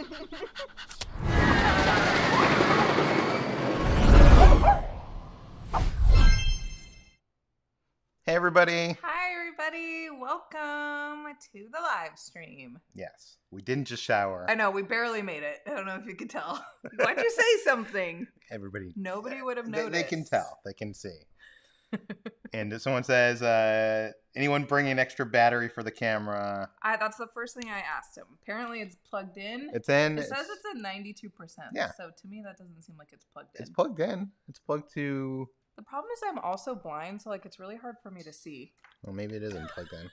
Hey, everybody. Hi, everybody. Welcome to the live stream. Yes, we didn't just shower. I know, we barely made it. I don't know if you could tell. Why'd you say something? Everybody. Nobody would have noticed. They can tell. They can see. And someone says, anyone bring an extra battery for the camera? That's the first thing I asked him. Apparently, it's plugged in. It's in. It says it's at 92%. Yeah. So to me, that doesn't seem like it's plugged in. It's plugged in. It's plugged to... The problem is I'm also blind, so it's really hard for me to see. Well, maybe it isn't plugged in.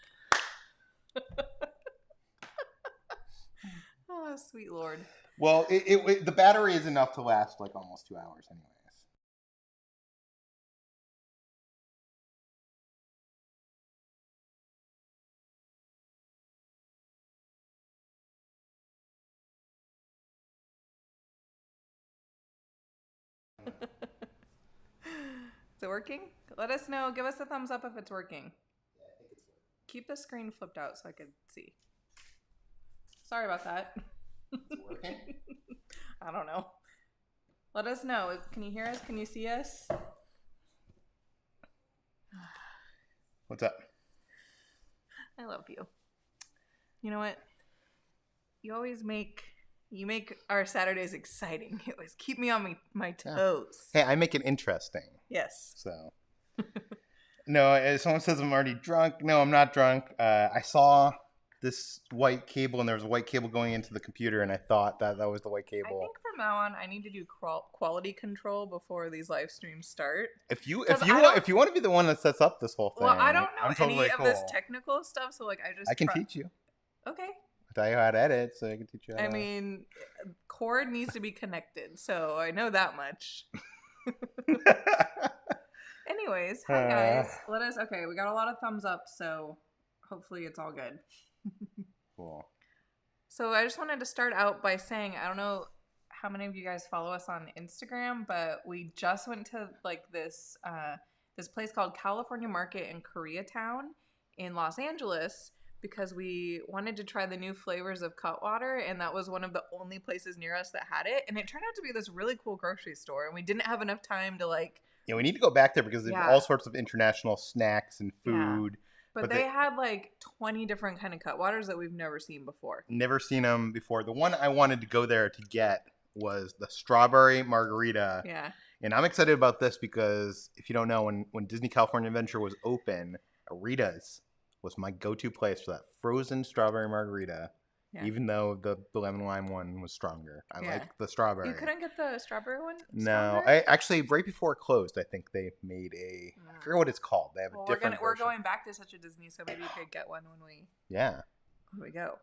Oh, sweet Lord. Well, the battery is enough to last almost 2 hours anyways. Is it working? Let us know. Give us a thumbs up if it's working. Yeah, I think it's working. Keep the screen flipped out so I could see. Sorry about that. Is it working? I don't know. Let us know. Can you hear us? Can you see us? What's up? I love you. You know what? You make our Saturdays exciting. You always keep me on my toes. Hey, I make it interesting. Yes. So, no, someone says I'm already drunk. No, I'm not drunk. I saw this white cable, and there was a white cable going into the computer, and I thought that was the white cable. I think from now on, I need to do quality control before these live streams start. If you want to be the one that sets up this whole thing, well, I don't know totally any of this technical stuff, so I can teach you. Okay. I'll tell you how to edit, so I can teach you. I mean, cord needs to be connected, so I know that much. Anyways, hi guys. Okay, we got a lot of thumbs up, so hopefully it's all good. Cool. So I just wanted to start out by saying, I don't know how many of you guys follow us on Instagram, but we just went to this place called California Market in Koreatown in Los Angeles because we wanted to try the new flavors of Cutwater, and that was one of the only places near us that had it. And it turned out to be this really cool grocery store, and we didn't have enough time to Yeah, we need to go back there because there's all sorts of international snacks and food. Yeah. But they had 20 different kind of Cutwaters that we've never seen before. Never seen them before. The one I wanted to go there to get was the strawberry margarita. Yeah. And I'm excited about this because if you don't know, when Disney California Adventure was open, Rita's was my go-to place for that frozen strawberry margarita. Yeah. Even though the lemon lime one was stronger. I like the strawberry. You couldn't get the strawberry one? No. I actually, right before it closed, I think they made I forget what it's called. They have a different We're going back to such a Disney, so maybe we could get one when we go.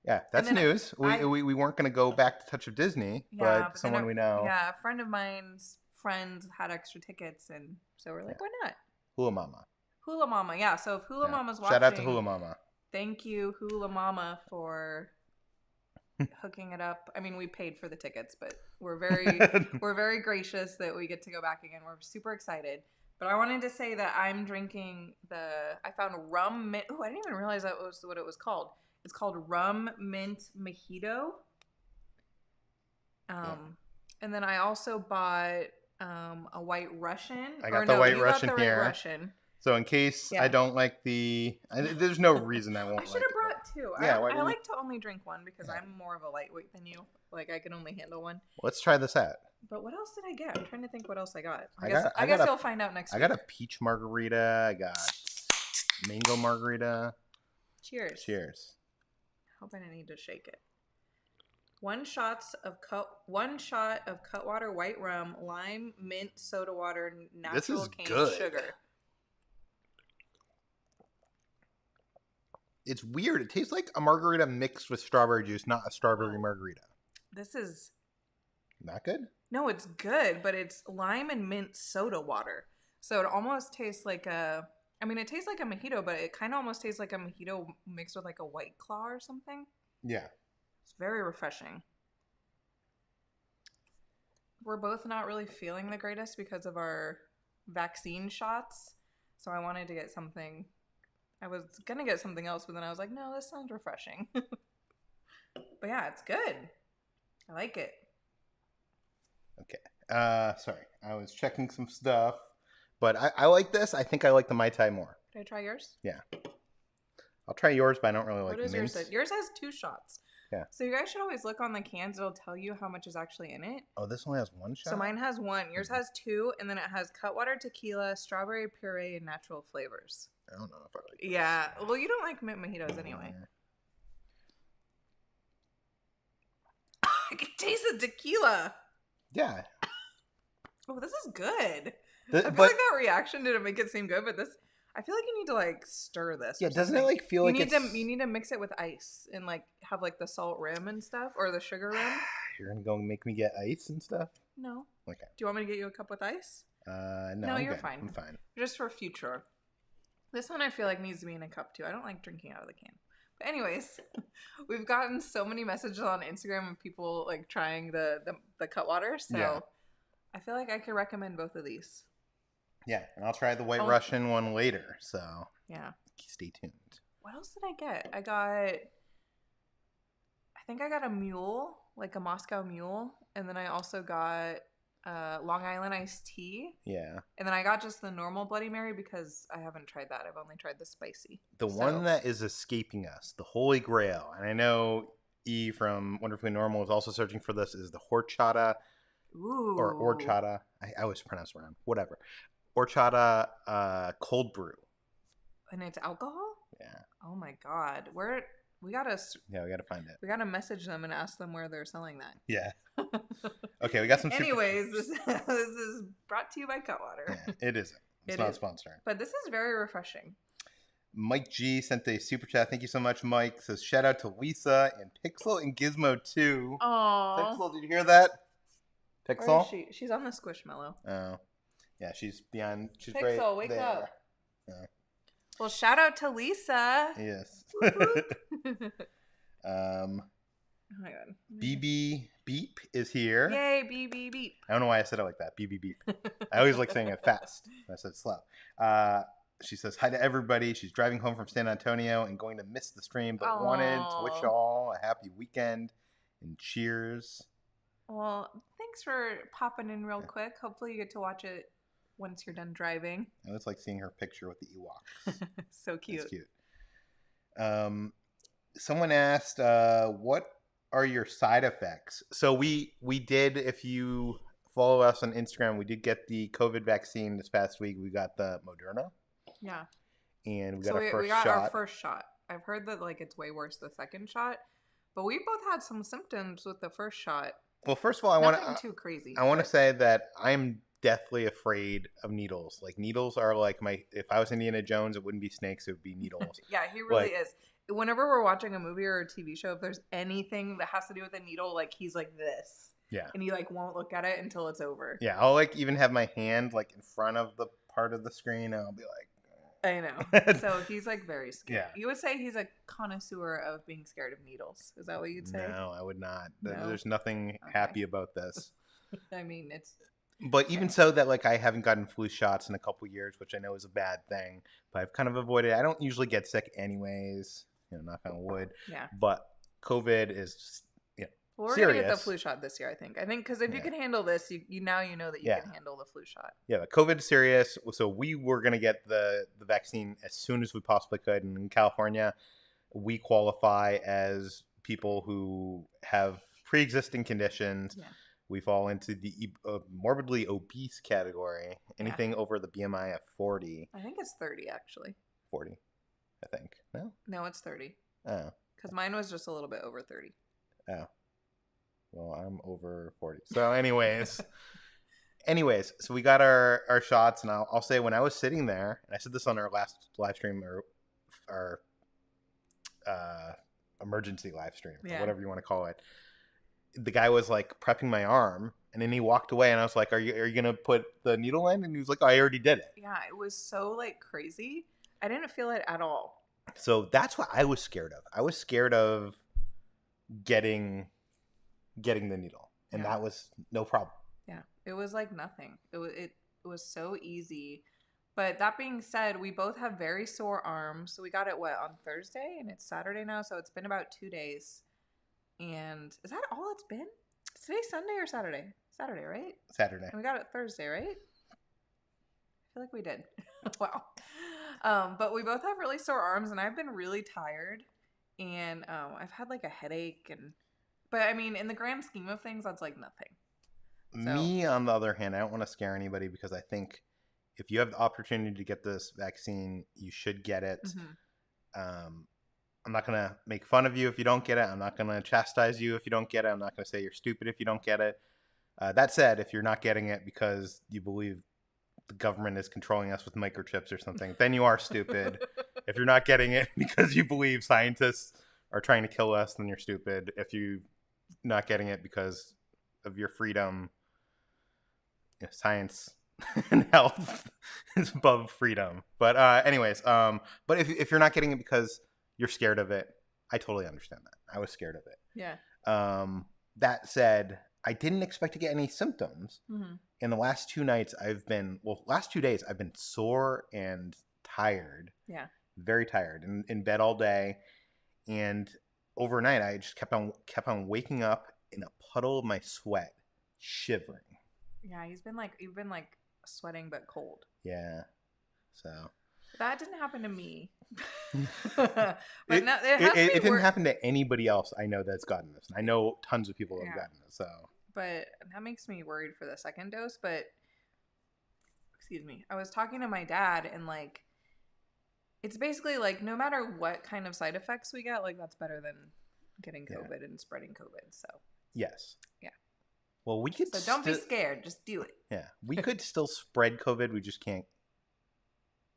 Yeah, that's news. We weren't going to go back to Touch of Disney, but someone we know. Yeah, a friend of mine's friends had extra tickets, and so we're like, why not? Hula Mama. Hula Mama, yeah. So if Hula Mama's watching, shout out to Hula Mama. Thank you, Hula Mama, for hooking it up. I mean, we paid for the tickets, but we're very gracious that we get to go back again. We're super excited. But I wanted to say that I'm drinking I found rum mint. Oh, I didn't even realize that was what it was called. It's called rum mint mojito. And then I also bought a White Russian. I got the White Russian got the here. White Russian. So in case I don't like there's no reason I won't. I should have brought two. Yeah, I like to only drink one because I'm more of a lightweight than you. I can only handle one. Let's try this out. But what else did I get? I'm trying to think what else I got. I guess you'll find out next week. I got a peach margarita. I got mango margarita. Cheers. Cheers. I hope I didn't need to shake it. One shot of Cutwater white rum, lime, mint, soda water, natural cane sugar. It's weird. It tastes like a margarita mixed with strawberry juice, not a strawberry margarita. This is not good? No, it's good, but it's lime and mint soda water. So it almost tastes like it tastes like a mojito, but it kind of almost tastes like a mojito mixed with a White Claw or something. Yeah. It's very refreshing. We're both not really feeling the greatest because of our vaccine shots. So I wanted to get something. I was going to get something else, but then I was like, no, this sounds refreshing. But yeah, it's good. I like it. Okay. Sorry. I was checking some stuff. But I like this. I think I like the Mai Tai more. Did I try yours? Yeah. I'll try yours, but I don't really like What is mints. yours? Yours has 2 shots. Yeah. So you guys should always look on the cans. It'll tell you how much is actually in it. Oh, this only has 1 shot? So mine has 1. Yours has 2. And then it has Cutwater tequila, strawberry puree, and natural flavors. I don't know if I like this. Yeah. Well, you don't like mint mojitos anyway. I can taste the tequila. Yeah. Oh, this is good. I feel like that reaction didn't make it seem good, but this, I feel like you need to like stir this. Yeah, doesn't it like feel like you need to mix it with ice and like have like the salt rim and stuff or the sugar rim. You're gonna go and make me get ice and stuff? No. Okay. Do you want me to get you a cup with ice? No, you're good. fine. I'm fine. Just for future. This one I feel like needs to be in a cup too. I don't like drinking out of the can. But anyways, we've gotten so many messages on Instagram of people like trying the Cutwater. So yeah. I feel like I could recommend both of these. Yeah, and I'll try the White Russian one later. So yeah, stay tuned. What else did I get? I think I got a mule, like a Moscow mule, and then I also got Long Island iced tea. Yeah. And then I got just the normal Bloody Mary because I haven't tried that. I've only tried the spicy. The one that is escaping us, the Holy Grail, and I know E from Wonderfully Normal is also searching for this, is the horchata. Ooh. Or horchata. I always pronounce it wrong. Whatever. Horchata cold brew. And it's alcohol? Yeah. Oh my God. We gotta find it. We gotta message them and ask them where they're selling that. Yeah. Okay, we got some. Anyways, this is brought to you by Cutwater. Yeah, it isn't. It's not sponsored. But this is very refreshing. Mike G sent a super chat. Thank you so much, Mike. Says shout out to Lisa and Pixel and Gizmo too. Aww. Pixel, did you hear that? Pixel? Where is she? She's on the Squishmallow. Oh. Yeah, she's beyond. She's Pixel, right wake there. up. Yeah. Well, shout out to Lisa. Yes. Oh my God. BB Beep is here. Yay, BB Beep. I don't know why I said it like that. BB Beep. I always like saying it fast. I said it slow. She says hi to everybody. She's driving home from San Antonio and going to miss the stream, but wanted to wish y'all a happy weekend and cheers. Well, thanks for popping in real quick. Hopefully you get to watch it once you're done driving. I was like seeing her picture with the Ewoks. So cute. It's cute. Someone asked, what are your side effects? So we did, if you follow us on Instagram, we did get the COVID vaccine this past week. We got the Moderna. Yeah. And we got our first shot. I've heard that like it's way worse the second shot, but we both had some symptoms with the first shot. Well, first of all, nothing too crazy. I want to say that I'm deathly afraid of needles. Like needles are like if I was Indiana Jones, it wouldn't be snakes, it would be needles. Yeah, he really is. Whenever we're watching a movie or a TV show, if there's anything that has to do with a needle, like he's like this. Yeah. And he like won't look at it until it's over. Yeah, I'll like even have my hand like in front of the part of the screen and I'll be like, I know. So he's like very scared. Yeah. You would say he's a connoisseur of being scared of needles. Is that what you'd say? No, I would not. No? There's nothing happy about this. I mean, it's... But even so that like I haven't gotten flu shots in a couple years, which I know is a bad thing, but I've kind of avoided it. I don't usually get sick anyways, knock on wood. Yeah. But COVID is we're serious. Gonna get the flu shot this year, I think. Because if you can handle this, you know that you can handle the flu shot. Yeah, but COVID is serious. So we were gonna get the vaccine as soon as we possibly could. And in California, we qualify as people who have pre-existing conditions. Yeah. We fall into the morbidly obese category. Anything over the BMI of 40. I think it's 30 actually. 40, I think. No. No, it's 30. Oh. Because mine was just a little bit over 30. Oh. Well, I'm over 40. So anyways, so we got our shots, and I'll say when I was sitting there, and I said this on our last live stream or our emergency live stream, or whatever you want to call it. The guy was like prepping my arm, and then he walked away, and I was like, "Are you gonna put the needle in?" And he was like, "I already did it." Yeah, it was so like crazy. I didn't feel it at all. So that's what I was scared of. I was scared of getting the needle, and that was no problem. Yeah, it was like nothing. It was so easy. But that being said, we both have very sore arms. So we got it on Thursday, and it's Saturday now, so it's been about 2 days. And is that all it's been? Is today Sunday or Saturday? Saturday, right? Saturday. And we got it Thursday, right? I feel like we did. Wow. But we both have really sore arms, and I've been really tired, and I've had like a headache, but I mean, in the grand scheme of things, that's like nothing. So. Me, on the other hand, I don't want to scare anybody because I think if you have the opportunity to get this vaccine, you should get it. Mm-hmm. I'm not going to make fun of you if you don't get it. I'm not going to chastise you if you don't get it. I'm not going to say you're stupid if you don't get it. That said, if you're not getting it because you believe the government is controlling us with microchips or something, then you are stupid. If you're not getting it because you believe scientists are trying to kill us, then you're stupid. If you're not getting it because of your freedom, science and health is above freedom. But anyways, but if you're not getting it because you're scared of it, I totally understand that. I was scared of it. Yeah. That said, I didn't expect to get any symptoms. Mm-hmm. In the last 2 nights, last 2 days, I've been sore and tired. Yeah. Very tired, in bed all day. And overnight, I just kept on waking up in a puddle of my sweat, shivering. Yeah, you've been like sweating but cold. Yeah. So that didn't happen to me. But it didn't happen to anybody else I know that's gotten this. And I know tons of people that have gotten this. So, but that makes me worried for the second dose. But excuse me, I was talking to my dad, and like, it's basically like no matter what kind of side effects we get, like that's better than getting COVID and spreading COVID. So yes. Yeah. Well, we could. So don't be scared. Just do it. Yeah, we could still spread COVID. We just can't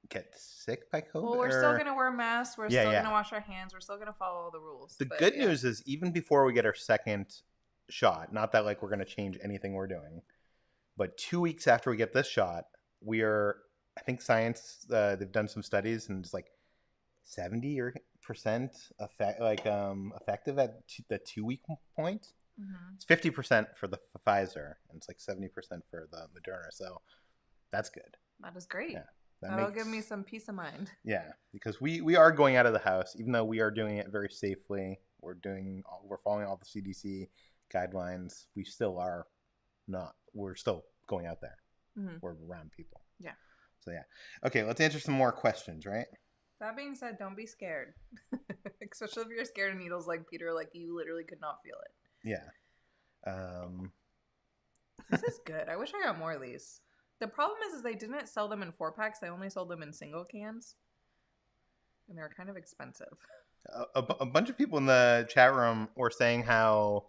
get sick by COVID. Well, we're still gonna wear masks. We're still gonna wash our hands. We're still gonna follow all the rules. The good news is, even before we get our second shot, not that like we're gonna change anything we're doing, but 2 weeks after we get this shot, we are. I think science. They've done some studies, and it's like 70% effective at the 2 week point. Mm-hmm. It's 50% for the Pfizer, and it's like 70% for the Moderna. So that's good. That is great. Yeah, that'll give me some peace of mind. Yeah, because we are going out of the house, even though we are doing it very safely. We're following all the CDC guidelines. We still are not. We're still going out there. Mm-hmm. We're around people. Yeah. So yeah. Okay, let's answer some more questions, right? That being said, don't be scared. Especially if you're scared of needles like Peter, like you literally could not feel it. Yeah. This is good. I wish I got more of these. The problem is they didn't sell them in 4-packs. They only sold them in single cans. And they're kind of expensive. A bunch of people in the chat room were saying how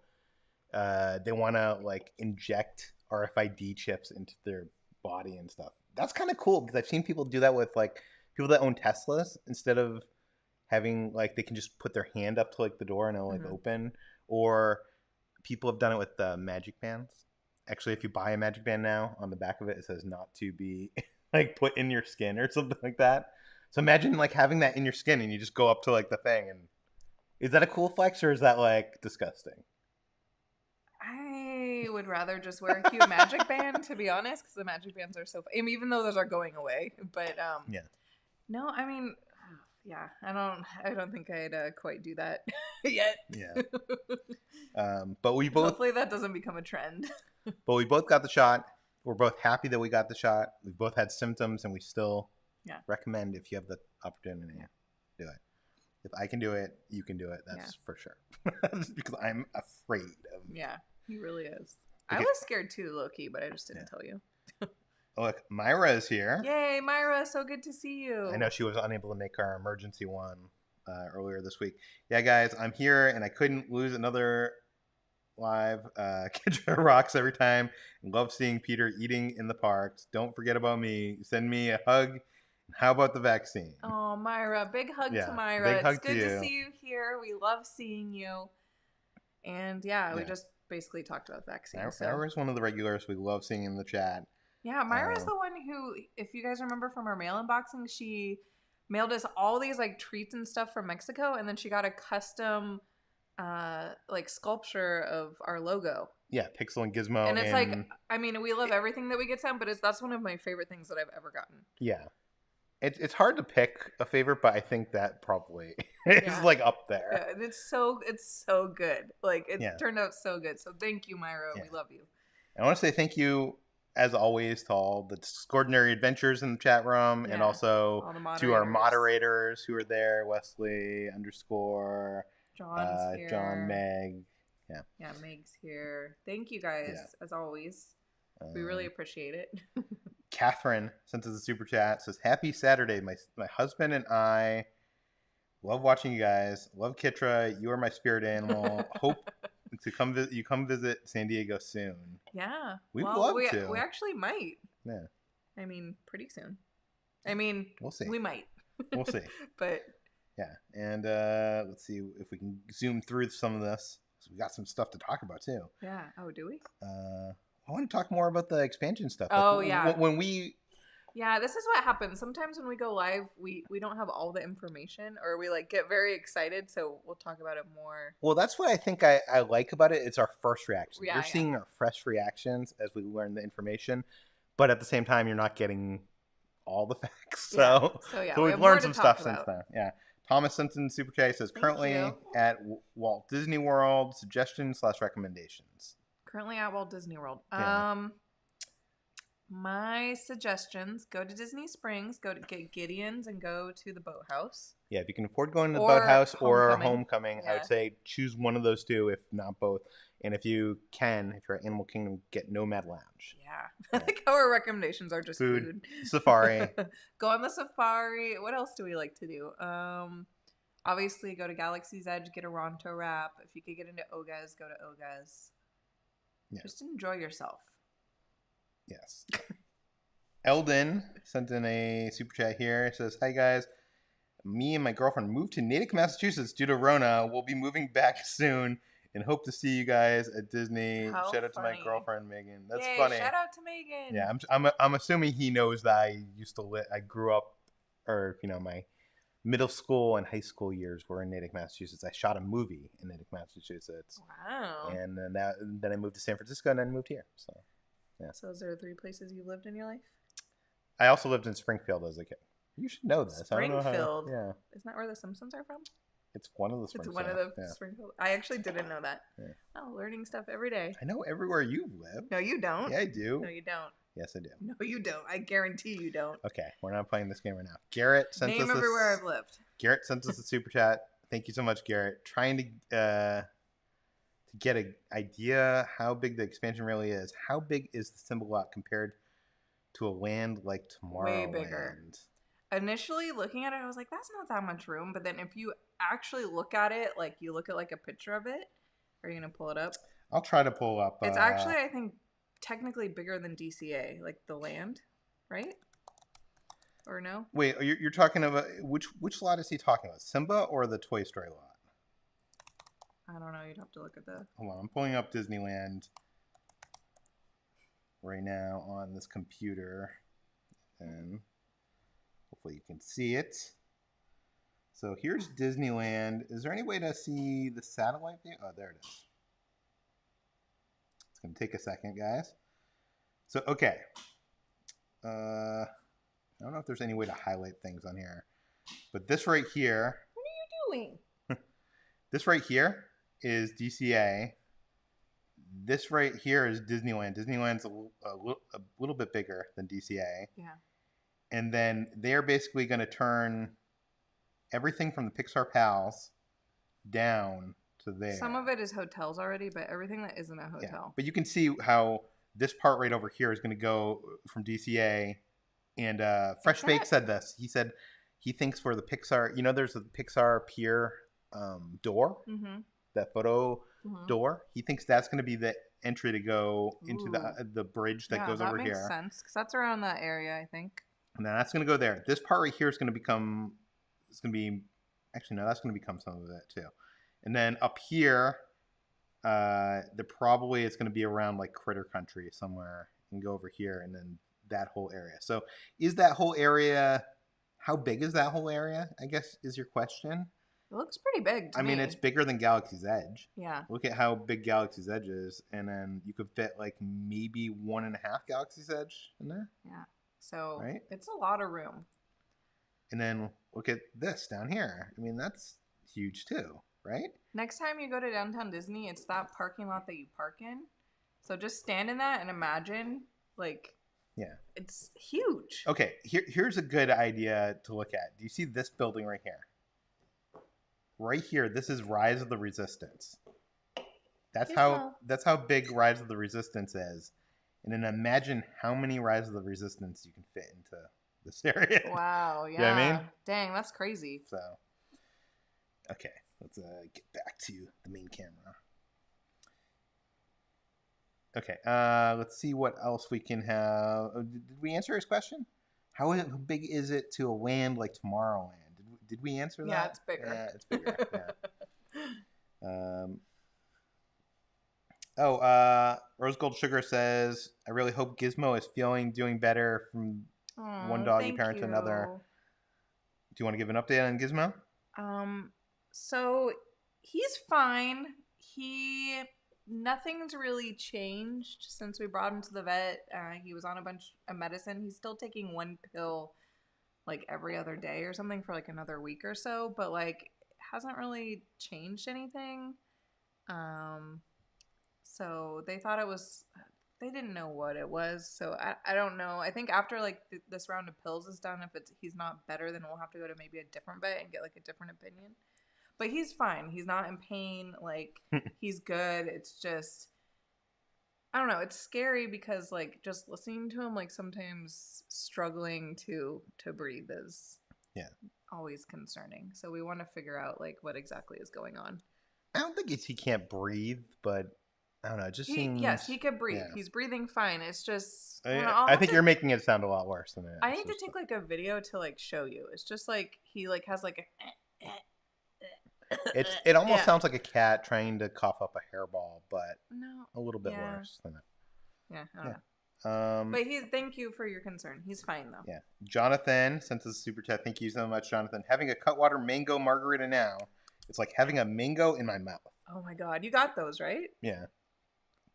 they want to like inject RFID chips into their body and stuff. That's kind of cool because I've seen people do that with like people that own Teslas. Instead of having like they can just put their hand up to like the door and it'll like open. Or people have done it with magic bands. Actually, if you buy a magic band now, on the back of it, it says not to be like put in your skin or something like that. So imagine like having that in your skin and you just go up to like the thing. And is that a cool flex or is that like disgusting? I would rather just wear a cute magic band, to be honest, because the magic bands are so fun. Even though those are going away. But yeah. No, I mean, yeah, I don't think I'd quite do that yet. Yeah. But we both. Hopefully that doesn't become a trend. But we both got the shot. We're both happy that we got the shot. We've both had symptoms, and we still recommend if you have the opportunity, do it. If I can do it, you can do it. That's for sure. Because I'm afraid of. Yeah, he really is. Okay. I was scared too, low-key, but I just didn't tell you. Look, Myra is here. Yay, Myra! So good to see you. I know she was unable to make our emergency one earlier this week. Yeah, guys, I'm here, and I couldn't lose another live. Kendra rocks every time. Love seeing Peter eating in the parks. Don't forget about me. Send me a hug. How about the vaccine? Oh, Myra. Big hug to Myra. It's good to see you here. We love seeing you. And we just basically talked about vaccines. Myra's one of the regulars. We love seeing in the chat. Yeah, Myra's the one who, if you guys remember from our mail unboxing, she mailed us all these like treats and stuff from Mexico, and then she got a custom like sculpture of our logo. Yeah, Pixel and Gizmo. And it's like, I mean, we love everything that we get sent, but that's one of my favorite things that I've ever gotten. Yeah. It's hard to pick a favorite, but I think that probably is like up there. Yeah, and it's so good. Like it turned out so good. So thank you, Myra. Yeah. We love you. I want to say thank you, as always, to all the Extraordinary Adventures in the chat room, and also to our moderators who are there, Wesley _ John's here. John, Meg. Yeah, Meg's here. Thank you guys, as always. We really appreciate it. Catherine sent us a super chat, says, "Happy Saturday. My husband and I love watching you guys. Love Kitra. You are my spirit animal. Hope to come visit San Diego soon." Yeah. We'd love to. We actually might. Yeah. I mean, pretty soon. I mean, we'll see. We might. We'll see. But yeah. And let's see if we can zoom through some of this. So we got some stuff to talk about too. Yeah. Oh, do we? I want to talk more about the expansion stuff. Oh, yeah. When we... Yeah, this is what happens. Sometimes when we go live, we don't have all the information, or we like get very excited, so we'll talk about it more. Well, that's what I think I like about it. It's our first reaction. Yeah, you're seeing our fresh reactions as we learn the information, but at the same time, you're not getting all the facts. So we've learned some stuff since then. Yeah. Thomas Simpson Super Chat says, currently at Walt Disney World, suggestions/recommendations. Currently at Walt Disney World. Yeah. My suggestions: go to Disney Springs, go to get Gideon's, and go to the boathouse. Yeah, if you can afford going to the boathouse or Homecoming, yeah. I would say choose one of those two, if not both. And if you can, if you're at Animal Kingdom, get Nomad Lounge. Yeah. I like how our recommendations are just food. Safari. Go on the safari. What else do we like to do? Obviously, go to Galaxy's Edge, get a Ronto wrap. If you could get into Oga's, go to Oga's. Yeah. Just enjoy yourself. Yes. Eldon sent in a super chat here. It says, "Hi guys, me and my girlfriend moved to Natick, Massachusetts due to Rona. We'll be moving back soon and hope to see you guys at Disney." How shout out funny. to my girlfriend Megan. That's Yay, funny. Shout out to Megan. Yeah, I'm assuming he knows that I used to I grew up, or my middle school and high school years were in Natick, Massachusetts. I shot a movie in Natick, Massachusetts. Wow. And then I moved to San Francisco and then moved here. So. Yeah. So is there 3 places you lived in your life? I also lived in Springfield as a kid. You should know this. Springfield? I don't know how, yeah. Isn't that where the Simpsons are from? It's one of the Springfield. It's one of the Springfield. I actually didn't know that. Yeah. Oh, learning stuff every day. I know everywhere you live. No, you don't. Yeah, I do. No, you don't. Yes, I do. No, you don't. I guarantee you don't. Okay, we're not playing this game right now. Garrett sent us everywhere I've lived. Garrett sent us a super chat. Thank you so much, Garrett. Trying to get an idea how big the expansion really is. How big is the symbol lot compared to a land like Tomorrowland? Way bigger. Initially looking at it, I was like, that's not that much room. But then if you actually look at it, like you look at like a picture of it, are you going to pull it up? I'll try to pull up. It's actually, I think, technically bigger than DCA, like the land, right? Or no? Wait, you're talking about, which lot is he talking about? Simba or the Toy Story lot? I don't know. You'd have to look at the... Hold on. I'm pulling up Disneyland right now on this computer. And hopefully you can see it. So here's Disneyland. Is there any way to see the satellite view? Oh, there it is. It's going to take a second, guys. So, okay. I don't know if there's any way to highlight things on here. But this right here... What are you doing? This right here is DCA. This right here is Disneyland. Disneyland's a little bit bigger than DCA. Yeah. And then they're basically going to turn everything from the Pixar Pals down to there. Some of it is hotels already, but everything that isn't a hotel. Yeah. But you can see how this part right over here is going to go from DCA. And Fresh Bake said this. He said he thinks for the Pixar, there's a Pixar Pier door, that photo door. He thinks that's going to be the entry to go into the bridge that goes over here. That makes sense, because that's around that area, I think. And then that's going to go there. This part right here is going to become, that's going to become some of it too. And then up here, probably it's going to be around like Critter Country somewhere, and go over here, and then that whole area. So is that whole area, how big is that whole area, I guess is your question? It looks pretty big to me. I mean, it's bigger than Galaxy's Edge. Yeah. Look at how big Galaxy's Edge is, and then you could fit like maybe 1.5 Galaxy's Edge in there. Yeah. So It's a lot of room. And then look at this down here. I mean, that's huge too, right? Next time you go to downtown Disney, it's that parking lot that you park in. So just stand in that and imagine, like, yeah, it's huge. Okay, here's a good idea to look at. Do you see this building right here? Right here, this is Rise of the Resistance. That's how big Rise of the Resistance is. And then imagine how many Rise of the Resistance you can fit into this area. Wow, yeah. You know what I mean? Dang, that's crazy. So, okay, let's get back to the main camera. Okay, let's see what else we can have. Did we answer his question? How big is it to a land like Tomorrowland? Did we answer that? Yeah, it's bigger. Yeah, it's bigger. Rose Gold Sugar says, I really hope Gizmo is doing better from one doggy parent to another. Do you want to give an update on Gizmo? So he's fine. Nothing's really changed since we brought him to the vet. He was on a bunch of medicine. He's still taking one pill like every other day or something for like another week or so, but like hasn't really changed anything. So they thought they didn't know what it was. So I don't know. I think after like this round of pills is done, if he's not better, then we'll have to go to maybe a different vet and get like a different opinion. But he's fine. He's not in pain. Like, he's good. It's just, I don't know. It's scary because, like, just listening to him, like, sometimes struggling to breathe is always concerning. So we want to figure out, like, what exactly is going on. I don't think he can't breathe, but I don't know. It just seems... Yes, he can breathe. Yeah. He's breathing fine. It's just... I think you're making it sound a lot worse than it is. I need to take, like, a video to, like, show you. It's just, like, he, like, has, like, a... It almost sounds like a cat trying to cough up a hairball, but a little bit worse than that. Yeah, I don't know. But thank you for your concern. He's fine though. Yeah. Jonathan sent us a super chat. Thank you so much, Jonathan. Having a Cutwater mango margarita now, it's like having a mango in my mouth. Oh my god, you got those, right? Yeah.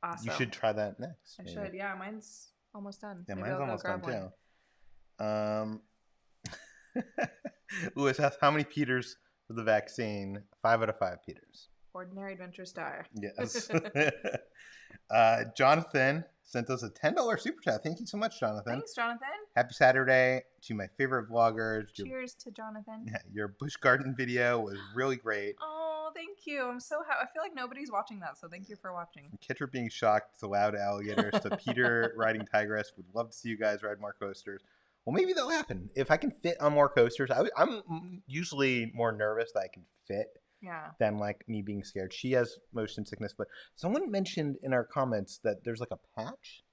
Awesome. You should try that next. I should. Yeah, mine's almost done. Yeah, mine's almost done too. Lewis asks, how many Peters for the vaccine? 5 out of 5 Peters. Ordinary adventures die. Yes. Jonathan sent us a $10 super chat. Thank you so much, Jonathan. Thanks, Jonathan. Happy Saturday to my favorite vloggers. Cheers to Jonathan. Yeah, your Busch Garden video was really great. Oh, thank you. I'm so happy. I feel like nobody's watching that, so thank you for watching. From Kitcher being shocked to loud alligators to Peter riding tigress. Would love to see you guys ride more coasters. Well, maybe that'll happen. If I can fit on more coasters, I'm usually more nervous that I can fit than like me being scared. She has motion sickness, but someone mentioned in our comments that there's like a patch.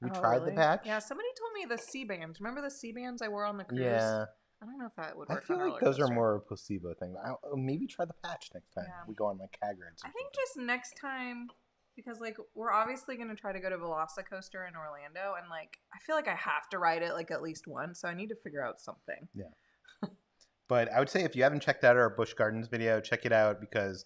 We tried the patch. Yeah, somebody told me the C-bands. Remember the C-bands I wore on the cruise? Yeah. I don't know if that would work. I feel like those are more a placebo thing. I'll maybe try the patch next time we go on like Hagrid's. I think just next time. Because, like, we're obviously going to try to go to Velocicoaster in Orlando. And, like, I feel like I have to ride it, like, at least once. So I need to figure out something. Yeah. But I would say if you haven't checked out our Busch Gardens video, check it out. Because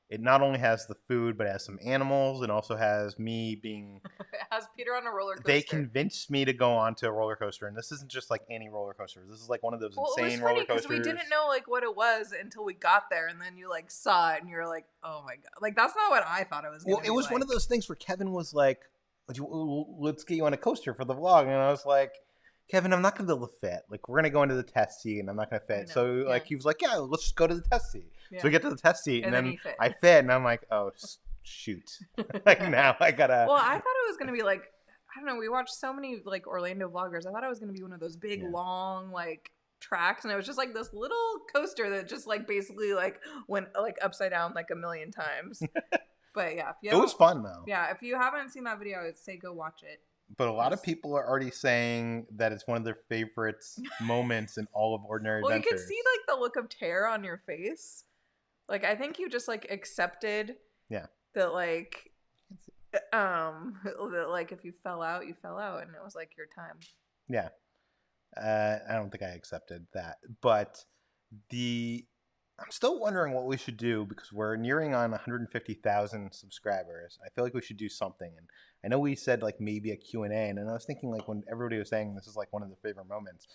it not only has the food, but it has some animals. It also has me being... It has Peter on a roller coaster. They convinced me to go onto a roller coaster. And this isn't just, like, any roller coaster. This is, like, one of those insane roller coasters. Because we didn't know, like, what it was until we got there. And then you, like, saw it. And you're like, oh, my God. Like, that's not what I thought it was going to be. Well, it was one of those things where Kevin was like, let's get you on a coaster for the vlog. And I was like... Kevin, I'm not going to be able to fit. Like, we're going to go into the test seat, and I'm not going to fit. So, like, he was like, yeah, let's just go to the test seat. Yeah. So we get to the test seat, and then I fit, and I'm like, oh, shoot. Like, now I got to... Well, I thought it was going to be, like, I don't know, we watched so many, like, Orlando vloggers. I thought it was going to be one of those big, long, like, tracks, and it was just, like, this little coaster that just, like, basically, like, went, like, upside down, like, a million times. But, yeah. It was fun, though. Yeah, if you haven't seen that video, I'd say go watch it. But a lot of people are already saying that it's one of their favorite moments in all of Ordinary Adventures. Well, you can see, like, the look of terror on your face. Like, I think you just, like, accepted that, like, that, like, if you fell out, you fell out. And it was, like, your time. Yeah. I don't think I accepted that. But I'm still wondering what we should do because we're nearing on 150,000 subscribers. I feel like we should do something. And I know we said like maybe a Q&A. And I was thinking like when everybody was saying this is like one of their favorite moments.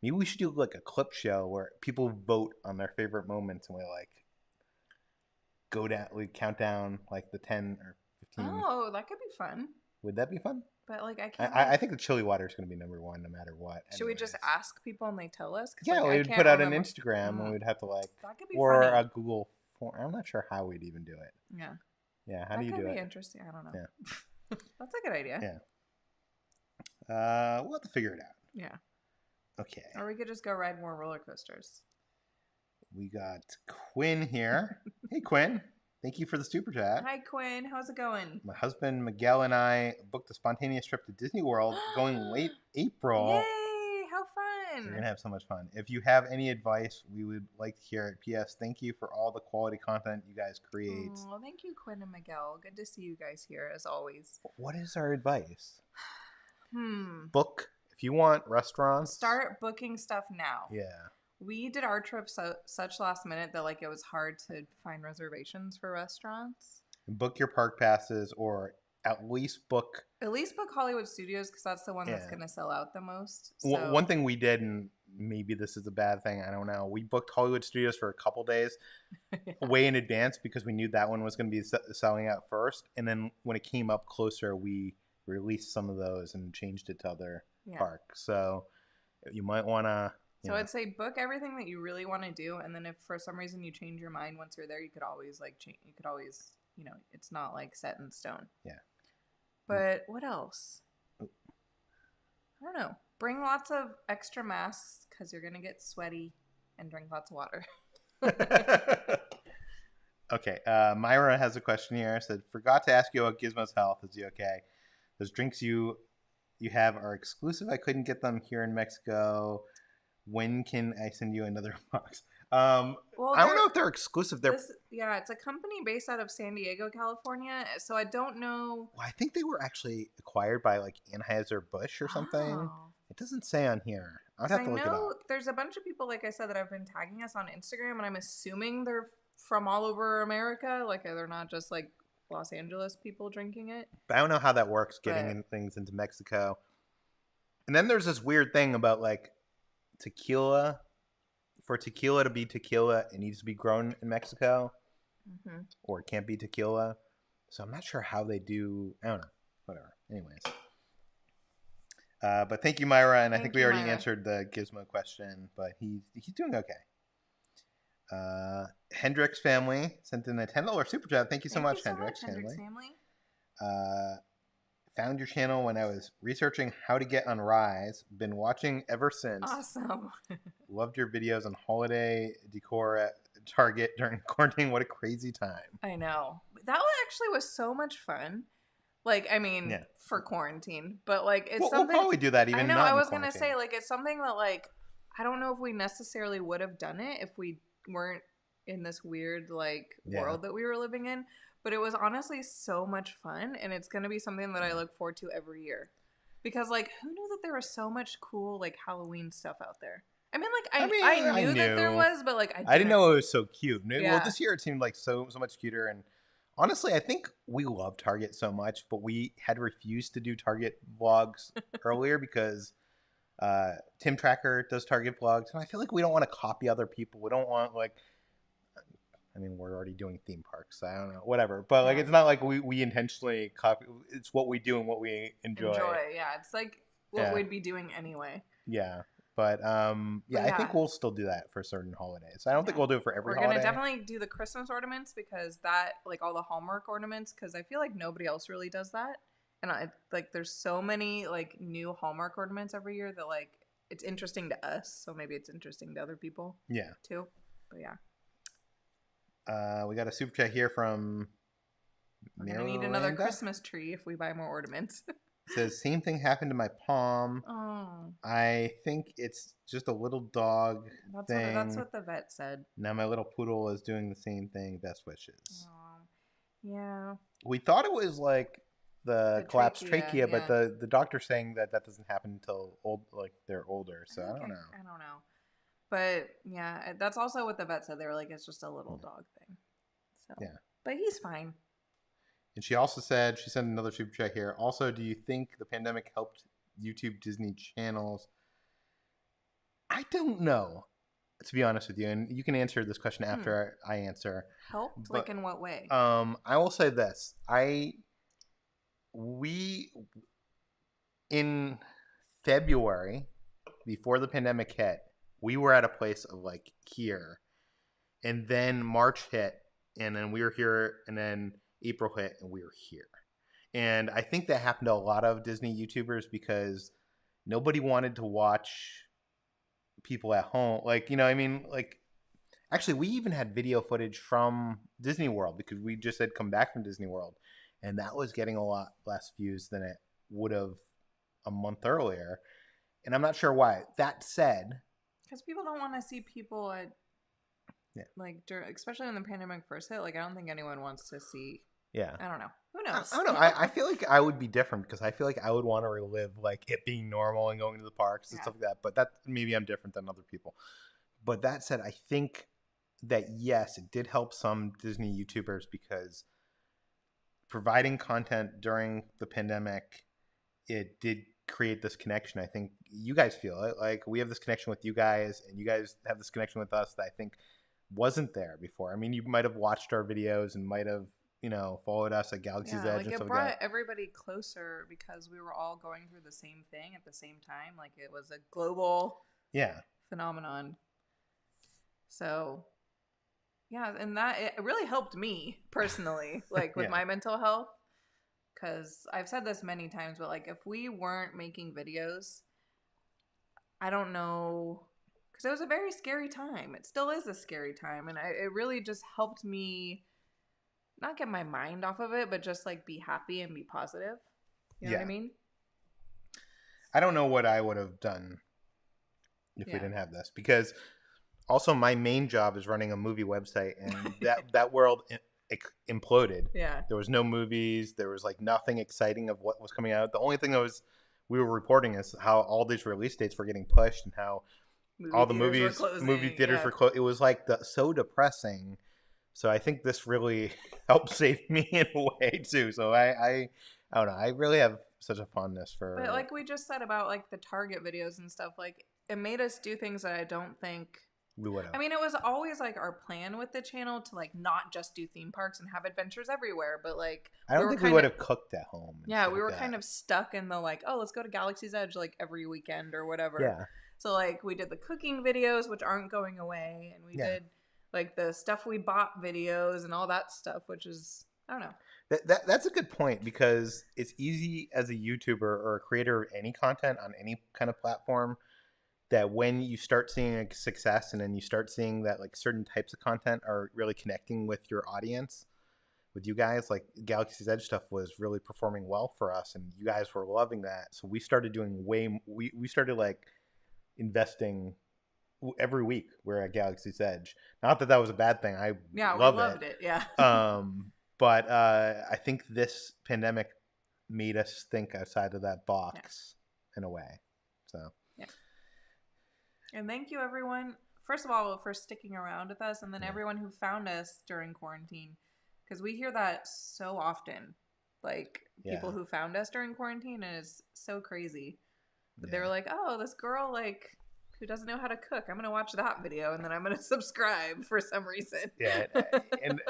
Maybe we should do like a clip show where people vote on their favorite moments, and we like go down, we count down like the 10 or 15. Oh, that could be fun. Would that be fun? But like I can't. I think the chili water is going to be number one no matter what. Should we just ask people and they tell us? Yeah, like, we would put out an Instagram and we'd have to like, that could be or funny. a Google form. I'm not sure how we'd even do it. Yeah. Yeah. How do you do it? That could be interesting. I don't know. Yeah. That's a good idea. Yeah. We'll have to figure it out. Yeah. Okay. Or we could just go ride more roller coasters. We got Quinn here. Hey, Quinn. Thank you for the super chat. Hi, Quinn. How's it going? My husband Miguel and I booked a spontaneous trip to Disney World going late April. Yay! How fun! We're going to have so much fun. If you have any advice, we would like to hear it. P.S. Thank you for all the quality content you guys create. Oh, thank you, Quinn and Miguel. Good to see you guys here, as always. What is our advice? Book. If you want restaurants. Start booking stuff now. Yeah. We did our trip such last minute that like it was hard to find reservations for restaurants. Book your park passes, or at least book Hollywood Studios, because that's the one that's going to sell out the most. So. One thing we did, and maybe this is a bad thing, I don't know, we booked Hollywood Studios for a couple days way in advance because we knew that one was going to be selling out first. And then when it came up closer, we released some of those and changed it to other parks. So you might want to... So I'd say book everything that you really want to do, and then if for some reason you change your mind once you're there, you could always it's not like set in stone. Yeah. But what else? I don't know. Bring lots of extra masks because you're gonna get sweaty, and drink lots of water. Okay. Myra has a question here. Said, forgot to ask you about Gizmo's health. Is he okay? Those drinks you have are exclusive. I couldn't get them here in Mexico. When can I send you another box? I don't know if they're exclusive. It's a company based out of San Diego, California. So I don't know. Well, I think they were actually acquired by like Anheuser-Busch or something. Oh. It doesn't say on here. I'd have to look it up. There's a bunch of people, like I said, that have been tagging us on Instagram, and I'm assuming they're from all over America. Like they're not just like Los Angeles people drinking it. But I don't know how that works, getting things into Mexico. And then there's this weird thing about like tequila. For tequila to be tequila, it needs to be grown in Mexico, or it can't be tequila. So I'm not sure how they do. I don't know. Whatever. Anyways. But thank you, Myra, and I think we already answered the Gizmo question, but he's doing okay. Hendrix family sent in a $10 super chat. Thank you so much, Hendrix family. Found your channel when I was researching how to get on Rise. Been watching ever since. Awesome. Loved your videos on holiday decor at Target during quarantine. What a crazy time. I know. That one actually was so much fun. Like, I mean, for quarantine. But, like, it's something... We'll probably do that even not I was going to say, like, it's something that, like, I don't know if we necessarily would have done it if we weren't in this weird, like, world that we were living in. But it was honestly so much fun, and it's going to be something that I look forward to every year. Because, like, who knew that there was so much cool, like, Halloween stuff out there? I mean, like, I knew that there was, but, like, I didn't know it was so cute. Well, this year it seemed like so much cuter, and honestly, I think we love Target so much, but we had refused to do Target vlogs earlier because Tim Tracker does Target vlogs, and I feel like we don't want to copy other people. We don't want, like... I mean, we're already doing theme parks, so I don't know, whatever. But like, it's not like we intentionally copy. It's what we do and what we enjoy. Yeah. It's like what we'd be doing anyway. Yeah, but I think we'll still do that for certain holidays. I don't think we'll do it for every holiday. We're gonna definitely do the Christmas ornaments because that, like all the Hallmark ornaments, because I feel like nobody else really does that. And there's so many like new Hallmark ornaments every year that like it's interesting to us, so maybe it's interesting to other people. Yeah. Too, but yeah. We got a super chat here from We're gonna need another Christmas tree if we buy more ornaments. It says, same thing happened to my palm. Oh. I think it's just a little dog thing. That's what the vet said. Now my little poodle is doing the same thing. Best wishes. Oh. Yeah. We thought it was like the collapsed trachea, but the doctor's saying that doesn't happen until they're older. So I don't know. I don't know. But yeah, that's also what the vet said. They were like, it's just a little dog thing. So yeah, but he's fine. And she also said, she sent another super chat here. Also, do you think the pandemic helped YouTube Disney channels? I I don't know, to be honest with you, and you can answer this question after I answer. Helped? Like in what way? I will say this. We in February, before the pandemic hit, we were at a place of like here, and then March hit, and then we were here, and then April hit, and we were here. And I think that happened to a lot of Disney YouTubers because nobody wanted to watch people at home. Like, you know, I mean, like, actually, we even had video footage from Disney World because we just had come back from Disney World, and that was getting a lot less views than it would have a month earlier. And I'm not sure why. That said, because people don't want to see people at, like, especially when the pandemic first hit. Like, I don't think anyone wants to see. Yeah. I don't know. Who knows? I don't know. I feel like I would be different because I feel like I would want to relive like it being normal and going to the parks and stuff like that. But that maybe I'm different than other people. But that said, I think that yes, it did help some Disney YouTubers because providing content during the pandemic, it did create this connection. I think you guys feel it. Like we have this connection with you guys, and you guys have this connection with us that I think wasn't there before. I mean, you might have watched our videos and might have, you know, followed us at Galaxy's Edge. Like and stuff it brought like that. everybody closer because we were all going through the same thing at the same time. Like it was a global phenomenon. So yeah, and that it really helped me personally, like with my mental health. Because I've said this many times, but like if we weren't making videos, I don't know, because it was a very scary time. It still is a scary time, and it really just helped me not get my mind off of it, but just like be happy and be positive. You know what I mean? I don't know what I would have done if we didn't have this, because also my main job is running a movie website, and that world imploded. Yeah. There was no movies. There was like nothing exciting of what was coming out. The only thing that was we were reporting is how all these release dates were getting pushed and how all the movie theaters were closed. It was like so depressing. So I think this really helped save me in a way too. So I don't know. I really have such a fondness for. But like we just said about like the Target videos and stuff, like it made us do things that I don't think we would have. I mean, it was always like our plan with the channel to like not just do theme parks and have adventures everywhere, but like I don't think we would have cooked at home. Yeah, we were kind of stuck in the like, oh, let's go to Galaxy's Edge like every weekend or whatever. Yeah. So like we did the cooking videos, which aren't going away, and we did like the stuff we bought videos and all that stuff, which is I don't know. That's a good point, because it's easy as a YouTuber or a creator of any content on any kind of platform that when you start seeing a success and then you start seeing that like certain types of content are really connecting with your audience, with you guys, like Galaxy's Edge stuff was really performing well for us and you guys were loving that. So we started doing we started like investing every week we're at Galaxy's Edge. Not that that was a bad thing. We loved it. Yeah. But I think this pandemic made us think outside of that box in a way. So. Yeah. And thank you, everyone, first of all, for sticking around with us, and then everyone who found us during quarantine, because we hear that so often, like people who found us during quarantine, and it's so crazy. But they were like, oh, this girl, like, who doesn't know how to cook, I'm going to watch that video, and then I'm going to subscribe for some reason. Yeah, and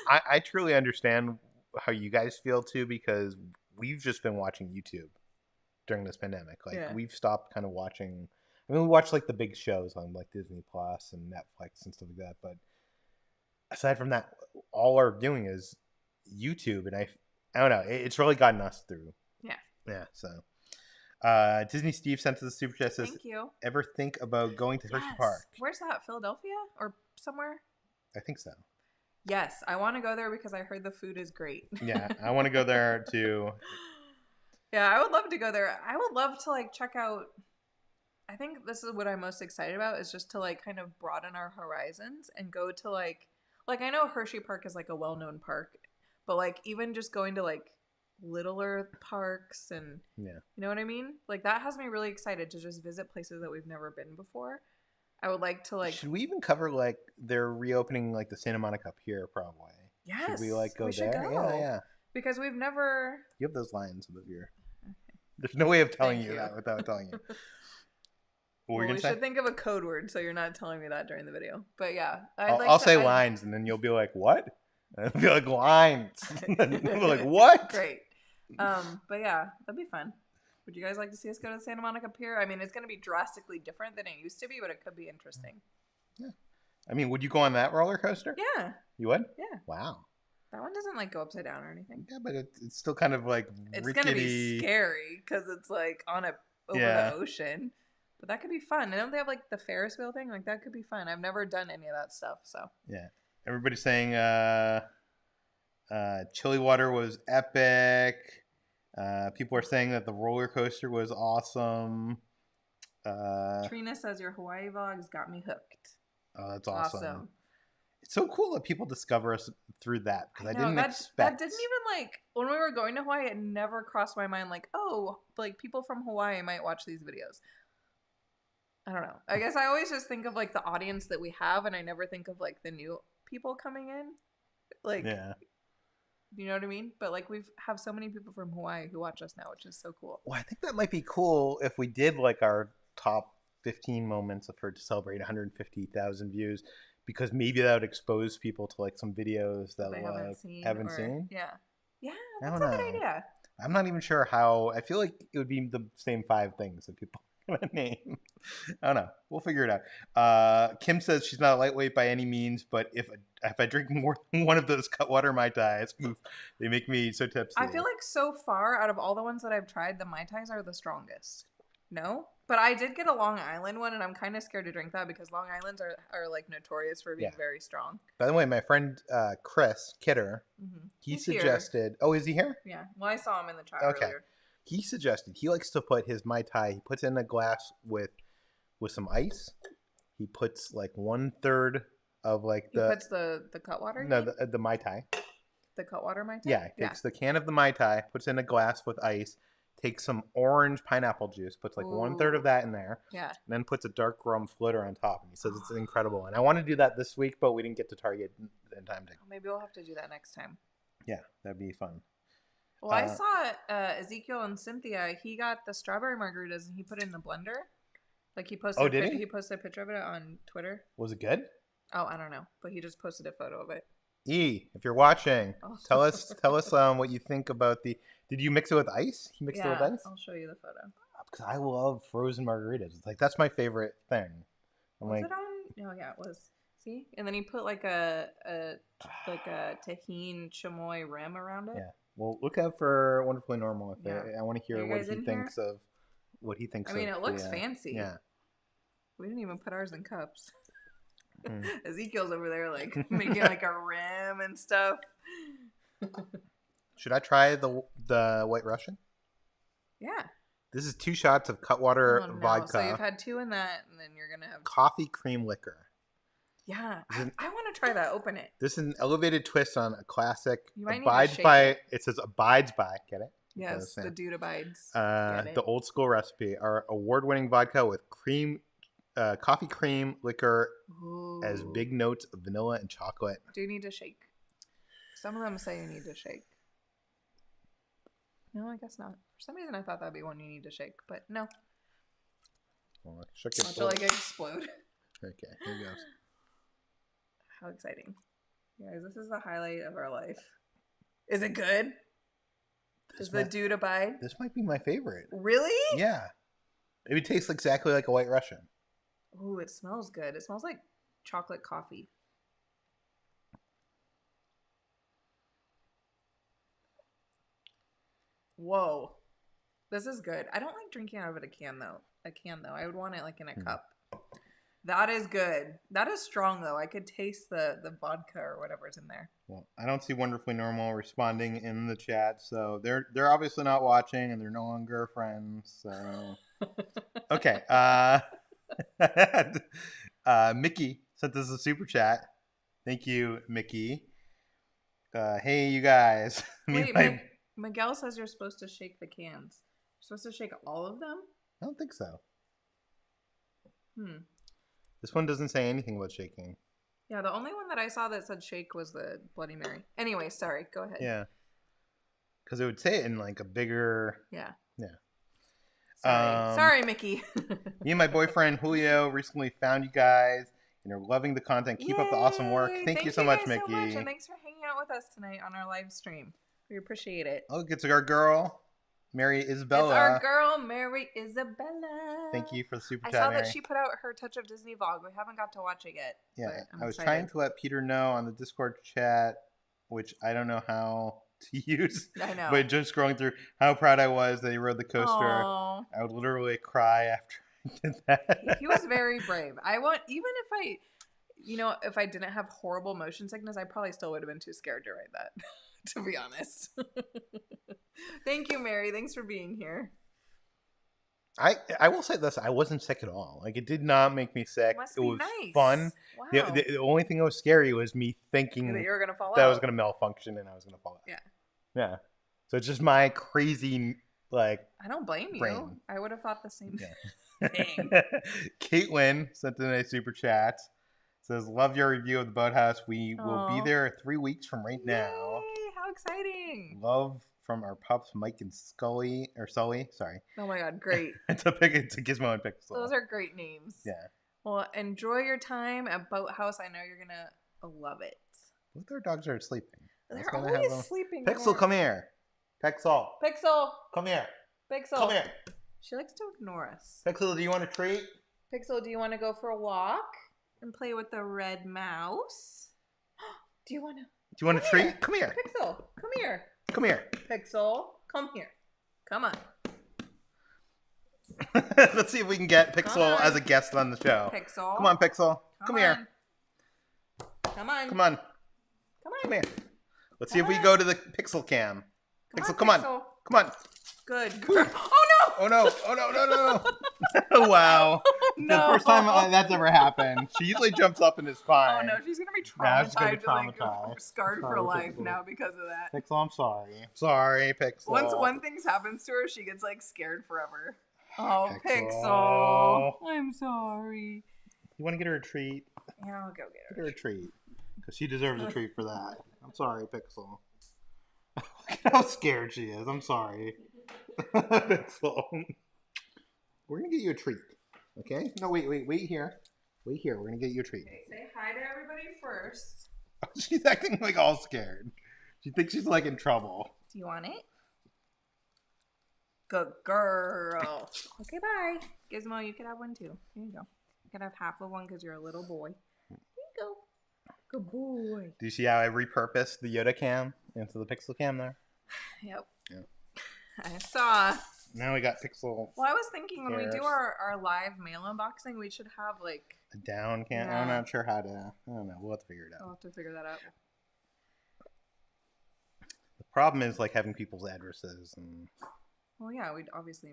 I truly understand how you guys feel, too, because we've just been watching YouTube during this pandemic. Like, we've stopped kind of watching... I mean, we watch like the big shows on like Disney Plus and Netflix and stuff like that. But aside from that, all we're doing is YouTube. And I don't know. It's really gotten us through. Yeah. Yeah. So Disney Steve sent us a super chat. Says, thank you. Ever think about going to Hershey Park? Where's that? Philadelphia or somewhere? I think so. Yes. I want to go there because I heard the food is great. Yeah. I want to go there too. Yeah. I would love to go there. I would love to like check out. I think this is what I'm most excited about, is just to like kind of broaden our horizons and go to like I know Hershey Park is like a well-known park, but like even just going to like littler parks and you know what I mean? Like that has me really excited to just visit places that we've never been before. I would like to like. Should we even cover like they're reopening like the Santa Monica Pier probably? Yes. Should we like go there? Go. Yeah. Because we've never. You have those lines above your. There's no way of telling you that without telling you. What were you we gonna say? should think of a code word so you're not telling me that during the video. But yeah, I'll say lines, and then you'll be like, "What?" And I'll be like, "Lines." And you'll be like, "What?" Great. But yeah, that'd be fun. Would you guys like to see us go to the Santa Monica Pier? I mean, it's going to be drastically different than it used to be, but it could be interesting. Yeah. I mean, would you go on that roller coaster? Yeah. You would? Yeah. Wow. That one doesn't like go upside down or anything. Yeah, but it's still kind of like it's rickety. Gonna be scary because it's like over the ocean. But that could be fun. And don't they have like the Ferris wheel thing? Like that could be fun. I've never done any of that stuff, so. Yeah. Everybody's saying Chili Water was epic. People are saying that the roller coaster was awesome. Trina says your Hawaii vlogs got me hooked. Oh, that's awesome. It's so cool that people discover us through that because I didn't expect. That didn't even like when we were going to Hawaii. It never crossed my mind like, oh, like people from Hawaii might watch these videos. I don't know. I guess I always just think of like the audience that we have, and I never think of like the new people coming in. Like, yeah. You know what I mean? But like we have so many people from Hawaii who watch us now, which is so cool. Well, I think that might be cool if we did like our top 15 moments to celebrate 150,000 views, because maybe that would expose people to like some videos that they haven't seen. Yeah. Yeah, that's a good idea. I'm not even sure how. I feel like it would be the same 5 things that people are going to name. I don't know. We'll figure it out. Kim says she's not a lightweight by any means, but if I drink more than one of those Cutwater Mai Tais, they make me so tipsy. I feel like so far, out of all the ones that I've tried, the Mai Tais are the strongest. No? But I did get a Long Island one, and I'm kind of scared to drink that because Long Islands are like notorious for being very strong. By the way, my friend Chris Kidder, he suggested... Here. Oh, is he here? Yeah. Well, I saw him in the chat earlier. He suggested he likes to put his Mai Tai, he puts it in a glass with some ice. He puts like 1/3 of like the... He puts the Cutwater? No, the Mai Tai. The Cutwater Mai Tai? Yeah, he takes the can of the Mai Tai, puts it in a glass with ice, takes some orange pineapple juice, puts like 1/3 of that in there, and then puts a dark rum floater on top. And he says it's incredible. And I want to do that this week, but we didn't get to Target in time to. Maybe we'll have to do that next time. Yeah, that'd be fun. Well, I saw Ezekiel and Cynthia. He got the strawberry margaritas and he put it in the blender. Like he posted. He posted a picture of it on Twitter. Was it good? Oh, I don't know, but he just posted a photo of it. If you're watching, tell us what you think about the. Did you mix it with ice? He mixed it with ice? I'll show you the photo. Because I love frozen margaritas. It's like that's my favorite thing. Was it on? Oh yeah, it was. See, and then he put like a tahine chamoy rim around it. Yeah. Well, look out for Wonderfully Normal. I want to hear what he thinks of. What he thinks. I mean, it looks fancy. Yeah. We didn't even put ours in cups. Ezekiel's over there like making like a rim and stuff. Should I try the White Russian? Yeah. This is 2 shots of Cutwater vodka. So you've had 2 in that, and then you're gonna have coffee cream liquor. Yeah, I want to try that. Open it. This is an elevated twist on a classic. You might abides by. It says abides by. Get it? Yes, the dude abides. The old school recipe. Our award-winning vodka with coffee cream liquor, as big notes of vanilla and chocolate. Do you need to shake? Some of them say you need to shake. No, I guess not. For some reason, I thought that'd be one you need to shake, but no. Well, watch it like explode. Okay, here goes. How exciting. Guys, this is the highlight of our life. Is it good? Does the dude abide? This might be my favorite. Really? Yeah. It would taste exactly like a White Russian. Ooh, it smells good. It smells like chocolate coffee. Whoa. This is good. I don't like drinking out of a can though. I would want it like in a cup. That is good. That is strong though. I could taste the vodka or whatever's in there. Well, I don't see Wonderfully Normal responding in the chat, so they're obviously not watching and they're no longer friends. So okay. Mickey sent us a super chat. Thank you, Mickey. Hey, you guys. Wait, Miguel says you're supposed to shake the cans. You're supposed to shake all of them? I don't think so. This one doesn't say anything about shaking. Yeah, the only one that I saw that said shake was the Bloody Mary. Anyway, sorry. Go ahead. Yeah. Because it would say it in like a bigger... Yeah. Yeah. Sorry, Mickey. Me and my boyfriend Julio recently found you guys and are loving the content. Keep up the awesome work. Thank you so much, Mickey. So much, and thanks for hanging out with us tonight on our live stream. We appreciate it. Oh, it's our girl, Mary Isabella. It's our girl, Mary Isabella. Thank you for the super chat, I saw Mary. that she put out her Touch of Disney vlog. We haven't got to watch it yet. Yeah, I was trying to let Peter know on the Discord chat, which I don't know how to use. I know. But just scrolling through how proud I was that he rode the coaster. Aww. I would literally cry after I did that. He was very brave. If I didn't have horrible motion sickness, I probably still would have been too scared to ride that, to be honest. Thank you, Mary. Thanks for being here. I will say this. I wasn't sick at all. Like, it did not make me sick. Must it be was nice. fun. Wow. The only thing that was scary was me thinking that you were going to fall out. That I was going to malfunction and I was going to fall out. Yeah. Yeah. So it's just my crazy, like, I don't blame you. brain. I would have thought the same thing. Caitlin sent in a super chat. Says, love your review of the Boathouse. We will be there 3 weeks from right now. Yay, how exciting. Love from our pups, Mike and Sully. Sorry. Oh my God, great. It's a Gizmo and Pixel. Those are great names. Yeah. Well, enjoy your time at Boathouse. I know you're going to love it. Both our dogs are sleeping. They're always sleeping. Pixel, come here. Pixel. Come here. Pixel. Come here. She likes to ignore us. Pixel, do you want a treat? Pixel, do you want to go for a walk and play with the red mouse? Do you want a treat? Come here. Pixel, come here. Come here. Pixel, come here. Come on. Let's see if we can get Pixel as a guest on the show. Pixel. Come on, Pixel. Come here. Come on. Come on. Come here. Let's see if we go to the Pixel cam. Pixel, come on. Come on. Good girl. Oh no! Oh no! Oh no! No! No! No! Wow! No. The first time that's ever happened. She usually jumps up and is fine. Oh no! She's gonna be traumatized, scarred for life now because of that. Pixel, I'm sorry. Sorry, Pixel. Once one thing happens to her, she gets like scared forever. Oh, Pixel. I'm sorry. You want to get her a treat? Yeah, I'll go get her. Get her a treat. Because she deserves a treat for that. I'm sorry, Pixel. Look at how scared she is. I'm sorry. Pixel. We're going to get you a treat. Okay? No, wait here. Wait here. We're going to get you a treat. Okay, say hi to everybody first. She's acting like all scared. She thinks she's like in trouble. Do you want it? Good girl. Okay, bye. Gizmo, you could have one too. Here you go. You could have half of one because you're a little boy. Here you go. Good boy. Do you see how I repurposed the Yoda cam into the Pixel cam there? Yep. Yeah. I saw. Now we got Pixel. Well, I was thinking when we do our live mail unboxing, we should have like a down cam. Yeah. I'm not sure how to. I don't know. We'll have to figure it out. We'll have to figure that out. The problem is like having people's addresses and. Well, yeah, we'd obviously.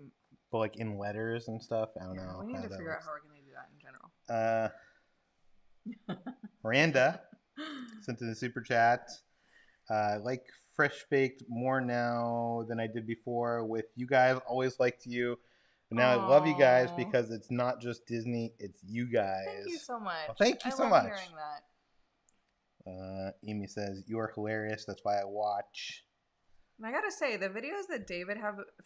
But like in letters and stuff, I don't know. We need to figure out how we're going to do that in general. Miranda sent in the super chat. Like fresh baked more now than I did before. With you guys, always liked you. But now I love you guys because it's not just Disney, it's you guys. Thank you so much. Well, thank you so love much. Hearing that. Amy says, you are hilarious. That's why I watch. And I gotta say, the videos that David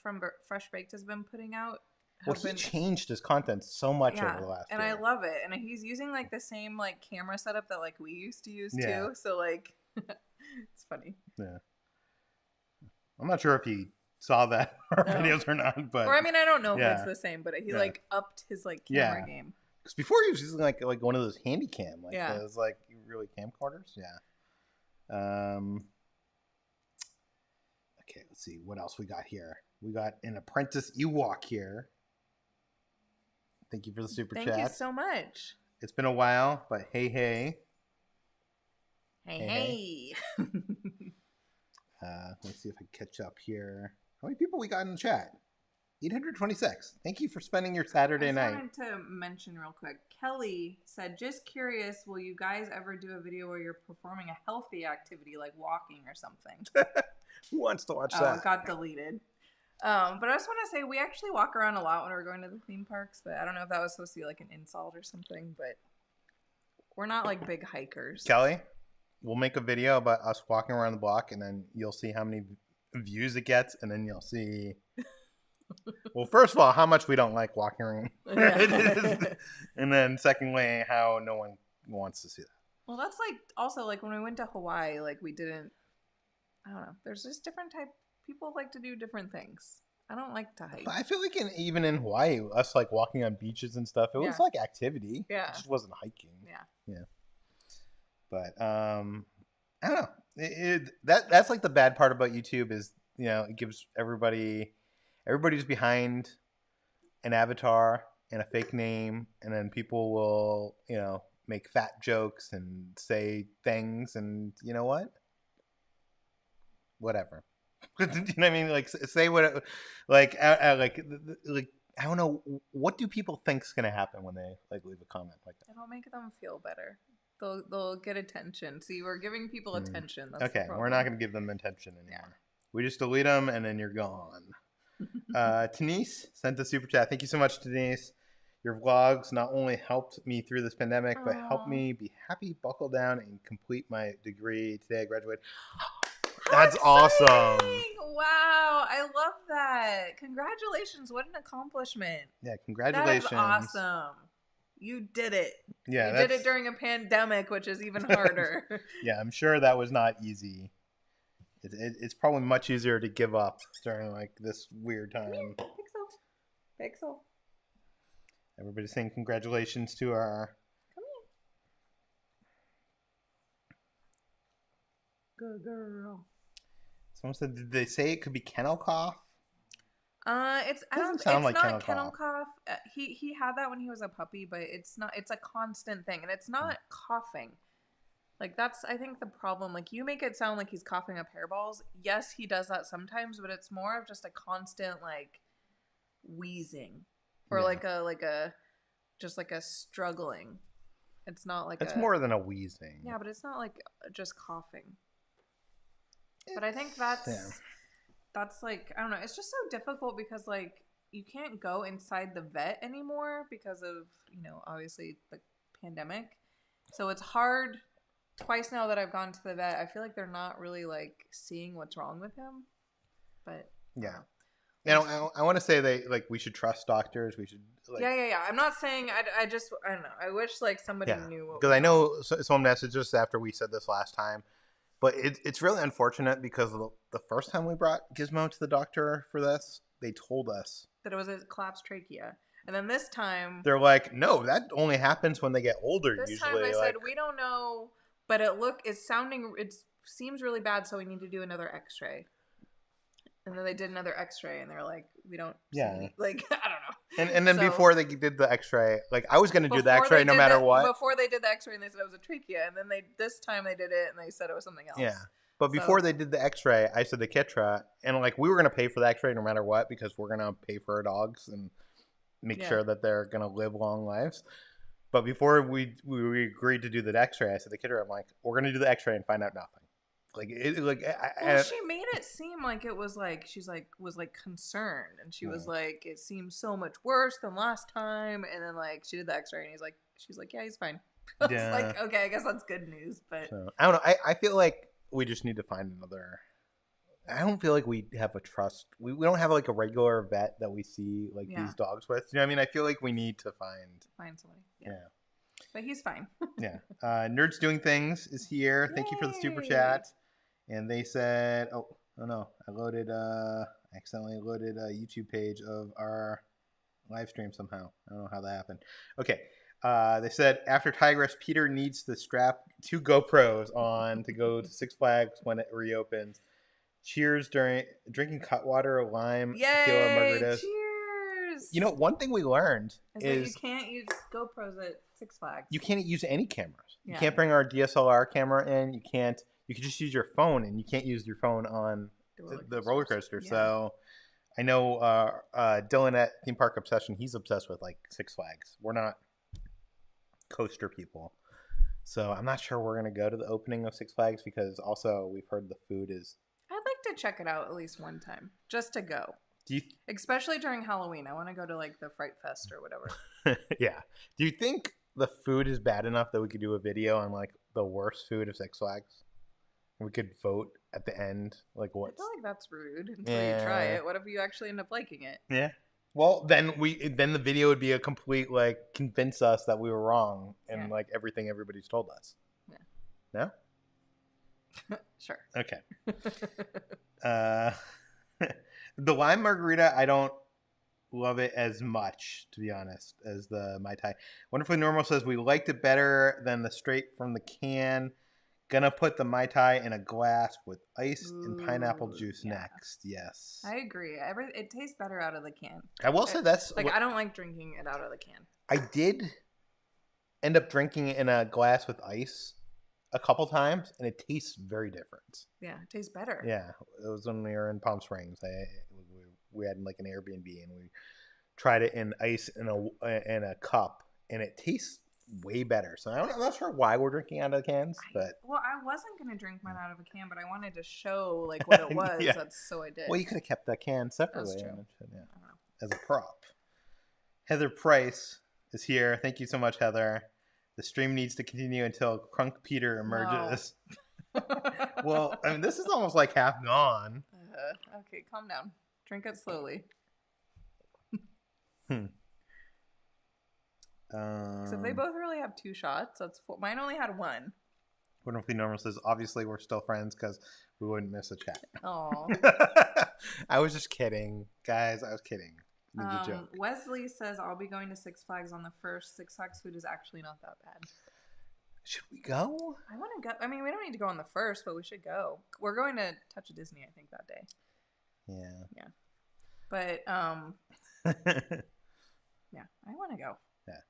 from Fresh Baked has been putting out. Well, he changed his content so much over the last year. And I love it. And he's using like the same like camera setup that like we used to use too. So like, it's funny. Yeah. I'm not sure if he saw that our videos or not, but. Or I mean, I don't know if it's the same, but he like upped his like camera game. Because before he was using like one of those handy cam, like those like really camcorders. Yeah. Okay, let's see what else we got here. We got an apprentice Ewok here. Thank you for the super chat. Thank you so much. It's been a while, but hey. Hey. Let's see if I can catch up here. How many people we got in the chat? 826. Thank you for spending your Saturday night. I wanted to mention real quick. Kelly said, just curious, will you guys ever do a video where you're performing a healthy activity like walking or something? Who wants to watch that? Oh, it got deleted. But I just want to say we actually walk around a lot when we're going to the theme parks, but I don't know if that was supposed to be like an insult or something, but we're not like big hikers. Kelly, we'll make a video about us walking around the block and then you'll see how many views it gets and then you'll see Well, first of all, how much we don't like walking around. Yeah. And then secondly, how no one wants to see that. Well, that's like also like when we went to Hawaii, like we didn't, I don't know. There's just different type, people like to do different things. I don't like to hike. But I feel like even in Hawaii, us like walking on beaches and stuff, it was like activity. Yeah. It just wasn't hiking. Yeah. Yeah. But I don't know. That's like the bad part about YouTube is, it gives everybody's behind an avatar and a fake name, and then people will, make fat jokes and say things, and you know what? Whatever. You know what I mean? Like, say what, like I don't know, what do people think's gonna happen when they like leave a comment like that? It'll make them feel better. They'll get attention. See, we're giving people attention. That's okay, we're not gonna give them attention anymore. Yeah. We just delete them and then you're gone. Denise sent a super chat. Thank you so much, Denise. Your vlogs not only helped me through this pandemic, but helped me be happy, buckle down, and complete my degree. Today I graduated. That's awesome. Wow, I love that. Congratulations. What an accomplishment. Yeah, congratulations. That is awesome. You did it. Yeah, you did it during a pandemic, which is even harder. Yeah, I'm sure that was not easy. It's probably much easier to give up during like this weird time. Pixel. Everybody's saying congratulations to our... Come here. Good girl. Someone said, did they say it could be kennel cough? It's not kennel cough. He had that when he was a puppy, but it's not. It's a constant thing, and it's not coughing. Like that's, I think, the problem. Like you make it sound like he's coughing up hairballs. Yes, he does that sometimes, but it's more of just a constant like wheezing, or like a just like a struggling. It's not like it's more than a wheezing. Yeah, but it's not like just coughing. But I think that's like, I don't know. It's just so difficult because like you can't go inside the vet anymore because of, obviously the pandemic. So it's hard. Twice now that I've gone to the vet, I feel like they're not really like seeing what's wrong with him. But yeah. I want to say we should trust doctors. We should. Like, yeah. I'm not saying. I don't know. I wish like somebody knew. Because I know someone messaged us after we said this last time, but it's really unfortunate because the first time we brought Gizmo to the doctor for this, they told us that it was a collapsed trachea, and then this time they're like, no, that only happens when they get older. This time they said we don't know, but it seems really bad, so we need to do another X-ray. And then they did another X-ray, and they're like, "We don't see any." Like, I don't know. And then before they did the X-ray, like I was going to do the X-ray no matter what. Before they did the X-ray, and they said it was a trachea, and then this time they did it, and they said it was something else. Yeah, but before they did the X-ray, I said the Kitra, and like we were going to pay for the X-ray no matter what because we're going to pay for our dogs and make sure that they're going to live long lives. But before we agreed to do the X-ray, I said the Kitra, I'm like, we're going to do the X-ray and find out nothing. Like she made it seem like it was like was concerned, and she was like, it seems so much worse than last time, and then like she did the X-ray, and she's like, yeah, he's fine. I was like, okay, I guess that's good news, but I don't know. I feel like we just need to find another. I don't feel like we have a trust. We don't have like a regular vet that we see like these dogs with. You know what I mean? I feel like we need to find somebody. Yeah. But he's fine. Yeah. Nerds Doing Things is here. Yay. Thank you for the super chat. And they said, oh no, I accidentally loaded a YouTube page of our live stream somehow. I don't know how that happened. Okay. They said, after Tigress, Peter needs to strap 2 GoPros on to go to Six Flags when it reopens. Cheers during drinking Cutwater, lime, tequila, margaritas. Cheers! You know, one thing we learned is that you can't use GoPros at Six Flags. You can't use any cameras. Yeah. You can't bring our DSLR camera in. You can just use your phone, and you can't use your phone on the roller coaster. Yeah. So I know Dylan at Theme Park Obsession, he's obsessed with like Six Flags. We're not coaster people. So I'm not sure we're going to go to the opening of Six Flags because also we've heard the food is... I'd like to check it out at least one time, just to go. Especially during Halloween. I want to go to like the Fright Fest or whatever. Yeah. Do you think the food is bad enough that we could do a video on like the worst food of Six Flags? We could vote at the end. Like what? I feel like that's rude until you try it. What if you actually end up liking it? Yeah. Well, then the video would be a complete like convince us that we were wrong and like everything everybody's told us. Yeah. No? Sure. Okay. The lime margarita, I don't love it as much, to be honest, as the Mai Tai. Wonderfully Normal says we liked it better than the straight from the can. Gonna put the Mai Tai in a glass with ice and pineapple juice next. Yes. I agree. It tastes better out of the can. I will say that's... Like, I don't like drinking it out of the can. I did end up drinking it in a glass with ice a couple times, and it tastes very different. Yeah, it tastes better. Yeah. It was when we were in Palm Springs. We had like an Airbnb, and we tried it in ice in a cup, and it tastes way better. So I'm not sure why we're drinking out of the cans, but I wasn't gonna drink mine out of a can, but I wanted to show like what it was. So I did. Well, you could have kept that can separately. That's true. Yeah, as a prop. Heather Price is here. Thank you so much, Heather. The stream needs to continue until Crunk Peter emerges. No. Well, I mean, this is almost like half gone. Okay, calm down. Drink it slowly. So they both really have 2 shots. That's 4. Mine only had 1. Wonderfully Normal says, obviously we're still friends because we wouldn't miss a chat. Oh. I was just kidding. Guys, I was kidding. It was a joke. Wesley says, I'll be going to Six Flags on the 1st. Six Flags food is actually not that bad. Should we go? I want to go. I mean, we don't need to go on the 1st, but we should go. We're going to Touch of Disney, I think, that day. Yeah. Yeah. But, yeah, I want to go. Yeah.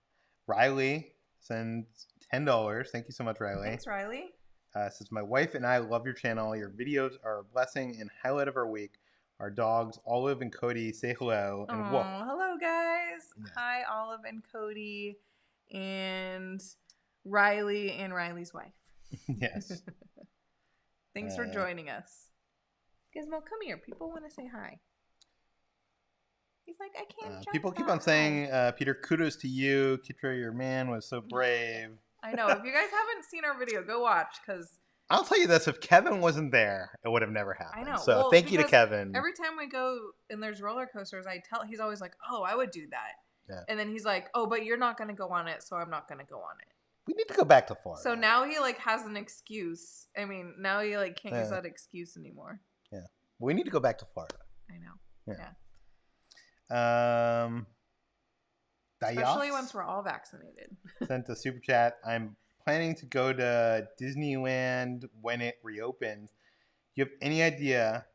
Riley sends $10. Thank you so much, Riley. Thanks, Riley. Says, my wife and I love your channel. Your videos are a blessing and highlight of our week. Our dogs, Olive and Cody, say hello. And woof. Hello, guys. Yeah. Hi, Olive and Cody and Riley and Riley's wife. Yes. Thanks for joining us. Gizmo, come here. People want to say hi. He's like, I can't jump. People keep on saying, Peter, kudos to you. Kitra, your man was so brave. I know. If you guys haven't seen our video, go watch, because I'll tell you this, if Kevin wasn't there, it would have never happened. I know. So thank you to Kevin. Every time we go and there's roller coasters, he's always like, oh, I would do that. Yeah. And then he's like, oh, but you're not going to go on it, so I'm not going to go on it. We need to go back to Florida. So now he like has an excuse. I mean, now he like can't use that excuse anymore. Yeah. We need to go back to Florida. I know. Yeah. Especially once we're all vaccinated. Sent a super chat. I'm planning to go to Disneyland when it reopens. Do you have any idea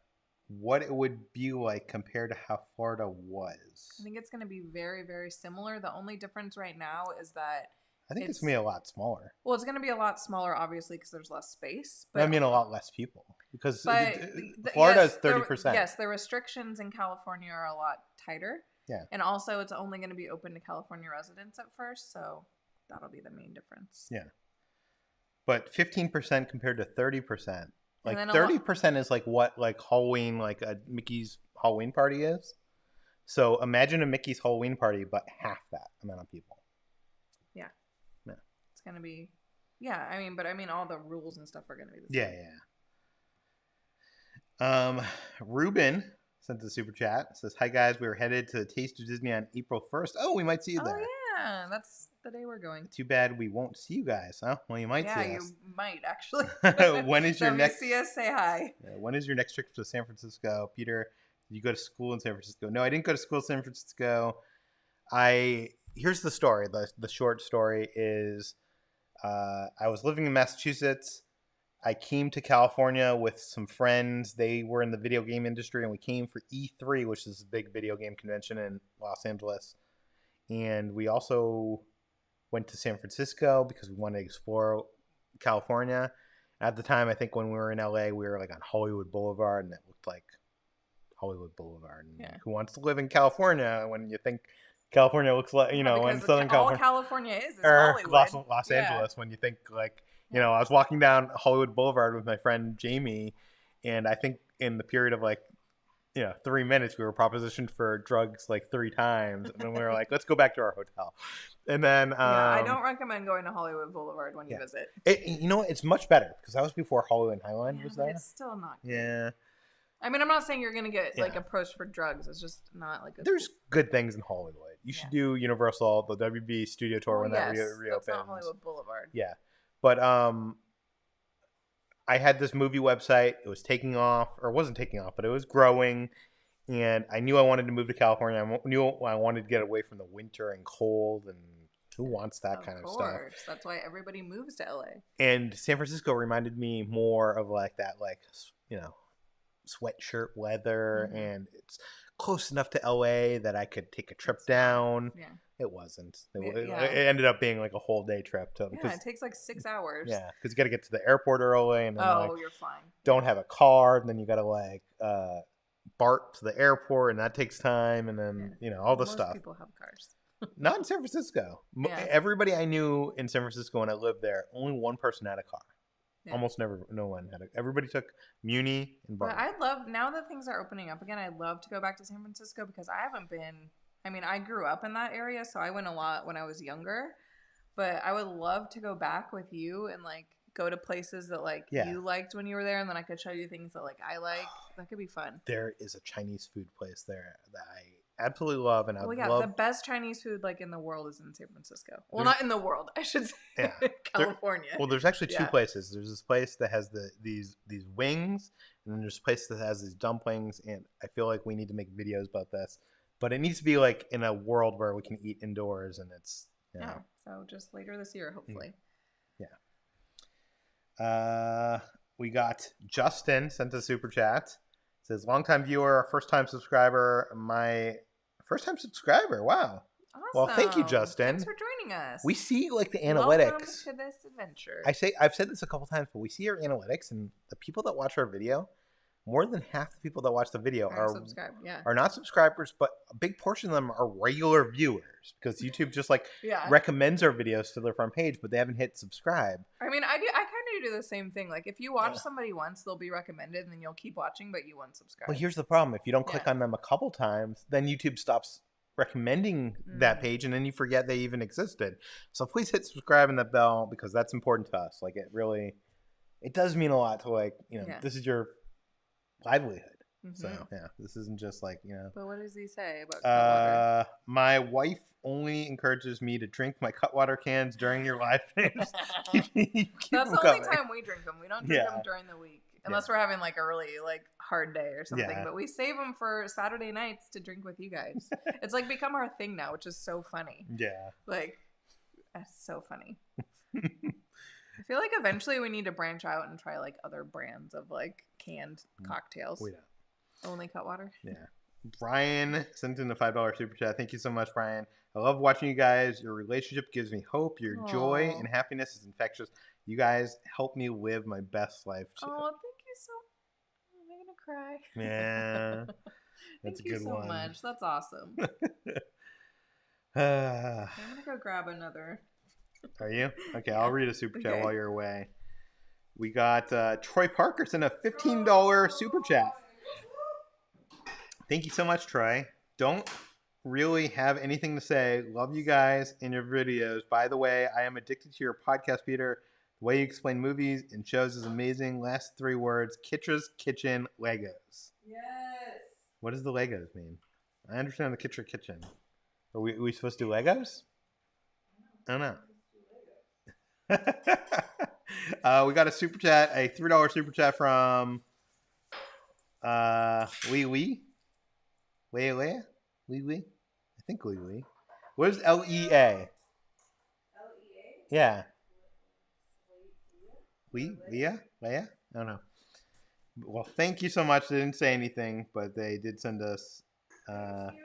what it would be like compared to how Florida was? I think it's going to be very, very similar. The only difference right now is that I think it's going to be a lot smaller. Well, it's going to be a lot smaller, obviously, because there's less space. But I mean, a lot less people. Because Florida is 30%. Yes, the restrictions in California are a lot tighter. Yeah. And also, it's only going to be open to California residents at first, so that'll be the main difference. Yeah. But 15% compared to 30%. Like 30% is like what like Halloween, like a Mickey's Halloween party is. So imagine a Mickey's Halloween party, but half that amount of people. Yeah. Yeah. It's going to be, yeah, I mean, all the rules and stuff are going to be the same. Yeah. Ruben sent the super chat. Says, hi guys, we were headed to Taste of Disney on April 1st. Oh, we might see you there. Oh yeah, that's the day we're going. Too bad we won't see you guys, huh? Well, you might see us. Yeah, you might actually. When is your next? See us, say hi. When is your next trip to San Francisco, Peter? Did you go to school in San Francisco? No, I didn't go to school in San Francisco. Here's the story. The short story is, I was living in Massachusetts. I came to California with some friends. They were in the video game industry, and we came for E3, which is a big video game convention in Los Angeles. And we also went to San Francisco because we wanted to explore California. At the time, I think when we were in LA, we were like on Hollywood Boulevard, and it looked like Hollywood Boulevard. And who wants to live in California when you think California looks like, when Southern California. All California is Hollywood. Los Angeles, when you think like, I was walking down Hollywood Boulevard with my friend Jamie, and I think in the period of like 3 minutes, we were propositioned for drugs like 3 times, and then we were like, let's go back to our hotel. And then I don't recommend going to Hollywood Boulevard when you visit. It's much better because that was before Hollywood Highland was there. It's still not good. Yeah. I mean, I'm not saying you're gonna get like approached for drugs. It's just not like there's good things in Hollywood. You should do Universal, the WB Studio Tour when that reopens. That's not Hollywood Boulevard. Yeah, but I had this movie website. It was taking off, or wasn't taking off, but it was growing. And I knew I wanted to move to California. I knew I wanted to get away from the winter and cold, and who wants that kind of stuff? Of course. That's why everybody moves to LA. And San Francisco reminded me more of like that, sweatshirt weather, and it's close enough to LA that I could take a trip down. Yeah. It wasn't. It ended up being like a whole day trip. It takes like 6 hours. Yeah, because you got to get to the airport early, and then you're fine. Don't have a car, and then you got to BART to the airport, and that takes time, and then all the stuff. Most people have cars. Not in San Francisco. Yeah. Everybody I knew in San Francisco when I lived there, only one person had a car. Yeah. Almost no one had everybody took Muni and BART. But I'd love, now that things are opening up again, I'd love to go back to San Francisco because I haven't been. I mean, I grew up in that area, so I went a lot when I was younger. But I would love to go back with you and go to places that you liked when you were there, and then I could show you things that I like. That could be fun. There is a Chinese food place there that I absolutely love, and the best Chinese food in the world is in San Francisco. Well, not in the world, I should say. California. There's actually 2 places. There's this place that has these wings, and then there's a place that has these dumplings, and I feel like we need to make videos about this. But it needs to be in a world where we can eat indoors, and it's so just later this year, hopefully. Yeah. We got Justin sent a super chat. It says, longtime viewer, first time subscriber. My first time subscriber. Wow. Awesome. Well, thank you, Justin. Thanks for joining us. We see the analytics. Welcome to this adventure. I've said this a couple times, but we see our analytics, and the people that watch our video, more than half the people that watch the video are not subscribers, but a big portion of them are regular viewers because YouTube just recommends our videos to their front page, but they haven't hit subscribe. I mean, I kind of do the same thing. If you watch somebody once, they'll be recommended, and then you'll keep watching, but you won't subscribe. Well, here's the problem: if you don't click on them a couple times, then YouTube stops recommending that page, and then you forget they even existed. So please hit subscribe and that bell because that's important to us. It does mean a lot to this is your livelihood. So this isn't just But what does he say about Cutwater? My wife only encourages me to drink my Cutwater cans during your live streams. That's the only time we drink them. We don't drink them during the week unless we're having a really hard day or something. But we save them for Saturday nights to drink with you guys. It's become our thing now, which is so funny. Yeah, that's so funny. I feel eventually we need to branch out and try other brands of canned cocktails. We don't. Only Cutwater? Yeah. Brian sent in the $5 super chat. Thank you so much, Brian. I love watching you guys. Your relationship gives me hope. Your joy and happiness is infectious. You guys help me live my best life too. Oh, thank you so much. I'm gonna cry. Yeah. That's thank you so much. That's awesome. I'm gonna go grab another. Are you? Okay, I'll read a super chat while you're away. We got Troy Parker sent a $15 super chat. Thank you so much, Troy. Don't really have anything to say. Love you guys and your videos. By the way, I am addicted to your podcast, Peter. The way you explain movies and shows is amazing. Last 3 words, Kitra's Kitchen Legos. Yes. What does the Legos mean? I understand the Kitra Kitchen. Are we supposed to do Legos? I don't know. We got a super chat, a $3 super chat from Lee. I think Lee. What is LEA? LEA? Yeah. Leah? I don't know. Well, thank you so much. They didn't say anything, but they did send us. Thank you.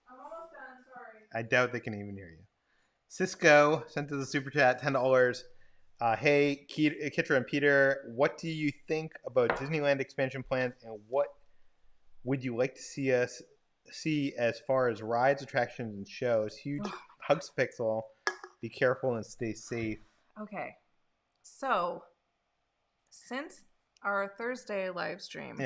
I'm almost done. Sorry. I doubt they can even hear you. Cisco sent us a super chat, $10. Hey, Kitra and Peter, what do you think about Disneyland expansion plans, and what would you like to see as far as rides, attractions, and shows? Huge hugs, Pixel. Be careful and stay safe. Okay. So, since our Thursday live stream,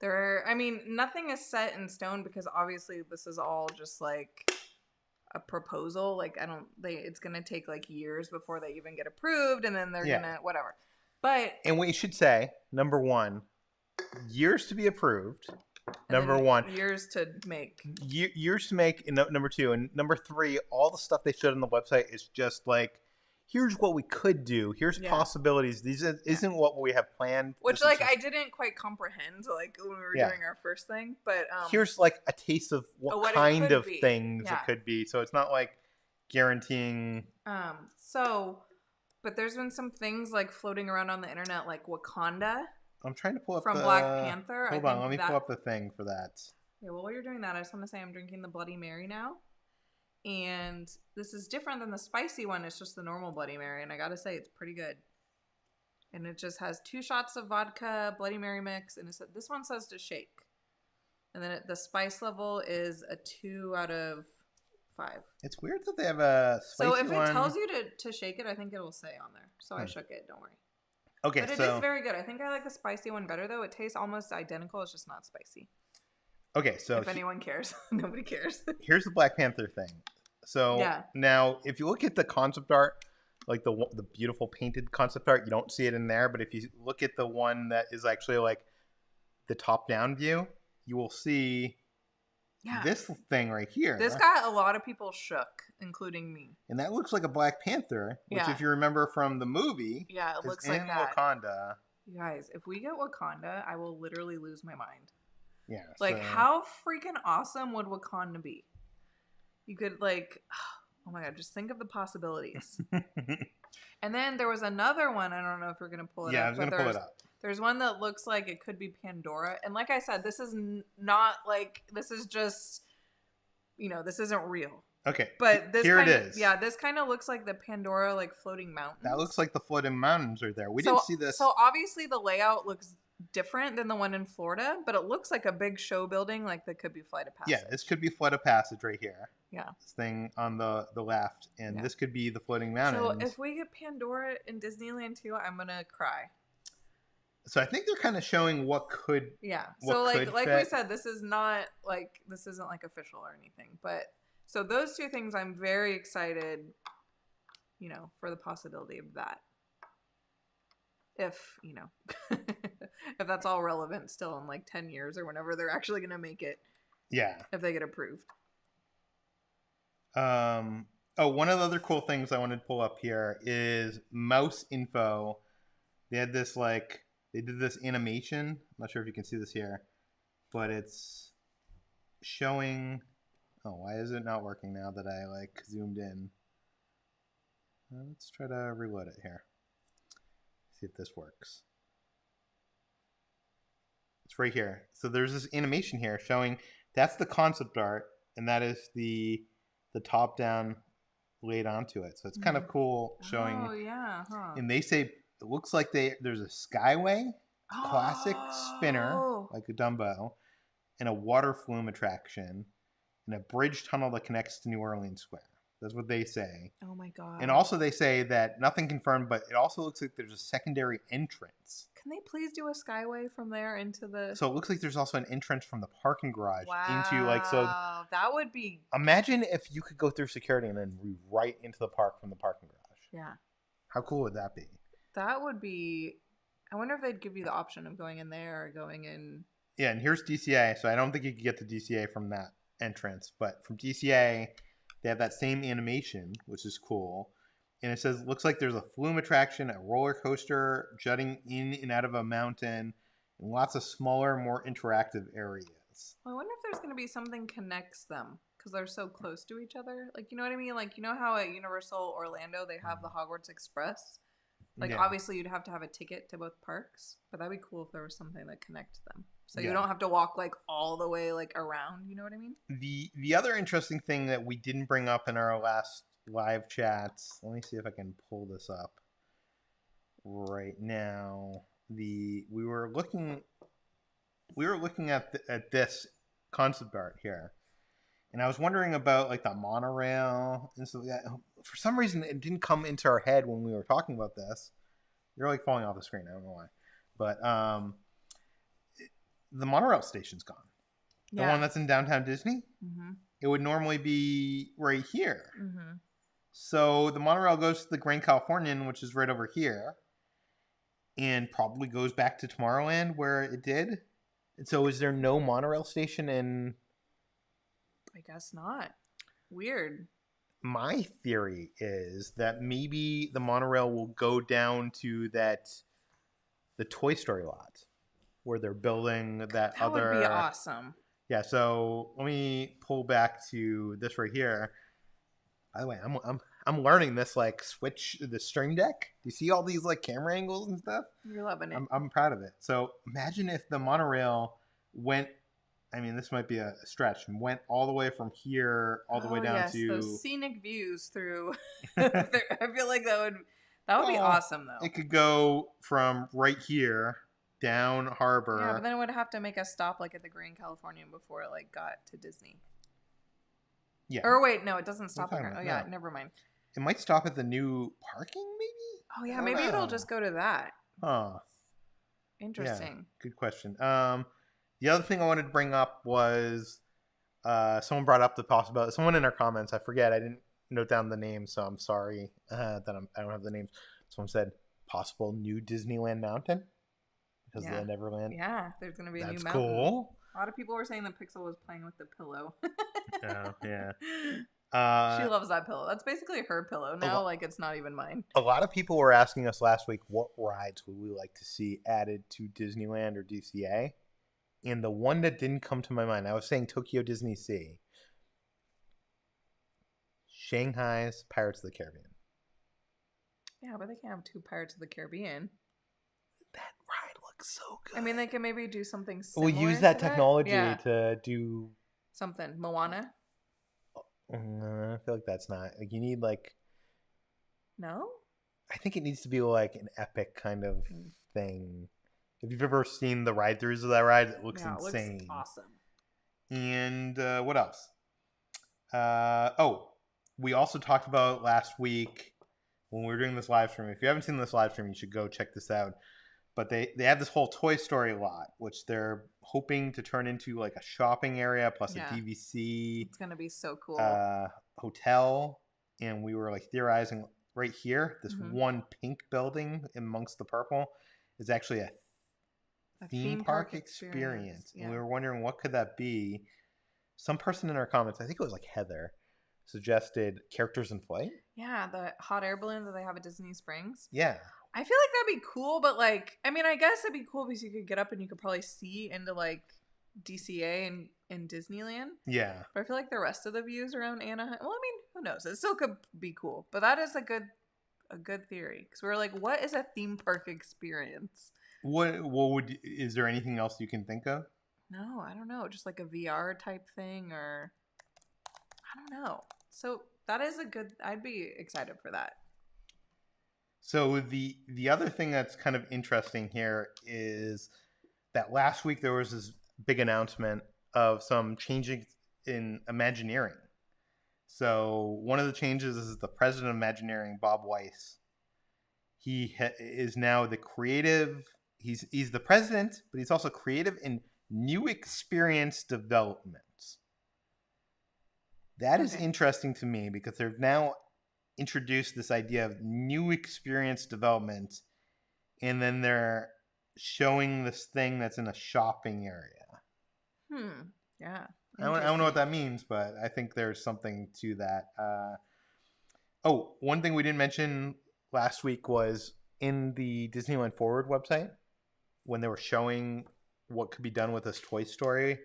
I mean, nothing is set in stone because obviously this is all just like a proposal. Like it's going to take like years before they even get approved, and then they're going to, whatever. But. And we should say, number one, years to be approved. Number one. Years to make. Years to make, number two. And number three, all the stuff they showed on the website is just like, here's what we could do. Here's possibilities. These isn't what we have planned. Which, like, I didn't quite comprehend, like, when we were doing our first thing. But here's, like, a taste of what kind of things it could be. So it's not, like, guaranteeing. But there's been some things, like, floating around on the internet, like Wakanda. I'm trying to pull up from Black Panther. Hold on, let me pull up the thing for that. Yeah, well, while you're doing that, I just want to say I'm drinking the Bloody Mary now. And this is different than the spicy one. It's just the normal Bloody Mary. And I gotta say, it's pretty good. And it just has 2 shots of vodka, Bloody Mary mix. And this one says to shake. And then the spice level is a 2 out of 5. It's weird that they have a spicy one. So if it tells you to shake it, I think it will say on there. So I shook it. Don't worry. Okay, but it is very good. I think I like the spicy one better, though. It tastes almost identical. It's just not spicy. Okay, so if anyone cares, nobody cares. Here's the Black Panther thing. So now, if you look at the concept art, like the beautiful painted concept art, you don't see it in there. But if you look at the one that is actually like the top-down view, you will see this thing right here. This got a lot of people shook, including me. And that looks like a Black Panther, which if you remember from the movie, it looks like that. Wakanda. You guys, if we get Wakanda, I will literally lose my mind. Yeah. Like, how freaking awesome would Wakanda be? You could, like, oh my God, just think of the possibilities. And then there was another one. I don't know if we're going to pull it up. Yeah, I was going to pull it up. There's one that looks like it could be Pandora. And like I said, this is not like, this is just, this isn't real. Okay. But this here it is. Yeah, this kind of looks like the Pandora, like, floating mountains. That looks like the floating mountains right there. We didn't see this. So obviously the layout looks different than the one in Florida, but it looks like a big show building, like that could be Flight of Passage. Yeah, this could be Flight of Passage right here. Yeah. This thing on the left, and this could be the floating mountains. So if we get Pandora in Disneyland too, I'm gonna cry. So I think they're kind of showing what could. Yeah. So like we said, this isn't like official or anything, but so those 2 things, I'm very excited, for the possibility of that. If if that's all relevant still in like 10 years or whenever they're actually going to make it. Yeah. If they get approved. One of the other cool things I wanted to pull up here is mouse info. They had this they did this animation. I'm not sure if you can see this here, but it's showing. Oh, why is it not working now that I zoomed in? Let's try to reload it here. See if this works. It's right here. So there's this animation here showing that's the concept art, and that is the top down laid onto it. So it's kind of cool showing. Oh yeah. Huh. And they say it looks like there's a skyway, classic spinner like a Dumbo, and a water flume attraction, and a bridge tunnel that connects to New Orleans Square. That's what they say. Oh my God. And also they say that nothing confirmed, but it also looks like there's a secondary entrance. Can they please do a skyway from there into the... So it looks like there's also an entrance from the parking garage into that would be... Imagine if you could go through security and then right into the park from the parking garage. Yeah. How cool would that be? That would be... I wonder if they'd give you the option of going in there or going in... Yeah, and here's DCA. So I don't think you could get to DCA from that entrance, but from DCA... They have that same animation, which is cool. And it says, looks like there's a flume attraction, a roller coaster jutting in and out of a mountain, and lots of smaller, more interactive areas. Well, I wonder if there's going to be something connects them because they're so close to each other. Like, you know what I mean? Like, you know how at Universal Orlando they have the Hogwarts Express? Like, obviously you'd have to have a ticket to both parks, but that'd be cool if there was something that connects them. So you don't have to walk like all the way like around, you know what I mean? The other interesting thing that we didn't bring up in our last live chats, let me see if I can pull this up right now. We were looking at this concept art here. And I was wondering about like the monorail and stuff like that. For some reason, it didn't come into our head when we were talking about this. You're like falling off the screen. I don't know why. But the monorail station's gone. The one that's in downtown Disney. Mm-hmm. It would normally be right here. Mm-hmm. So the monorail goes to the Grand Californian, which is right over here, and probably goes back to Tomorrowland where it did. And so is there no monorail station in... I guess not. Weird. My theory is that maybe the monorail will go down to the Toy Story lot where they're building that other... That would be awesome. Yeah, so let me pull back to this right here. By the way, I'm learning this like switch the stream deck. Do you see all these like camera angles and stuff? You're loving it. I'm proud of it. So imagine if the monorail went. I mean, this might be a stretch. Went all the way from here all the way down to those scenic views through. I feel like that would be awesome though. It could go from right here down Harbor. Yeah, but then it would have to make a stop like at the Grand Californian before it like got to Disney. Yeah. Or wait, no, it doesn't stop. Yeah, never mind. It might stop at the new parking, maybe. Oh yeah, maybe it'll just go to that. Huh. Interesting. Yeah, good question. The other thing I wanted to bring up was someone brought up the possibility. Someone in our comments, I forget, I didn't note down the name, so I'm sorry that I don't have the names. Someone said possible new Disneyland mountain because of the Neverland. Yeah, there's gonna be a new mountain. That's cool. A lot of people were saying that Pixel was playing with the pillow. Oh, yeah. She loves that pillow. That's basically her pillow now. Like it's not even mine. A lot of people were asking us last week what rides would we like to see added to Disneyland or DCA. And the one that didn't come to my mind, I was saying Tokyo Disney Sea. Shanghai's Pirates of the Caribbean. Yeah, but they can't have two Pirates of the Caribbean. That ride looks so good. I mean, they can maybe do something similar. We'll use that technology to do... Something. Moana? I feel like that's not... Like, you need, like... No? I think it needs to be, like, an epic kind of thing. If you've ever seen the ride-throughs of that ride, it looks insane. It looks awesome. And what else? We also talked about last week when we were doing this live stream. If you haven't seen this live stream, you should go check this out. But they have this whole Toy Story lot, which they're hoping to turn into like a shopping area plus a DVC. It's gonna be so cool. Hotel, and we were like theorizing right here. This one pink building amongst the purple is actually a theme park experience. Yeah. And we were wondering what could that be. Some person in our comments, I think it was like Heather, suggested Characters in Flight. Yeah, the hot air balloon that they have at Disney Springs. Yeah. I feel like that'd be cool, but like, I mean, I guess it'd be cool because you could get up and you could probably see into like DCA and Disneyland. Yeah. But I feel like the rest of the views around Anaheim, well, I mean, who knows? It still could be cool, but that is a good theory because we were like, what is a theme park experience? Is there anything else you can think of? No, I don't know. Just like a VR type thing or I don't know. So that is I'd be excited for that. So the other thing that's kind of interesting here is that last week there was this big announcement of some changes in Imagineering. So one of the changes is the president of Imagineering, Bob Weiss. He is now the creative. He's the president, but he's also creative in new experience development. That is interesting to me because they've now introduced this idea of new experience development, and then they're showing this thing that's in a shopping area. Yeah. I don't know what that means, but I think there's something to that. One thing we didn't mention last week was in the Disneyland Forward website when they were showing what could be done with this Toy Story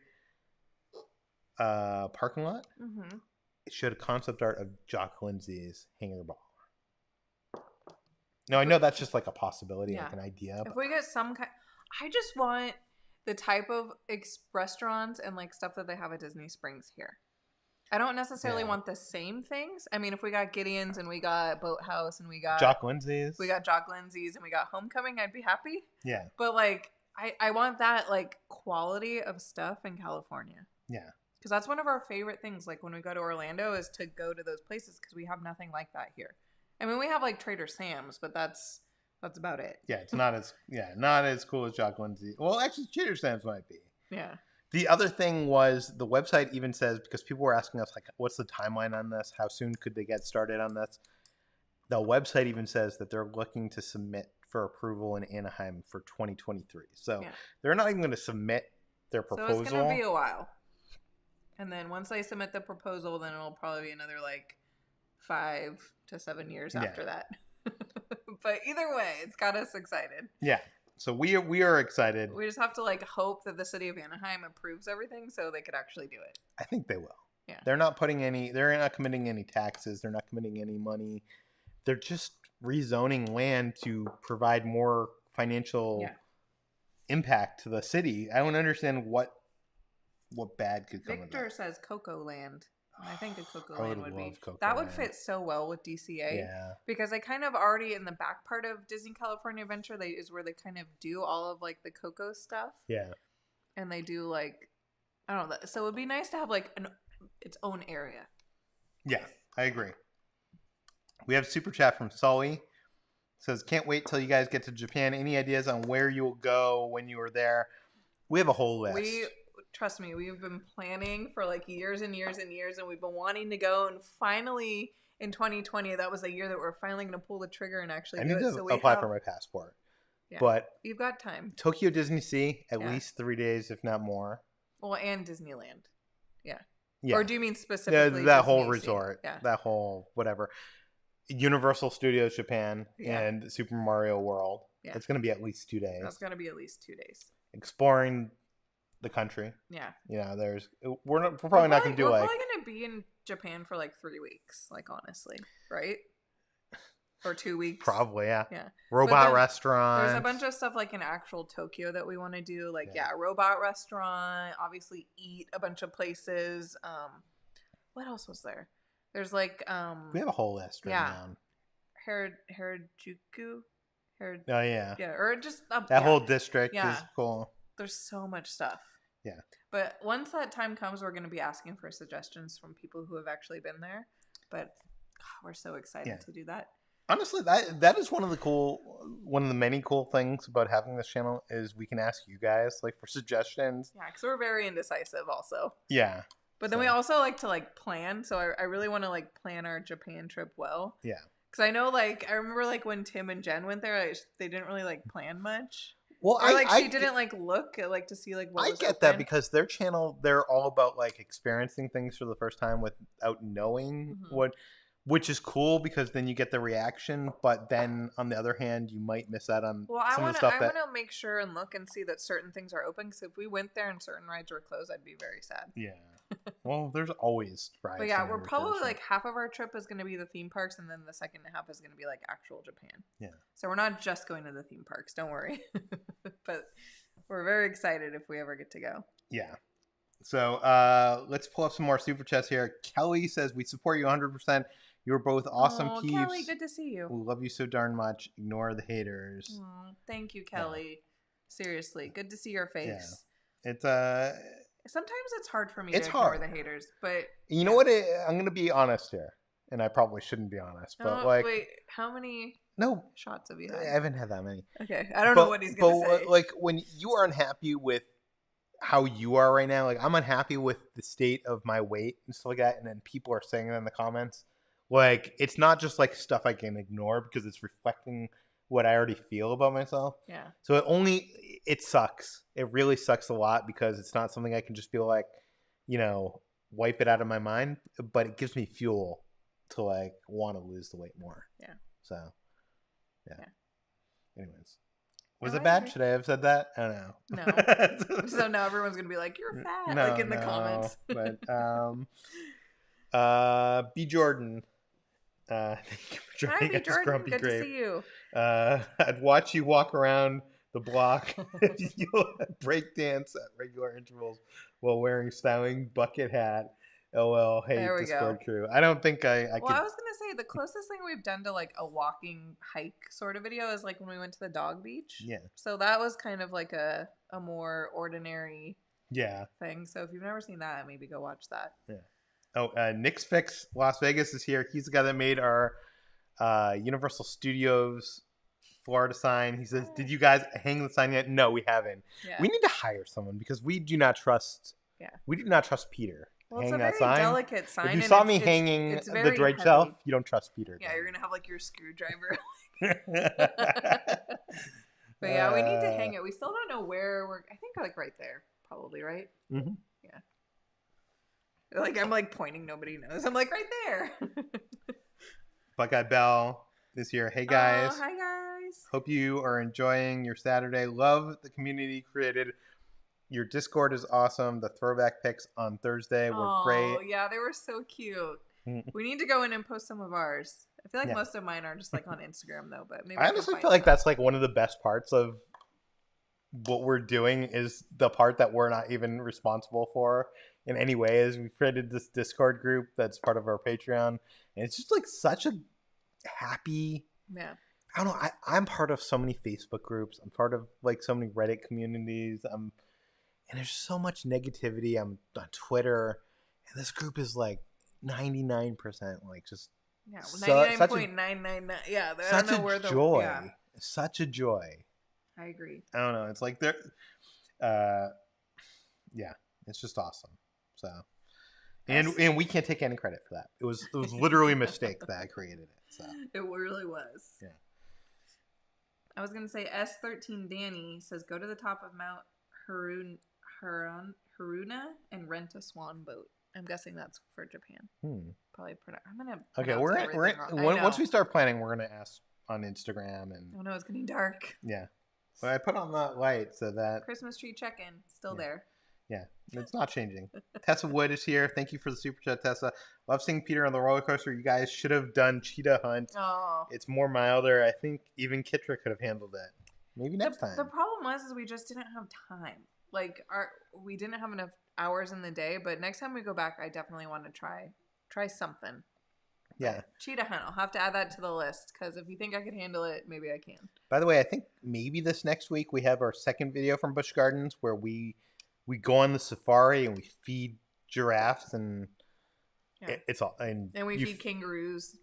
parking lot. Mm-hmm. It showed a concept art of Jock Lindsay's Hangar Ball. Now, I know that's just like a possibility, like an idea. If we get some kind... I just want the type of restaurants and like stuff that they have at Disney Springs here. I don't necessarily want the same things. I mean, if we got Gideon's and we got Boathouse and we got... Jock Lindsay's. We got Jock Lindsay's and we got Homecoming, I'd be happy. Yeah. But like, I want that like quality of stuff in California. Yeah. Because that's one of our favorite things. Like when we go to Orlando is to go to those places because we have nothing like that here. I mean, we have like Trader Sam's, but that's about it. Yeah, it's not as cool as Jock Lindsay. Well, actually, Trader Sam's might be. Yeah. The other thing was the website even says, because people were asking us, like, what's the timeline on this? How soon could they get started on this? The website even says that they're looking to submit for approval in Anaheim for 2023. So they're not even going to submit their proposal. So it's going to be a while. And then once they submit the proposal, then it'll probably be another like 5 to 7 years after that. But either way, it's got us excited. Yeah. So we are excited. We just have to like hope that the city of Anaheim approves everything so they could actually do it. I think they will. Yeah. They're not committing any taxes. They're not committing any money. They're just rezoning land to provide more financial impact to the city. I don't understand what bad could come of that. Victor says Coco Land. I think a Coco Land would be. That would fit so well with DCA. Yeah. Because they kind of already in the back part of Disney California Adventure, is where they kind of do all of like the Coco stuff. Yeah. And they do like, I don't know. So it would be nice to have like its own area. Yeah, I agree. We have super chat from Sully. It says, can't wait till you guys get to Japan. Any ideas on where you will go when you are there? We have a whole list. Trust me, we've been planning for like years and years and years, and we've been wanting to go. And finally, in 2020, that was the year that we're finally going to pull the trigger and actually do it. I need to apply for my passport. Yeah, but you've got time. Tokyo Disney Sea, at least 3 days, if not more. Well, and Disneyland. Yeah. Or do you mean specifically that Disney whole resort? Yeah. That whole whatever. Universal Studios Japan and Super Mario World. Yeah. It's going to be at least 2 days. That's going to be at least 2 days. Exploring the country. Yeah. We're probably not going to do we're probably going to be in Japan for like 3 weeks, like honestly, right? Or 2 weeks. Probably, yeah. Robot restaurant. There's a bunch of stuff like in actual Tokyo that we want to do. Like, robot restaurant. Obviously, eat a bunch of places. What else was there? There's like we have a whole list right now. Harajuku. Oh yeah. Yeah, or just that whole district is cool. There's so much stuff. Yeah. But once that time comes, we're going to be asking for suggestions from people who have actually been there. But we're so excited to do that. Honestly, that is one of the many cool things about having this channel is we can ask you guys like for suggestions. Yeah, because we're very indecisive also. Yeah. But then we also like to like plan. So I really want to like plan our Japan trip well. Yeah. Because I know like I remember like when Tim and Jen went there, they didn't really like plan much. Well, she didn't like look at like to see like what was open. That because their channel, they're all about like experiencing things for the first time without knowing what, which is cool because then you get the reaction. But then on the other hand, you might miss out on some of the stuff. I want to make sure and look and see that certain things are open. Because if we went there and certain rides were closed, I'd be very sad. Yeah. Well, there's always rides. But yeah, we're probably like half of our trip is going to be the theme parks, and then the second half is going to be like actual Japan. Yeah. So we're not just going to the theme parks. Don't worry. But we're very excited if we ever get to go. Yeah. So let's pull up some more super chats here. Kelly says, we support you 100%. You're both awesome peeps. Kelly, good to see you. We love you so darn much. Ignore the haters. Thank you, Kelly. Yeah. Seriously, good to see your face. Yeah. It's sometimes it's hard for me to ignore the haters, but you know what? I'm going to be honest here, and I probably shouldn't be honest, but wait, how many shots have you had? I haven't had that many. Okay, I don't know what he's going to say. Like when you are unhappy with how you are right now, like I'm unhappy with the state of my weight and stuff like that, and then people are saying it in the comments. Like it's not just like stuff I can ignore because it's reflecting what I already feel about myself. Yeah. So it sucks. It really sucks a lot because it's not something I can just feel like, wipe it out of my mind, but it gives me fuel to like want to lose the weight more. Yeah. So, yeah. Anyways, was it bad? Should I have said that? I don't know. No. So now everyone's going to be like, you're fat, in the comments. But, B. Jordan. Thank you for joining us, Jordan. Grumpy Good Grave. to see you. I'd watch you walk around the block. You'll break dance at regular intervals while wearing styling bucket hat. LL, hey, Discord crew. I don't think I could. Well, I was going to say the closest thing we've done to like a walking hike sort of video is like when we went to the dog beach. Yeah. So that was kind of like a more ordinary thing. So if you've never seen that, maybe go watch that. Yeah. Oh, Nick's Fix Las Vegas is here. He's the guy that made our Universal Studios Florida sign. He says, "Did you guys hang the sign yet?" No, we haven't. Yeah. We need to hire someone because we do not trust. Yeah. We do not trust Peter. Well, hang it's a that very sign. delicate sign. If you and saw me hanging it's the very right heavy. shelf, you don't trust Peter. Yeah, you're gonna have like your screwdriver. But But yeah, we need to hang it. We still don't know where we're. I think like right there, probably, right? Mm-hmm. Yeah. Like I'm like pointing, nobody knows. I'm like right there. Buckeye Bell is here. Hey guys. Oh, hi guys. Hope you are enjoying your Saturday. Love the community created. Your Discord is awesome. The throwback pics on Thursday were great. Oh yeah, they were so cute. We need to go in and post some of ours. I feel like Yeah. most of mine are just like on Instagram though, but maybe I honestly feel like that's like one of the best parts of what we're doing is the part that we're not even responsible for in any way. Is we created this Discord group that's part of our Patreon, and it's just like such a happy. Yeah. I don't know. I'm part of so many Facebook groups. I'm part of like so many Reddit communities. And there's so much negativity. I'm on Twitter, and this group is like 99% like just. Yeah, 99.999. Yeah, I don't know where the joy. Yeah. Such a joy. I agree. I don't know. It's like they're, yeah, it's just awesome. So, and we can't take any credit for that. It was literally a mistake that I created it. So it really was. Yeah. I was gonna say S13 Danny says go to the top of Mount Haruna and rent a swan boat. I'm guessing that's for Japan. Probably. I'm gonna. Okay, once we start planning, we're gonna ask on Instagram and. Oh no, it's getting dark. Yeah, but I put on that light so that Christmas tree check-in still there. Yeah, it's not changing. Tessa Wood is here. Thank you for the super chat, Tessa. Love seeing Peter on the roller coaster. You guys should have done Cheetah Hunt. Oh, it's more milder. I think even Kitra could have handled it. Maybe next time. The problem was we just didn't have time. Like we didn't have enough hours in the day. But next time we go back, I definitely want to try something. Yeah. Cheetah Hunt. I'll have to add that to the list because if you think I could handle it, maybe I can. By the way, I think maybe this next week we have our second video from Busch Gardens where we go on the safari and we feed giraffes and it's all and we feed kangaroos.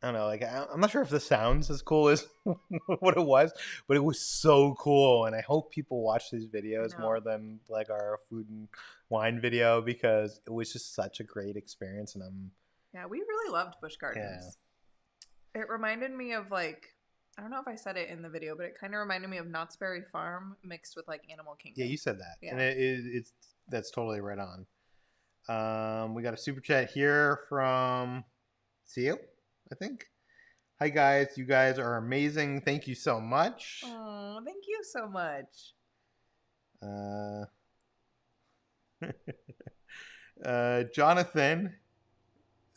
I don't know, like I'm not sure if this sounds as cool as what it was, but it was so cool, and I hope people watch these videos more than like our food and wine video because it was just such a great experience, and we really loved Busch Gardens. Yeah. It reminded me of like. I don't know if I said it in the video, but it kind of reminded me of Knott's Berry Farm mixed with like Animal Kingdom. Yeah, you said that. Yeah. And it's that's totally right on. We got a super chat here from Seal, I think. Hi guys, you guys are amazing. Thank you so much. Oh, thank you so much. Jonathan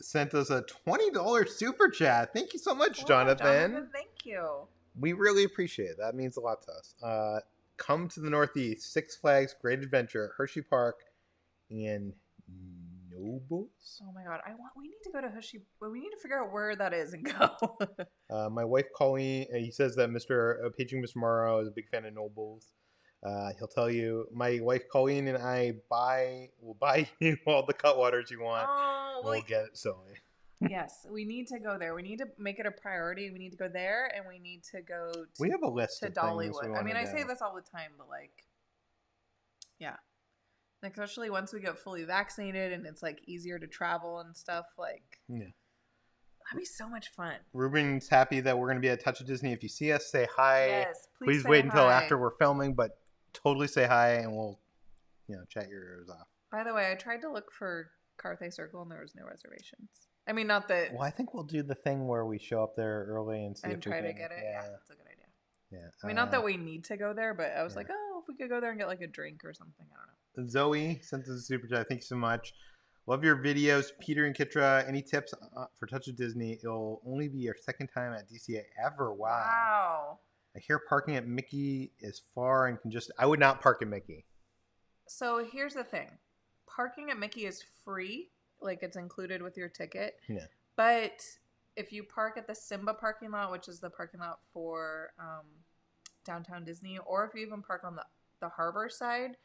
sent us a $20 super chat. Thank you so much, Jonathan. Thank you. We really appreciate it. That means a lot to us. Come to the Northeast, Six Flags, Great Adventure, Hershey Park, and Nobles. Oh my God, we need to go to Hershey. Well, we need to figure out where that is and go. My wife Colleen, he says that Paging Mr. Morrow is a big fan of Nobles. He'll tell you, my wife Colleen and I will buy you all the Cutwaters you want. Oh, we'll get it silly. Yes, we need to go there. We need to make it a priority. We need to go there, and we need to go we have a list to of Dollywood. I mean, I say this all the time, but like, yeah. Like, especially once we get fully vaccinated and it's like easier to travel and stuff, like, that'd be so much fun. Ruben's happy that we're going to be at Touch of Disney. If you see us, say hi. Yes, please wait until after we're filming, but totally say hi and we'll, chat your ears off. By the way, I tried to look for Carthay Circle and there was no reservations. I mean, not that. Well, I think we'll do the thing where we show up there early and see if we try can to get it. Yeah, that's a good idea. Yeah. I mean, not that we need to go there, but I was like, if we could go there and get like a drink or something. I don't know. Zoe sent us a super chat. Thank you so much. Love your videos, Peter and Kitra. Any tips for Touch of Disney? It'll only be your second time at DCA ever. Wow. I hear parking at Mickey is far and congested. I would not park at Mickey. So here's the thing. Parking at Mickey is free. Like, it's included with your ticket. Yeah. But if you park at the Simba parking lot, which is the parking lot for downtown Disney, or if you even park on the harbor side,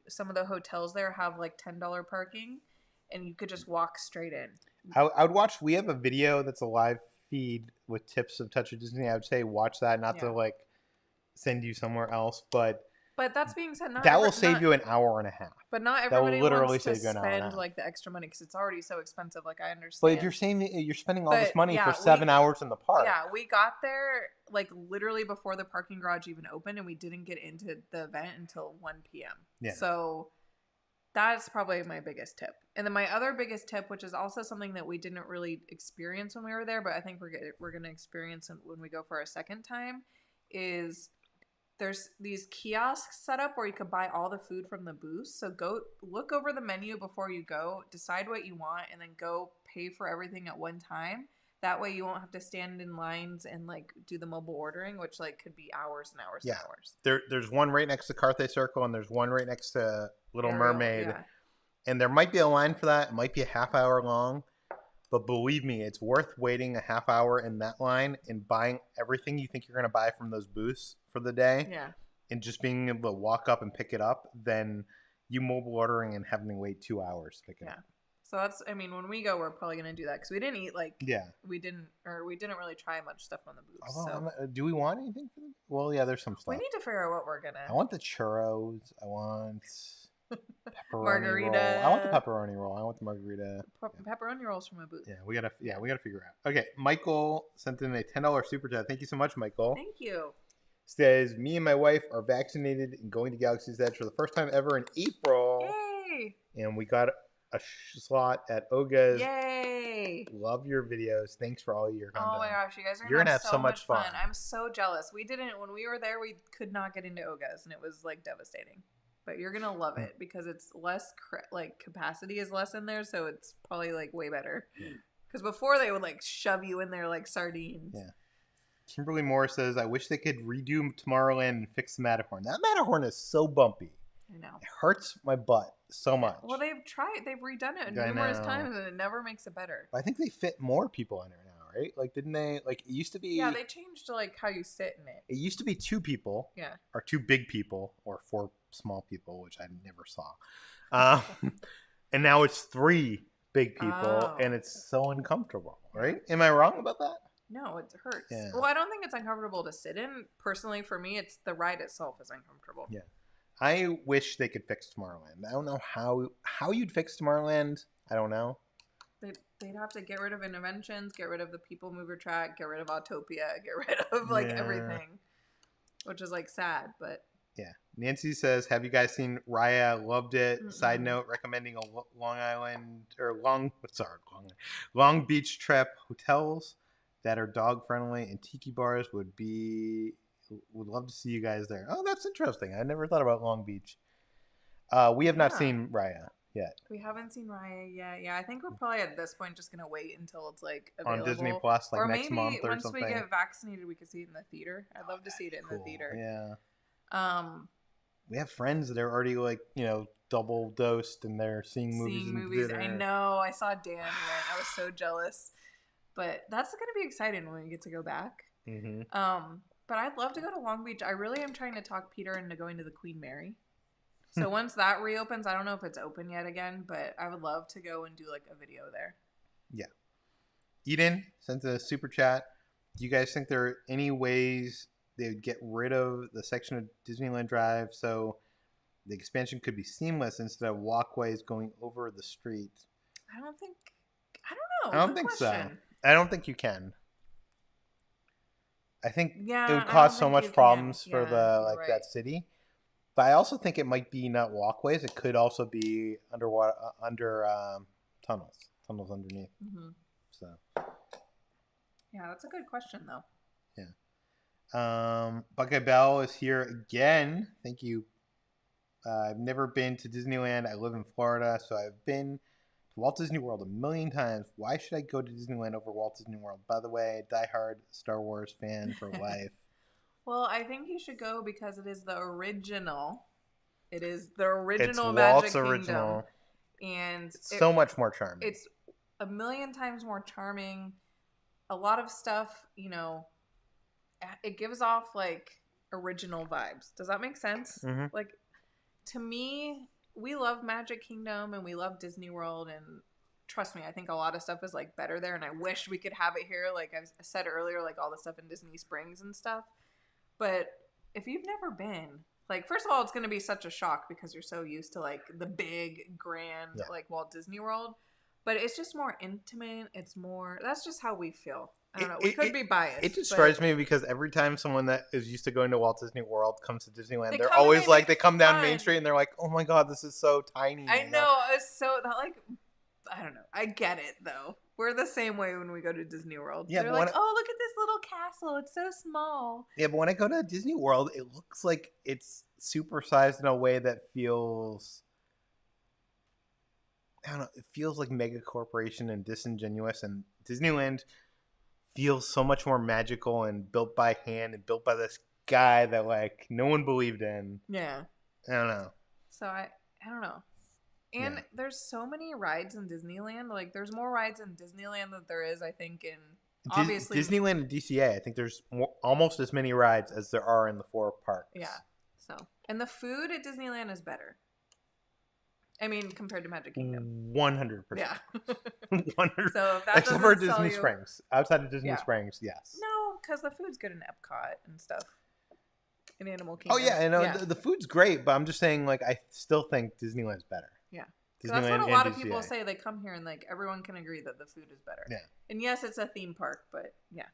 some of the hotels there have like $10 parking, and you could just walk straight in. I would watch. We have a video that's a live feed with tips of Touch of Disney, I would say watch that, not to like send you somewhere else, but that's being said, that will save you an hour and a half. But not everybody wants to spend like the extra money because it's already so expensive. Like I understand. But if you're saying you're spending all this money for 7 hours in the park. Yeah, we got there like literally before the parking garage even opened, and we didn't get into the event until 1 p.m. Yeah. So that's probably my biggest tip. And then my other biggest tip, which is also something that we didn't really experience when we were there, but I think we're going to experience when we go for a second time, is there's these kiosks set up where you could buy all the food from the booths. So go look over the menu before you go, decide what you want, and then go pay for everything at one time. That way you won't have to stand in lines and like do the mobile ordering, which like could be hours and hours and hours. There's one right next to Carthay Circle, and there's one right next to Little Mermaid. Yeah. And there might be a line for that. It might be a half hour long. But believe me, it's worth waiting a half hour in that line and buying everything you think you're going to buy from those booths for the day. Yeah. And just being able to walk up and pick it up than you mobile ordering and having to wait 2 hours to pick it up. So that's, I mean, when we go, we're probably going to do that because we didn't eat we didn't really try much stuff on the booths. So. Do we want anything for them? Well, yeah, there's some stuff. We need to figure out what we're going to. I want the churros. I want pepperoni Margarita. Roll. I want the pepperoni roll. I want the margarita. Pepperoni rolls from a booth. Yeah, we gotta figure out. Okay, Michael sent in a $10 super chat. Thank you so much, Michael. Thank you. Says, me and my wife are vaccinated and going to Galaxy's Edge for the first time ever in April. Yay! And we got a slot at Oga's. Yay! Love your videos. Thanks for all your content. Oh my gosh, you guys are gonna have so much fun. I'm so jealous. When we were there, we could not get into Oga's, and it was like devastating. But you're gonna love it because it's less capacity is less in there, so it's probably like way better. Because before they would like shove you in there like sardines. Yeah. Kimberly Moore says, "I wish they could redo Tomorrowland and fix the Matterhorn. That Matterhorn is so bumpy. I know. It hurts my butt so much." Well, they've redone it numerous times, and it never makes it better. I think they fit more people in it now, right? Like, didn't they? Like, it used to be. Yeah, they changed like how you sit in it. It used to be 2 people. Yeah. Or 2 big people, or 4 small people, which I never saw. And now it's 3 big people, and it's so uncomfortable, right? Am I wrong about that? No, it hurts. Yeah. Well, I don't think it's uncomfortable to sit in. Personally, for me, it's the ride itself is uncomfortable. Yeah. I wish they could fix Tomorrowland. I don't know how you'd fix Tomorrowland. I don't know. They'd have to get rid of Interventions, get rid of the People Mover track, get rid of Autopia, get rid of like everything, which is like sad, but. Yeah. Nancy says, "Have you guys seen Raya? Loved it. Mm-mm. Side note, recommending a Long Beach trip. Hotels that are dog friendly and tiki bars would love to see you guys there." Oh, that's interesting. I never thought about Long Beach. We have not seen Raya yet. We haven't seen Raya yet. Yeah, I think we're probably at this point just gonna wait until it's like available. On Disney Plus, like or next month or once something. We get vaccinated, we could see it in the theater. I'd love to see it in the theater. Yeah. We have friends that are already like, double dosed and they're seeing movies in the theater. I know. I saw Dan went. I was so jealous. But that's going to be exciting when we get to go back. Mm-hmm. But I'd love to go to Long Beach. I really am trying to talk Peter into going to the Queen Mary. So once that reopens, I don't know if it's open yet again, but I would love to go and do like a video there. Yeah. Eden sent a super chat. Do you guys think there are any ways they would get rid of the section of Disneyland Drive so the expansion could be seamless instead of walkways going over the street? I don't know. I don't think so. I don't think you can. I think it would cause so much problems for that city. But I also think it might be not walkways. It could also be underwater, tunnels underneath. Mm-hmm. So. Yeah, that's a good question, though. Yeah. Buckeye Bell is here again. Thank you. I've never been to Disneyland. I live in Florida, so I've been to Walt Disney World a million times. Why should I go to Disneyland over Walt Disney World? By the way, diehard Star Wars fan for life. Well, I think you should go because it is the original. It is the original it's Magic Walt's Kingdom. Original. And it's so much more charming. It's a million times more charming. A lot of stuff, it gives off like original vibes. Does that make sense? Mm-hmm. Like, to me, we love Magic Kingdom and we love Disney World and trust me, I think a lot of stuff is like better there, and I wish we could have it here. Like I said earlier, like all the stuff in Disney Springs and stuff. But if you've never been, like, first of all, it's going to be such a shock because you're so used to like the big, grand, like Walt Disney World. But it's just more intimate. It's more. That's just how we feel. I don't know. We could be biased. It destroys me because every time someone that is used to going to Walt Disney World comes to Disneyland, they're always like, they come down Main Street and they're like, "Oh my God, this is so tiny." I know. It's so that like, I don't know. I get it though. We're the same way when we go to Disney World. Yeah, they're like, "Oh, look at this little castle. It's so small." Yeah, but when I go to Disney World, it looks like it's supersized in a way that feels, I don't know, it feels like mega corporation and disingenuous, and Disneyland feels so much more magical and built by hand and built by this guy that like no one believed in. Yeah. I don't know. So I don't know. And there's so many rides in Disneyland. Like there's more rides in Disneyland than there is, I think, in obviously Disneyland and DCA. I think there's almost as many rides as there are in the 4 parks. Yeah. So, and the food at Disneyland is better. I mean, compared to Magic Kingdom. 100%. Yeah. 100%. So if that except for Disney Springs. Outside of Disney Springs, yes. No, because the food's good in Epcot and stuff. In Animal Kingdom. Oh, yeah. I know. The food's great, but I'm just saying, like, I still think Disneyland's better. Yeah. That's what a lot of people say. They come here and, like, everyone can agree that the food is better. Yeah. And yes, it's a theme park, but yeah.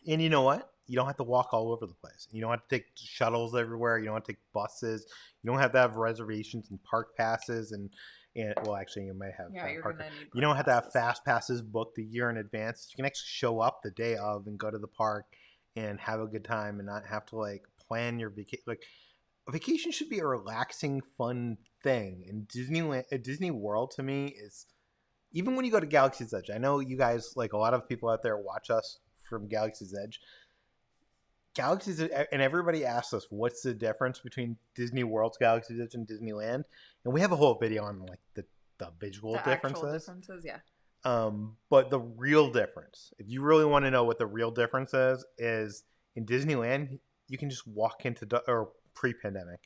And you know what? You don't have to walk all over the place. You don't have to take shuttles everywhere. You don't have to take buses. You don't have to have reservations and park passes. And well, actually, you might have. Yeah, you're going to need. You don't have to have fast passes booked a year in advance. You can actually show up the day of and go to the park and have a good time and not have to like plan your vacation. Like a vacation should be a relaxing, fun thing. And Disney World to me is, even when you go to Galaxy's Edge. I know you guys, like a lot of people out there, watch us from Galaxy's Edge. Galaxy's Edge, and everybody asks us what's the difference between Disney World's Galaxy's Edge and Disneyland, and we have a whole video on like the visual differences. Yeah. But the real difference, if you really want to know what the real difference is in Disneyland, you can just walk into or pre-pandemic,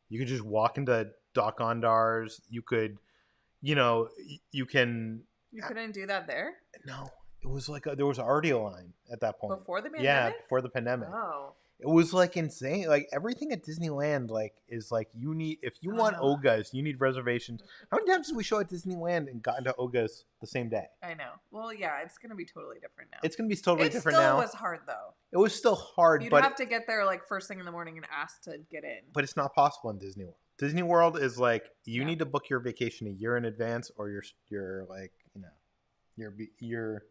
you could just walk into Doc-Ondars. You could, you can. You couldn't do that there? No. It was like there was already a line at that point. Before the pandemic? Yeah, before the pandemic. Oh. It was like insane. Like everything at Disneyland, like is like if you want Oga's, you need reservations. How many times did we show at Disneyland and got into Oga's the same day? I know. Well, yeah, it's gonna be totally different now. It's gonna be totally different now. It still was hard though. It was still hard. You'd have to get there like first thing in the morning and ask to get in. But it's not possible in Disney World. Disney World is like you need to book your vacation a year in advance, or you're like you're.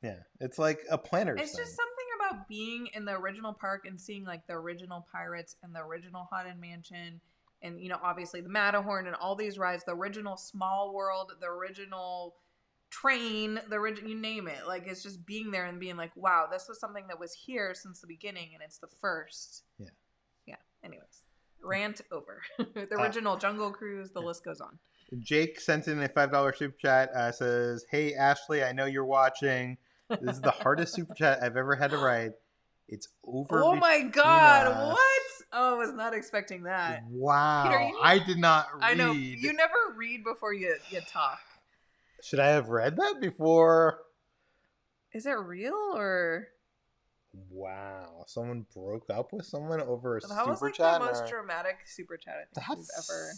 Yeah, it's like a planner's It's just something about being in the original park and seeing like the original Pirates and the original Haunted Mansion and, obviously the Matterhorn and all these rides, the original Small World, the original train, you name it. Like, it's just being there and being like, wow, this was something that was here since the beginning and it's the first. Yeah. Yeah. Anyways, rant over. The original Jungle Cruise, the list goes on. Jake sent in a $5 super chat, says, "Hey, Ashley, I know you're watching. This is the hardest super chat I've ever had to write. It's over. Oh my God. What? Oh, I was not expecting that. Wow. Peter, I did not read. I know. You never read before you talk. Should I have read that before? Is it real or? Wow. Someone broke up with someone over a super chat? That was like the most dramatic super chat I think we've ever.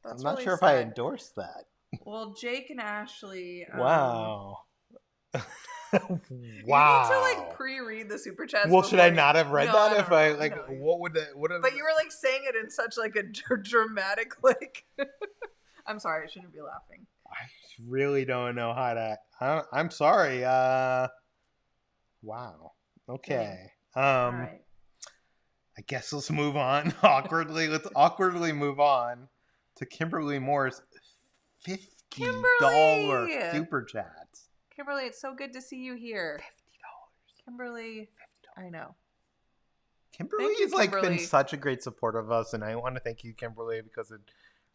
I'm not sure if I endorsed that. Well, Jake and Ashley. Wow. Wow. You need to like pre-read the super chats. Well, should I not have read that? If I like, what would that? But you were like saying it in such like a dramatic like. I'm sorry, I shouldn't be laughing. I really don't know how to. I'm sorry. Wow. Okay. All right. I guess let's move on awkwardly. Let's awkwardly move on to Kimberly Moore's $50 super chats. Kimberly, it's so good to see you here. $50. Kimberly, I know. Kimberly has like been such a great support of us, and I want to thank you, Kimberly, because it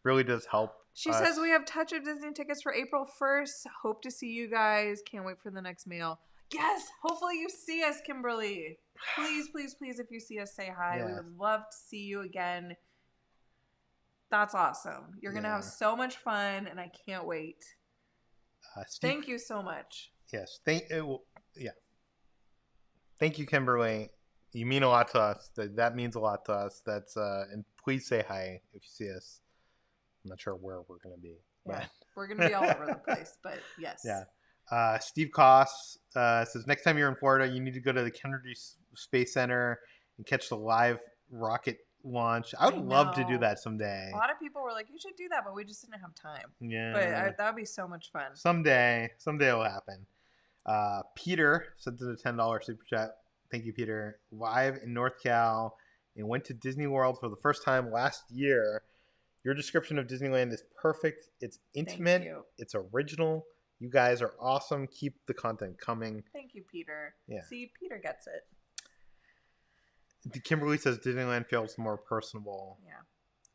really does help. She says we have Touch of Disney tickets for April 1st. Hope to see you guys. Can't wait for the next mail. Yes, hopefully you see us, Kimberly. Please, please, please, if you see us, say hi. Yes. We would love to see you again. That's awesome. You're going to have so much fun, and I can't wait. Thank you so much. Yes. Yeah. Thank you, Kimberly. You mean a lot to us. That means a lot to us. And please say hi if you see us. I'm not sure where we're going to be. Yeah, but... we're going to be all over the place, but yes. Yeah. Steve Koss says, next time you're in Florida, you need to go to the Kennedy Space Center and catch the live rocket launch. I would love to do that someday. A lot of people were like, you should do that, but we just didn't have time. Yeah. But that would be so much fun. Someday it'll happen. Peter sent us a $10 super chat. Thank you, Peter. Live in North Cal and went to Disney World for the first time last year. Your description of Disneyland is perfect. It's intimate. It's original. You guys are awesome. Keep the content coming. Thank you, Peter. Yeah. See, Peter gets it. Kimberly says Disneyland feels more personable. Yeah.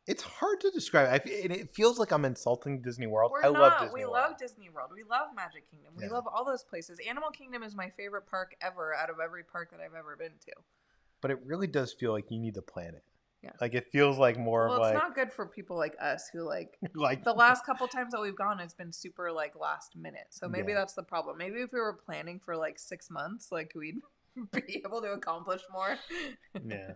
It's hard to describe. It feels like I'm insulting Disney World. I love Disney World. Love Disney World. We love Magic Kingdom. We love all those places. Animal Kingdom is my favorite park ever out of every park that I've ever been to. But it really does feel like you need to plan it. Yeah. Like it feels like more of like... Well, it's not good for people like us who like the last couple times that we've gone, it's been super like last minute. So maybe that's the problem. Maybe if we were planning for like 6 months, like we'd be able to accomplish more. Yeah.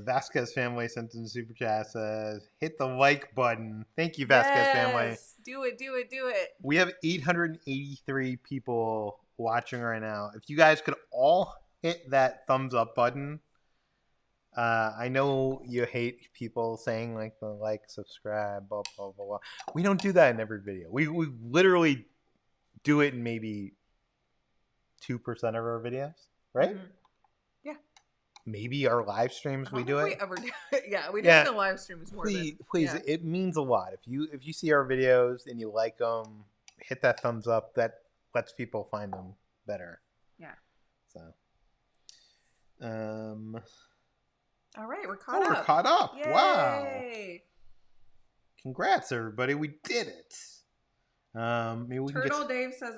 Vasquez family sent in the super chat, says, hit the like button. Thank you, Vasquez family. Do it. We have 883 people watching right now. If you guys could all hit that thumbs up button. I know you hate people saying like the like, subscribe, blah, blah, blah, blah. We don't do that in every video. We literally do it in maybe 2% of our videos, right? Mm-hmm. Yeah. Maybe our live streams we do it. We ever do it. Yeah, we do it in the live streams more. Please, it means a lot. If you see our videos and you like them, hit that thumbs up. That lets people find them better. Yeah. So. All right, we're caught up. We're caught up. Yay. Wow. Congrats, everybody. We did it. Maybe we Turtle Dave says,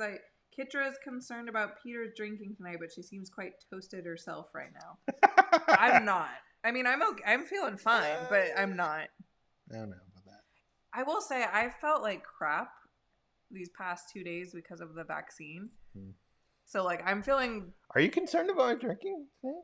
Kitra is concerned about Peter's drinking tonight, but she seems quite toasted herself right now. I'm not. I mean, I'm okay. I'm feeling fine, but I'm not. I don't know about that. I will say I felt like crap these past 2 days because of the vaccine. So, like, I'm feeling... Are you concerned about my drinking tonight?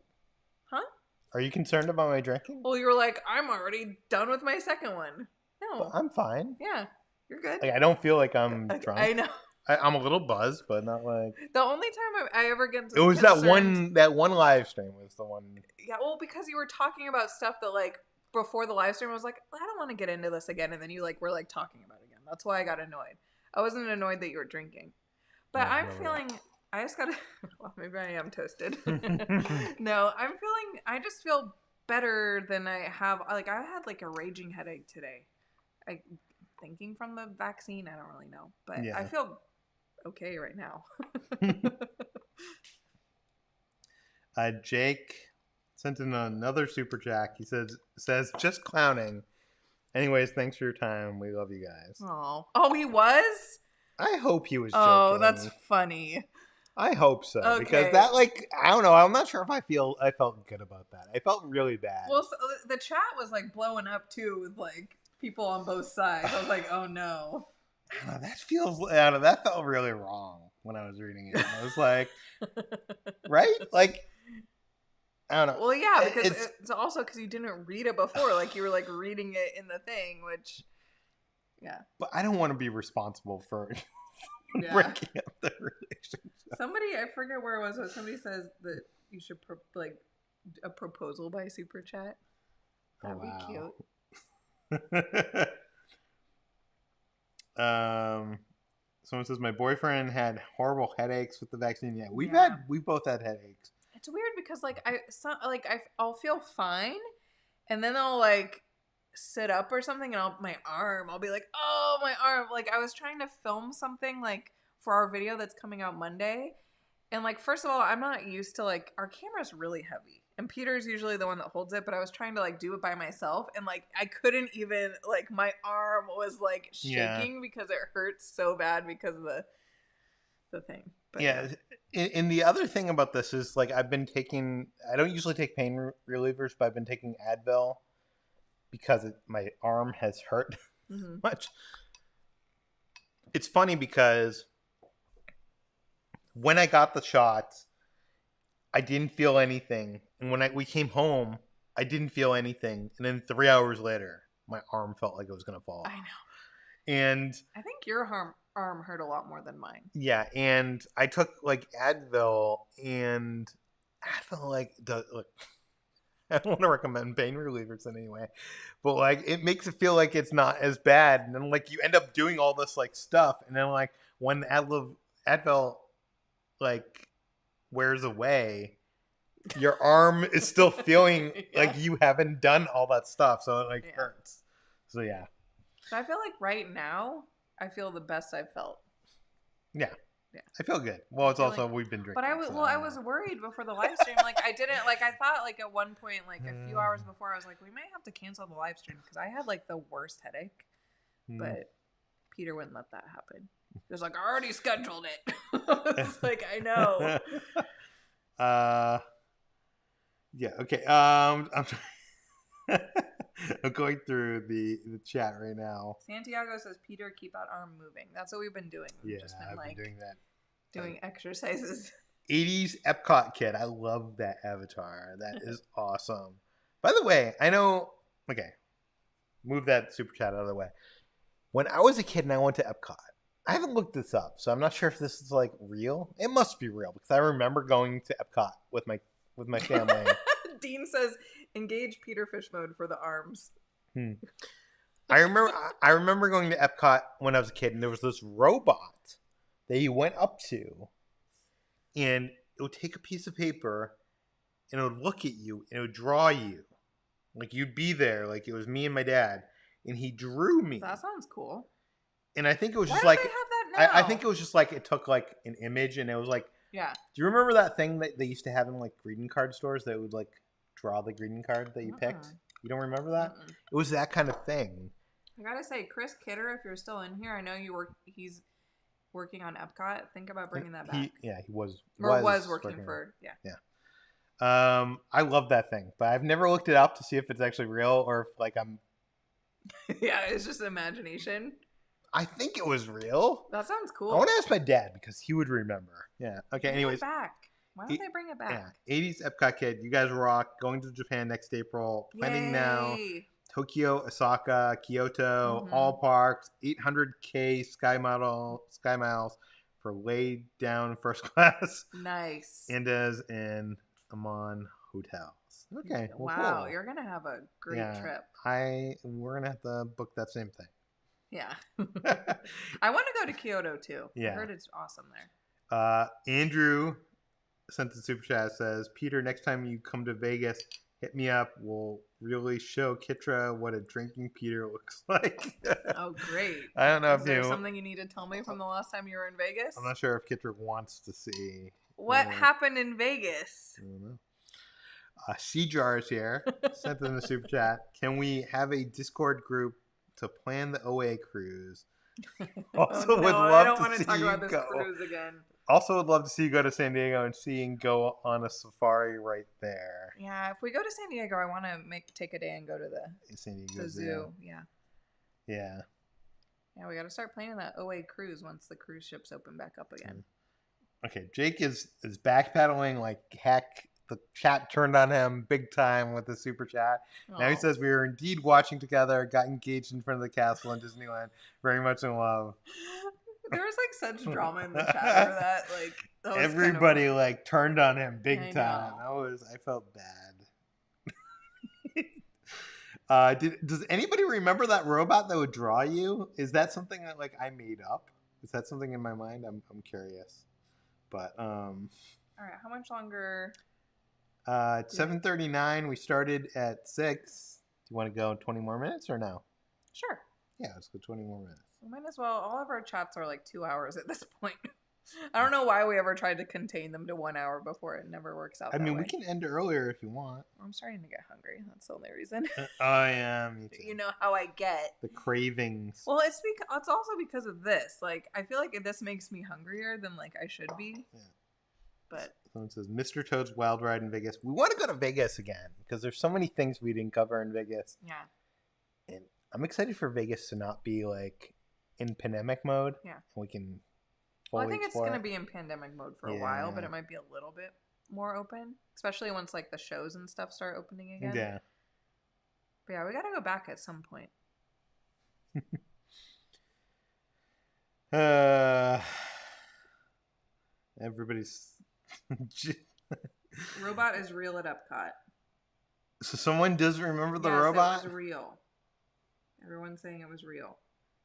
Huh? Are you concerned about my drinking? Well, you were like, I'm already done with my second one. No. But I'm fine. Yeah, you're good. Like, I don't feel like I'm drunk. I know. I'm a little buzzed, but not like... The only time I ever get it was concerned... that one live stream was the one... Yeah, well, because you were talking about stuff that, like, before the live stream, I was like, I don't want to get into this again, and then you, like, were, like, talking about it again. That's why I got annoyed. I wasn't annoyed that you were drinking. But I'm feeling... I just gotta... Well, maybe I am toasted. No, I just feel better than I have... Like, I had, like, a raging headache today. Thinking from the vaccine, I don't really know. But yeah. I feel... okay right now. Jake sent in another super chat. He says just clowning. Anyways, thanks for your time. We love you guys. Oh, he was? I hope he was joking. Oh, that's funny. I hope so. Okay. Because that, like, I don't know. I'm not sure if I felt good about that. I felt really bad. Well, so the chat was like blowing up too with like people on both sides. I was like, oh no. That felt really wrong when I was reading it. I was like, right? Like, I don't know. Well, yeah, because it's also because you didn't read it before. Like, you were, like, reading it in the thing, which, yeah. But I don't want to be responsible for breaking up the relationship. Somebody, I forget where it was, but somebody says that you should, a proposal by Super Chat. That'd be cute. Someone says my boyfriend had horrible headaches with the vaccine. Yeah, we've both had headaches. It's weird because I'll feel fine, and then I'll like sit up or something, and I'll be like, oh, my arm. Like, I was trying to film something like for our video that's coming out Monday, and like, first of all, I'm not used to, like, our camera's really heavy. And Peter's usually the one that holds it, but I was trying to, like, do it by myself. And, like, I couldn't even, like, my arm was, like, shaking because it hurts so bad because of the thing. But, yeah. And the other thing about this is, like, I don't usually take pain relievers, but I've been taking Advil because my arm has hurt much. It's funny because when I got the shots, I didn't feel anything. And when we came home, I didn't feel anything. And then 3 hours later, my arm felt like it was going to fall off. I know. And I think your arm hurt a lot more than mine. Yeah, and I took like Advil, and Advil look, I don't want to recommend pain relievers in any way, but like it makes it feel like it's not as bad, and then like you end up doing all this like stuff, and then like when Advil like wears away, your arm is still feeling like you haven't done all that stuff, so it like hurts. So yeah. So I feel like right now, I feel the best I've felt. Yeah. I feel good. Well, it's also we've been drinking. But I was worried before the live stream. Like I thought like at one point, like a few hours before, I was like, we might have to cancel the live stream because I had like the worst headache. But Peter wouldn't let that happen. He was like, I already scheduled it. It's like, I know. Yeah. Okay. I'm going through the chat right now. Santiago says, Peter, keep that arm moving. That's what we've been doing. We've just been I've been doing that. Doing exercises. 80s Epcot kid. I love that avatar. That is awesome. By the way, I know. Okay, move that super chat out of the way. When I was a kid and I went to Epcot, I haven't looked this up, so I'm not sure if this is like real. It must be real because I remember going to Epcot with my family. Dean says, engage Peter Fish mode for the arms. I remember going to Epcot when I was a kid, and there was this robot that you went up to, and it would take a piece of paper, and it would look at you, and it would draw you. Like, you'd be there. Like, it was me and my dad, and he drew me. That sounds cool. And I think it was just Why like... don't they have that now? I think it was just like, it took, like, an image, and it was like... Yeah. Do you remember that thing that they used to have in, like, greeting card stores that would, like, draw the greeting card that you picked? You don't remember that? It was that kind of thing. I gotta say, Chris Kidder, if you're still in here, I know he's working on Epcot. Think about bringing that back. He was working for. I love that thing, but I've never looked it up to see if it's actually real or if like I'm. Yeah, it's just imagination. I think it was real. That sounds cool. I want to ask my dad because he would remember. Yeah. Okay. Anyways, back. Why don't they bring it back? Yeah. 80s Epcot kid, you guys rock. Going to Japan next April. Planning now. Tokyo, Osaka, Kyoto, all parks, 800K sky miles for laid down first class. Nice. Andaz and Amman hotels. Okay. Well, wow, cool. You're gonna have a great trip. We're gonna have to book that same thing. Yeah. I want to go to Kyoto too. Yeah. I heard it's awesome there. Andrew sent the super chat, says, Peter, next time you come to Vegas, hit me up. We'll really show Kitra what a drinking Peter looks like. Oh, great. I don't know Is there something you need to tell me from the last time you were in Vegas? I'm not sure if Kitra wants to see. What happened in Vegas? I don't know. C-Jar is here. Sent in the super chat. Can we have a Discord group to plan the OA cruise? Also would love I don't to want to see talk you about this go. cruise again. Also would love to see you go to San Diego and see and go on a safari right there. Yeah, if we go to San Diego, I want to take a day and go to the zoo. Yeah. Yeah. Yeah, we got to start planning that OA cruise once the cruise ships open back up again. Okay, Jake is backpedaling like heck. The chat turned on him big time with the super chat. Now he says we were indeed watching together, got engaged in front of the castle in Disneyland, very much in love. There was like such drama in the chat for that. Like that was everybody kind of... like turned on him big time. I felt bad. Does anybody remember that robot that would draw you? Is that something that like I made up? Is that something in my mind? I'm curious. But all right, how much longer? It's 7:39. We started at 6. Do you want to go 20 more minutes or no? Sure. Yeah, let's go 20 more minutes. We might as well. All of our chats are like 2 hours at this point. I don't know why we ever tried to contain them to 1 hour before. It never works out. I mean, we can end earlier if you want. I'm starting to get hungry. That's the only reason. Oh yeah, me too. You know how I get the cravings. Well, it's also because of this. Like, I feel like this makes me hungrier than like I should be. Yeah. But someone says Mr. Toad's Wild Ride in Vegas. We want to go to Vegas again because there's so many things we didn't cover in Vegas. Yeah. And I'm excited for Vegas to not be like in pandemic mode. Yeah. And we can fully I think it's explore going to it. be in pandemic mode for a while, but it might be a little bit more open, especially once like the shows and stuff start opening again. Yeah. But yeah, we got to go back at some point. Everybody's Robot is real at Epcot. So someone doesn't remember the yes, robot? It was real. Everyone's saying it was real.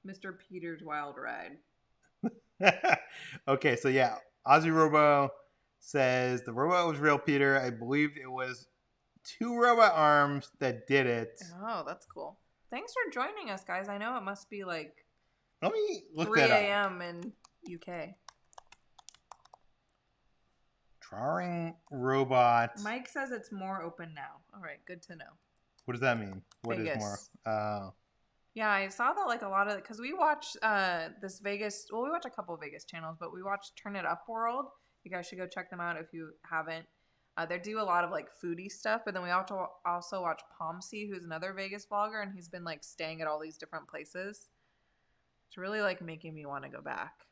Mr. Peter's Wild Ride. Okay, so yeah, Ozzy Robo says the robot was real, Peter. I believe it was 2 robot arms that did it. Oh, that's cool. Thanks for joining us, guys. I know it must be like Let me look 3 that up. a.m. in UK. Drawing robot. Mike says it's more open now. All right, good to know. What does that mean? What Vegas. is more? Yeah, I saw that like a lot of because we watch this Vegas. Well, we watch a couple of Vegas channels, but we watch Turn It Up World. You guys should go check them out if you haven't. They do a lot of like foodie stuff, but then we also watch Pomsey, who's another Vegas vlogger, and he's been like staying at all these different places. It's really like making me want to go back.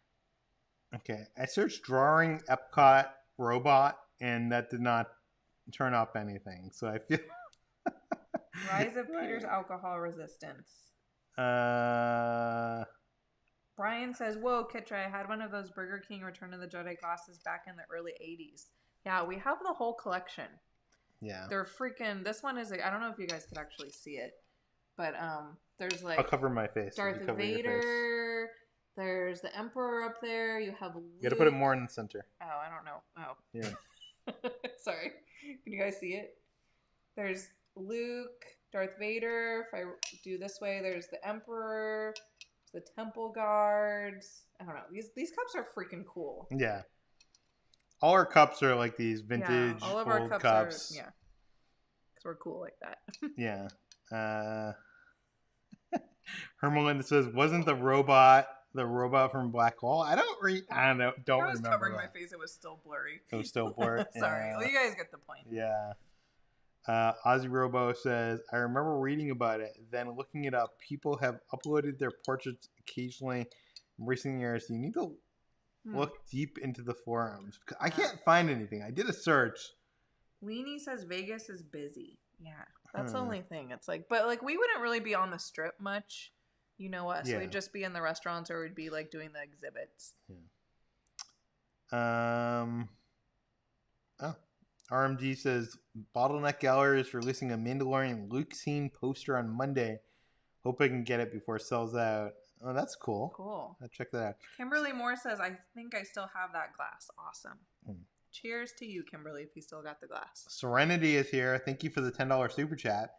Okay, I searched drawing Epcot robot, and that did not turn up anything. So I feel Rise of Peter's alcohol resistance. Brian says, "Whoa, Kitra, I had one of those Burger King Return of the Jedi glasses back in the early '80s. Yeah, we have the whole collection. Yeah, they're freaking. This one is. I don't know if you guys could actually see it, but there's like I'll cover my face. Darth Vader. There's the Emperor up there. You have Luke. You gotta put it more in the center. Oh, I don't know. Oh, yeah. Sorry. Can you guys see it? There's Luke, Darth Vader. If I do this way, there's the Emperor, the Temple Guards. I don't know. These cups are freaking cool. Yeah. All our cups are like these vintage all of old our cups. Are, yeah. Because we're cool like that. Yeah. Hermelinda says, wasn't the robot from Black Hole? I don't know. Don't remember. I was covering my face. It was still blurry. It was still blurry. Sorry. Well, you guys get the point. Yeah. Ozzy Robo says, I remember reading about it, then looking it up. People have uploaded their portraits occasionally in recent years. You need to look deep into the forums. I can't find anything. I did a search. Leanie says Vegas is busy. Yeah, that's the only thing. It's like, but like we wouldn't really be on the strip much. You know us. Yeah. We'd just be in the restaurants or we'd be like doing the exhibits. Yeah. RMG says Bottleneck Gallery is releasing a Mandalorian Luke scene poster on Monday. Hope I can get it before it sells out. Oh, that's cool. Cool. I'll check that out. Kimberly Moore says, I think I still have that glass. Awesome. Cheers to you, Kimberly, if you still got the glass. Serenity is here. Thank you for the $10 super chat.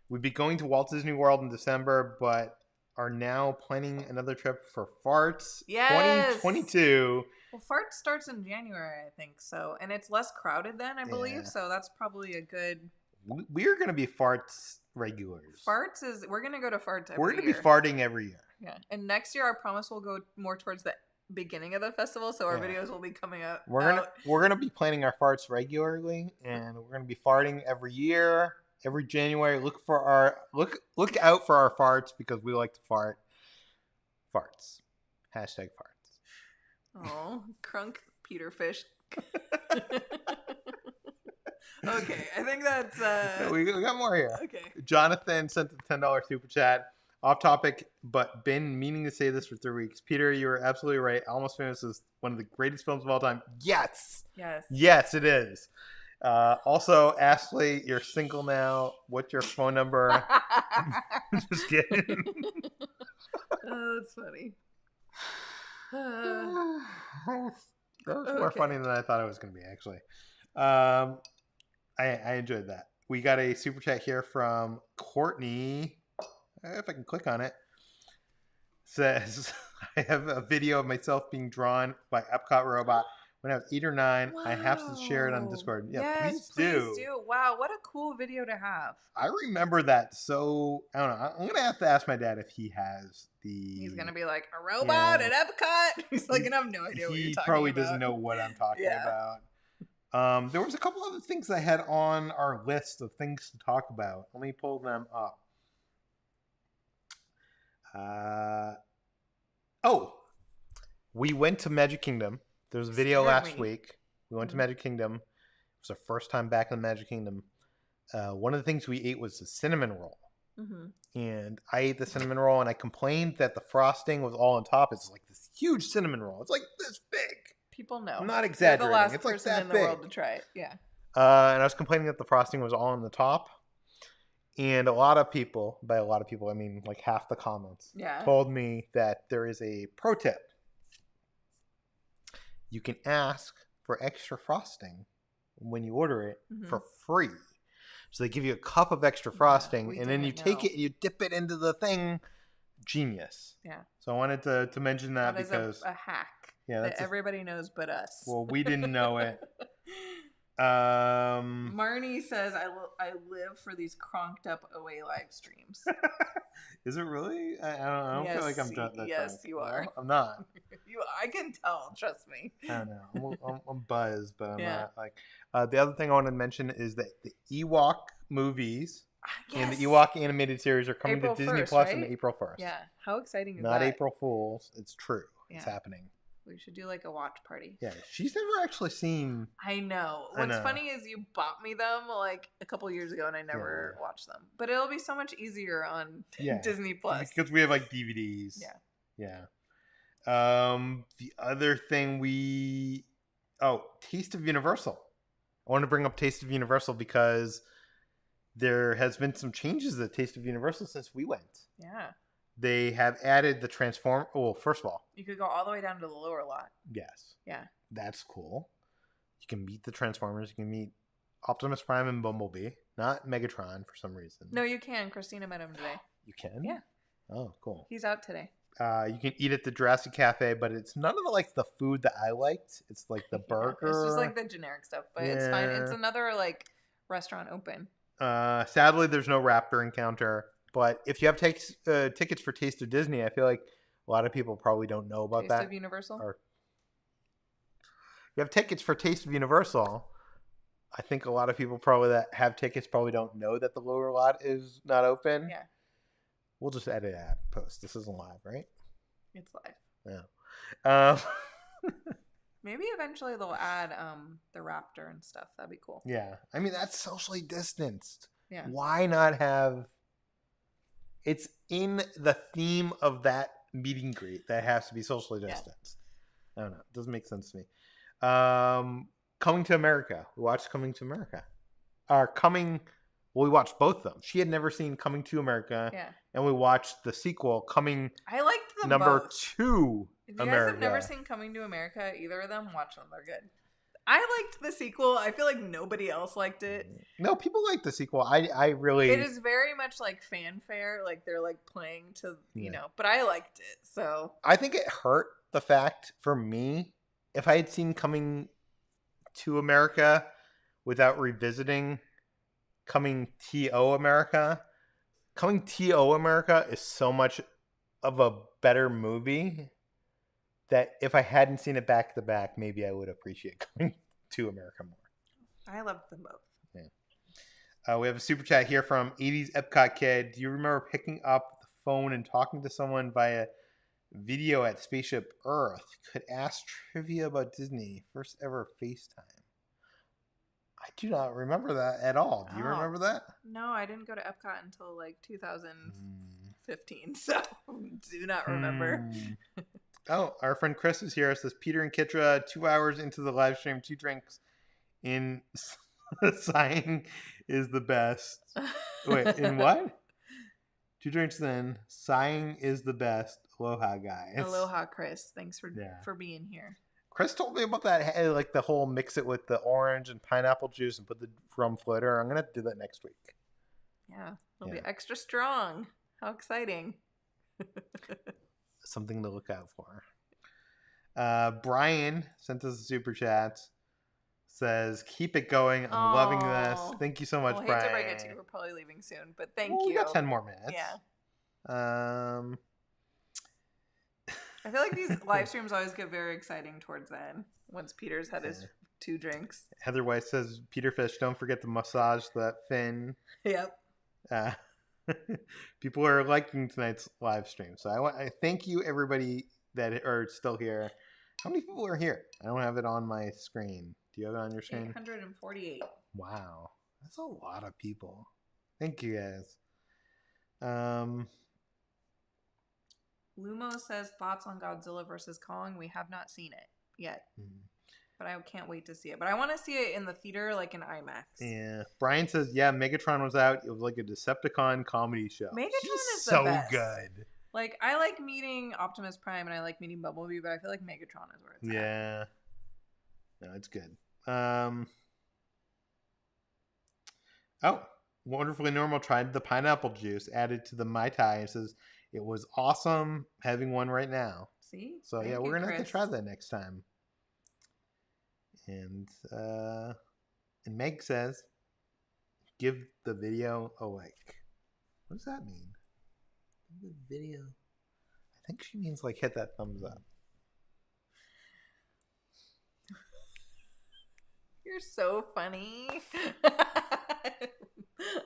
We'd be going to Walt Disney World in December, but are now planning another trip for Farts 2022. Well, Farts starts in January, I think. So, and it's less crowded then, I believe. Yeah. So that's probably a good. We're going to be Farts regulars. We're going to go to Farts every year. We're going to be farting every year. Yeah. And next year, I promise we'll go more towards the beginning of the festival. So our videos will be coming out. We're going to be planning our farts regularly, and we're going to be farting every year. Every January, look out for our farts because we like to fart. Farts. Hashtag farts. Oh, crunk Peterfish. Okay, I think that's... We got more here. Okay. Jonathan sent the $10 super chat. Off topic, but been meaning to say this for 3 weeks. Peter, you were absolutely right. Almost Famous is one of the greatest films of all time. Yes. Yes, it is. Also, Ashley, you're single now. What's your phone number? Just kidding. Oh, that's funny. That was more funny than I thought it was going to be, actually. I enjoyed that. We got a super chat here from Courtney. If I can click on it. Says, I have a video of myself being drawn by Epcot Robot. When I was 8 or 9, wow. I have to share it on Discord. Yeah, yes, please do. Wow, what a cool video to have. I remember that. So, I don't know. I'm going to have to ask my dad if he has the... He's going to be like, a robot at Epcot? He's like, I have no idea what you're talking about. He probably doesn't know what I'm talking about. There was a couple other things I had on our list of things to talk about. Let me pull them up. We went to Magic Kingdom. There was a video last week. We went to Magic Kingdom. It was our first time back in the Magic Kingdom. One of the things we ate was the cinnamon roll. And I ate the cinnamon roll, and I complained that the frosting was all on top. It's like this huge cinnamon roll. It's like this big. People know. I'm not exaggerating. They're the last it's person like that in the big. world to try it. Yeah. And I was complaining that the frosting was all on the top. And a lot of people, by a lot of people, I mean like half the comments, told me that there is a pro tip. You can ask for extra frosting when you order it for free. So they give you a cup of extra frosting, and then you take it and you dip it into the thing. Genius. Yeah. So I wanted to mention that because is a hack that everybody knows but us. Well, we didn't know it. Marnie says, I live for these cronked up OA live streams. Is it really? I don't feel like I'm done. Yes, you are. No, I'm not. I can tell. Trust me. I don't know. I'm buzzed, but I'm not. Like the other thing I wanted to mention is that the Ewok movies and the Ewok animated series are coming to Disney Plus on April 1st. Yeah. How exciting is that? Not April Fools. It's true. Yeah. It's happening. We should do like a watch party. Yeah, she's never actually seen. I know. What's funny is you bought me them like a couple years ago, and I never watched them. But it'll be so much easier on Disney Plus because we have like DVDs. Yeah. The other thing Taste of Universal. I want to bring up Taste of Universal because there has been some changes at Taste of Universal since we went. Yeah. They have added the Transform. Well, first of all, you could go all the way down to the lower lot. Yes. Yeah. That's cool. You can meet the Transformers. You can meet Optimus Prime and Bumblebee, not Megatron for some reason. No, you can. Christina met him today. You can? Yeah. Oh, cool. He's out today. You can eat at the Jurassic Cafe, but it's none of the food that I liked. It's like the burger. It's just like the generic stuff, but it's fine. It's another like restaurant open. Sadly, there's no Raptor encounter. But if you have tickets for Taste of Disney, I feel like a lot of people probably don't know about that. Taste of Universal? Or you have tickets for Taste of Universal. I think a lot of people probably that have tickets probably don't know that the lower lot is not open. Yeah. We'll just edit that post. This isn't live, right? It's live. Yeah. Maybe eventually they'll add the Raptor and stuff. That'd be cool. Yeah. I mean, that's socially distanced. Yeah. Why not have... It's in the theme of that meet and greet that has to be socially distanced. I don't know. It doesn't make sense to me. Coming to America. We watched Coming to America. We watched both of them. She had never seen Coming to America. Yeah. And we watched the sequel, I liked them number both. 2 If you guys have never seen Coming to America, either of them, watch them. They're good. I liked the sequel. I feel like nobody else liked it. No, people like the sequel. I really... It is very much like fanfare. Like they're like playing to, you know, but I liked it. So I think it hurt the fact for me, if I had seen Coming to America without revisiting Coming T.O. America, Coming T.O. America is so much of a better movie that if I hadn't seen it back to back, maybe I would appreciate Coming to America more. I loved them both. Yeah. We have a super chat here from 80s Epcot Kid. Do you remember picking up the phone and talking to someone via video at Spaceship Earth? Could ask trivia about Disney. First ever FaceTime. I do not remember that at all. Do you remember that? No, I didn't go to Epcot until like 2015, so do not remember. Oh, our friend Chris is here. It says Peter and Kitra, 2 hours into the live stream, 2 drinks in sighing is the best. Wait, in what? 2 drinks in, sighing is the best. Aloha, guys. Aloha, Chris. Thanks for being here. Chris told me about that, like the whole mix it with the orange and pineapple juice and put the rum floater. I'm going to do that next week. Yeah, it'll be extra strong. How exciting. Something to look out for. Brian sent us a super chat. Says, keep it going. I'm loving this. Thank you so much, Brian. I hate to break it to you. We're probably leaving soon, but thank you. We got 10 more minutes. Yeah. I feel like these live streams always get very exciting towards the end once Peter's had his 2 drinks. Heather White says, Peter Fish, don't forget to massage that fin. Yep. People are liking tonight's live stream. So I thank you, everybody that are still here. How many people are here? I don't have it on my screen. Do you have it on your screen? 848. Wow. That's a lot of people. Thank you, guys. Lumo says, thoughts on Godzilla versus Kong? We have not seen it yet. But I can't wait to see it. But I want to see it in the theater, like in IMAX. Yeah. Brian says, yeah, Megatron was out. It was like a Decepticon comedy show. Megatron is so the best. Good. Like, I like meeting Optimus Prime and I like meeting Bumblebee, but I feel like Megatron is where it's at. Yeah. No, it's good. Oh, Wonderfully Normal tried the pineapple juice added to the Mai Tai. It says, it was awesome having one right now. See? So, Thank yeah, we're you, going to have to Chris. try that next time. And Meg says, give the video a like. What does that mean? Give the video. I think she means like hit that thumbs up. You're so funny.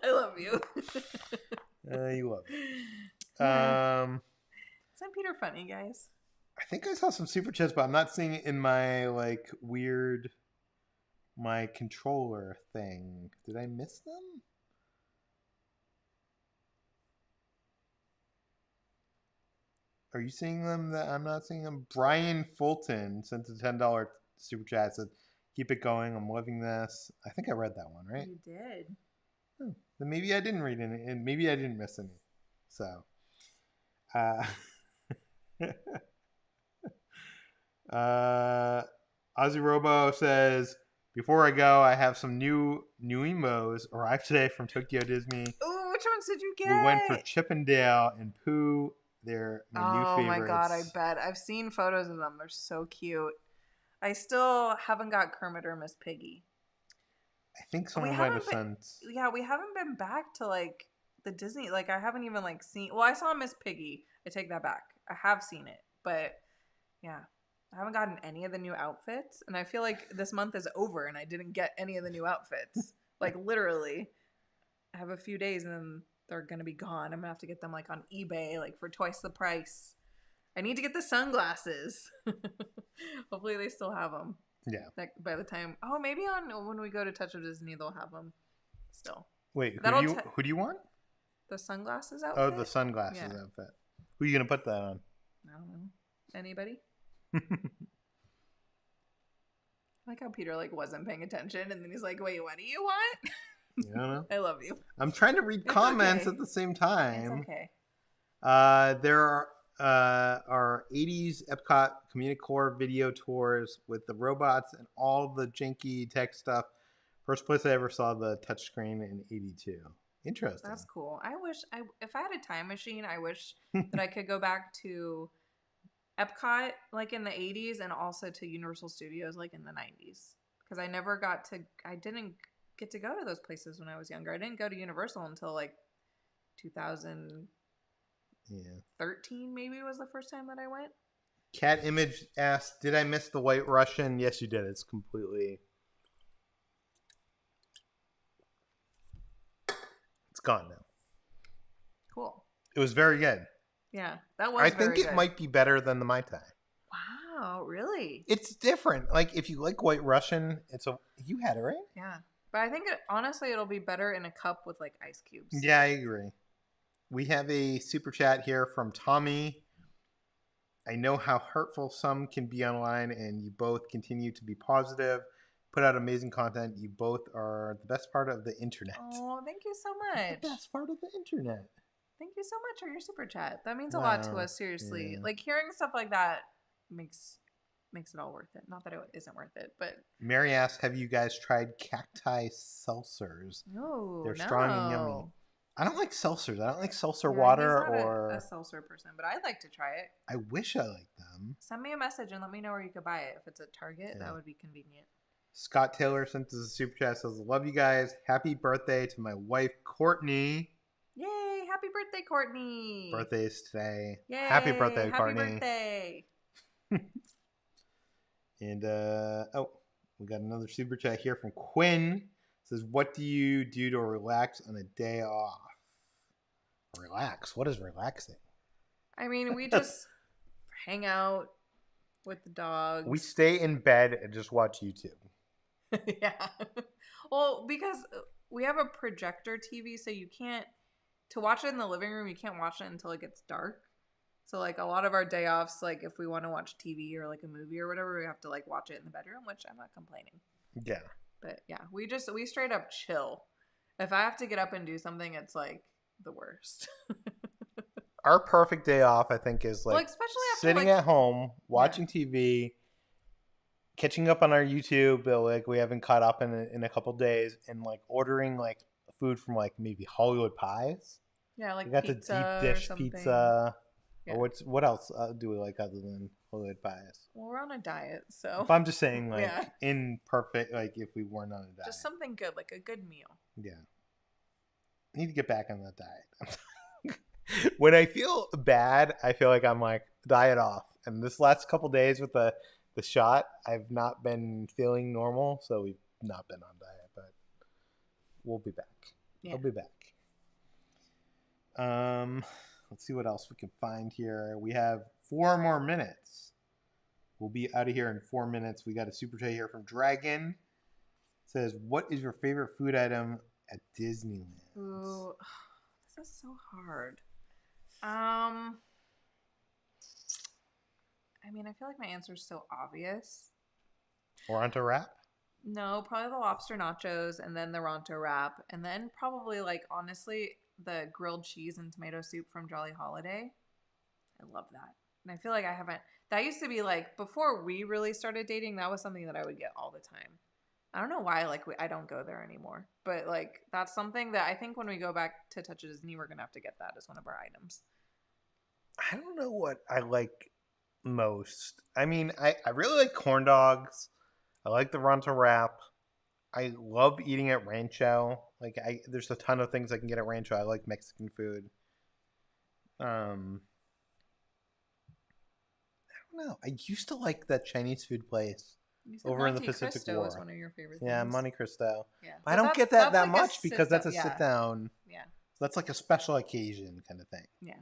I love you. You love it. Isn't Peter funny, guys? I think I saw some super chats, but I'm not seeing it in my like my controller thing. Did I miss them? Are you seeing them that I'm not seeing them? Brian Fulton sent a $10 super chat, said, keep it going. I'm loving this. I think I read that one, right? You did. Then maybe I didn't read any, and maybe I didn't miss any. So, Ozzy Robo says, before I go, I have some new emos arrived today from Tokyo Disney. Ooh, which ones did you get? We went for Chippendale and Pooh. They're my new favorites. Oh my god, I bet. I've seen photos of them. They're so cute. I still haven't got Kermit or Miss Piggy. I think someone might have sent. Yeah, we haven't been back to like the Disney. Like I haven't even like seen. Well, I saw Miss Piggy. I take that back. I have seen it, but yeah, I haven't gotten any of the new outfits, and I feel like this month is over, and I didn't get any of the new outfits. Like literally, I have a few days, and then they're gonna be gone. I'm gonna have to get them like on eBay, like for twice the price. I need to get the sunglasses. Hopefully, they still have them. Yeah. Like by the time, maybe when we go to Touch of Disney, they'll have them still. Wait, who do you want? The sunglasses outfit. Oh, the sunglasses outfit. Who are you gonna put that on? I don't know. Anybody? I like how Peter like wasn't paying attention, and then he's like, "Wait, what do you want?" I don't know. I love you. I'm trying to read comments at the same time. It's okay. There are 80s Epcot Community Core video tours with the robots and all the janky tech stuff. First place I ever saw the touchscreen in 82. Interesting. That's cool. I wish if I had a time machine, I wish that I could go back to Epcot like in the 80s and also to Universal Studios like in the 90s. Because I didn't get to go to those places when I was younger. I didn't go to Universal until like 2013 maybe was the first time that I went. Cat Image asked, did I miss the White Russian? Yes, you did. It's completely... It's gone now. Cool. It was very good. Yeah, that was I think very it good. might be better than the Mai Tai. Wow, really? It's different. Like, if you like White Russian, you had it, right? Yeah. But I think, honestly, it'll be better in a cup with, like, ice cubes. Yeah, I agree. We have a super chat here from Tommy. I know how hurtful some can be online, and you both continue to be positive, put out amazing content. You both are the best part of the internet. Oh, thank you so much. The best part of the internet. Thank you so much for your super chat. That means a lot to us, seriously. Yeah. Like, hearing stuff like that makes it all worth it. Not that it isn't worth it, but... Mary asks, have you guys tried cacti seltzers? No, They're strong and yummy. I don't like seltzers. I don't like seltzer he's water not or... a seltzer person, but I'd like to try it. I wish I liked them. Send me a message and let me know where you could buy it. If it's at Target, that would be convenient. Scott Taylor sent us a super chat. Says, love you guys. Happy birthday to my wife, Courtney. Yay! Happy birthday, Courtney. Birthday is today. Yay! Happy birthday, Courtney. Happy birthday. And, we got another super chat here from Quinn. It says, what do you do to relax on a day off? Relax? What is relaxing? I mean, we just... hang out with the dogs. We stay in bed and just watch YouTube. Yeah. Well, because we have a projector TV, so you can't, to watch it in the living room, you can't watch it until it gets dark. So, like, a lot of our day offs, like, if we want to watch TV or, like, a movie or whatever, we have to, like, watch it in the bedroom, which I'm not complaining. Yeah. But, yeah, we straight up chill. If I have to get up and do something, it's, like, the worst. Our perfect day off, I think, is, like, especially after, sitting like, at home, watching TV, catching up on our YouTube, but, like, we haven't caught up in a couple days, and, like, ordering, like, food from, like, maybe Hollywood Pies. Yeah, like, we got pizza the deep dish pizza. Yeah. Or what else do we like other than Hollywood Pies? Well, we're on a diet, so. If I'm just saying, like, in perfect, like, if we weren't on a diet. Just something good, like a good meal. Yeah. I need to get back on that diet. When I feel bad, I feel like I'm, like, diet off. And this last couple days with the shot, I've not been feeling normal, so we've not been on diet, but we'll be back. Yeah. We'll be back. Let's see what else we can find here. We have 4 more minutes. We'll be out of here in 4 minutes. We got a super chat here from Dragon. It says, what is your favorite food item at Disneyland? Ooh, this is so hard. I mean, I feel like my answer is so obvious. Ronto wrap? No, probably the lobster nachos, and then the Ronto wrap, and then probably, like, honestly, the grilled cheese and tomato soup from Jolly Holiday. I love that. And I feel like I haven't, that used to be, like, before we really started dating, that was something that I would get all the time. I don't know why, like, I don't go there anymore. But, like, that's something that I think when we go back to Touch of Disney, we're going to have to get that as one of our items. I don't know what I like most. I mean, I really like corn dogs. I like the Ronto wrap. I love eating at Rancho. Like, there's a ton of things I can get at Rancho. I like Mexican food. I don't know. I used to like that Chinese food place over in the Pacific Cristo War. Was one of your favorite things. Yeah, Monte Cristo. Yeah, I don't get that like much because that's a sit down. Yeah. So that's like a special occasion kind of thing. Yeah.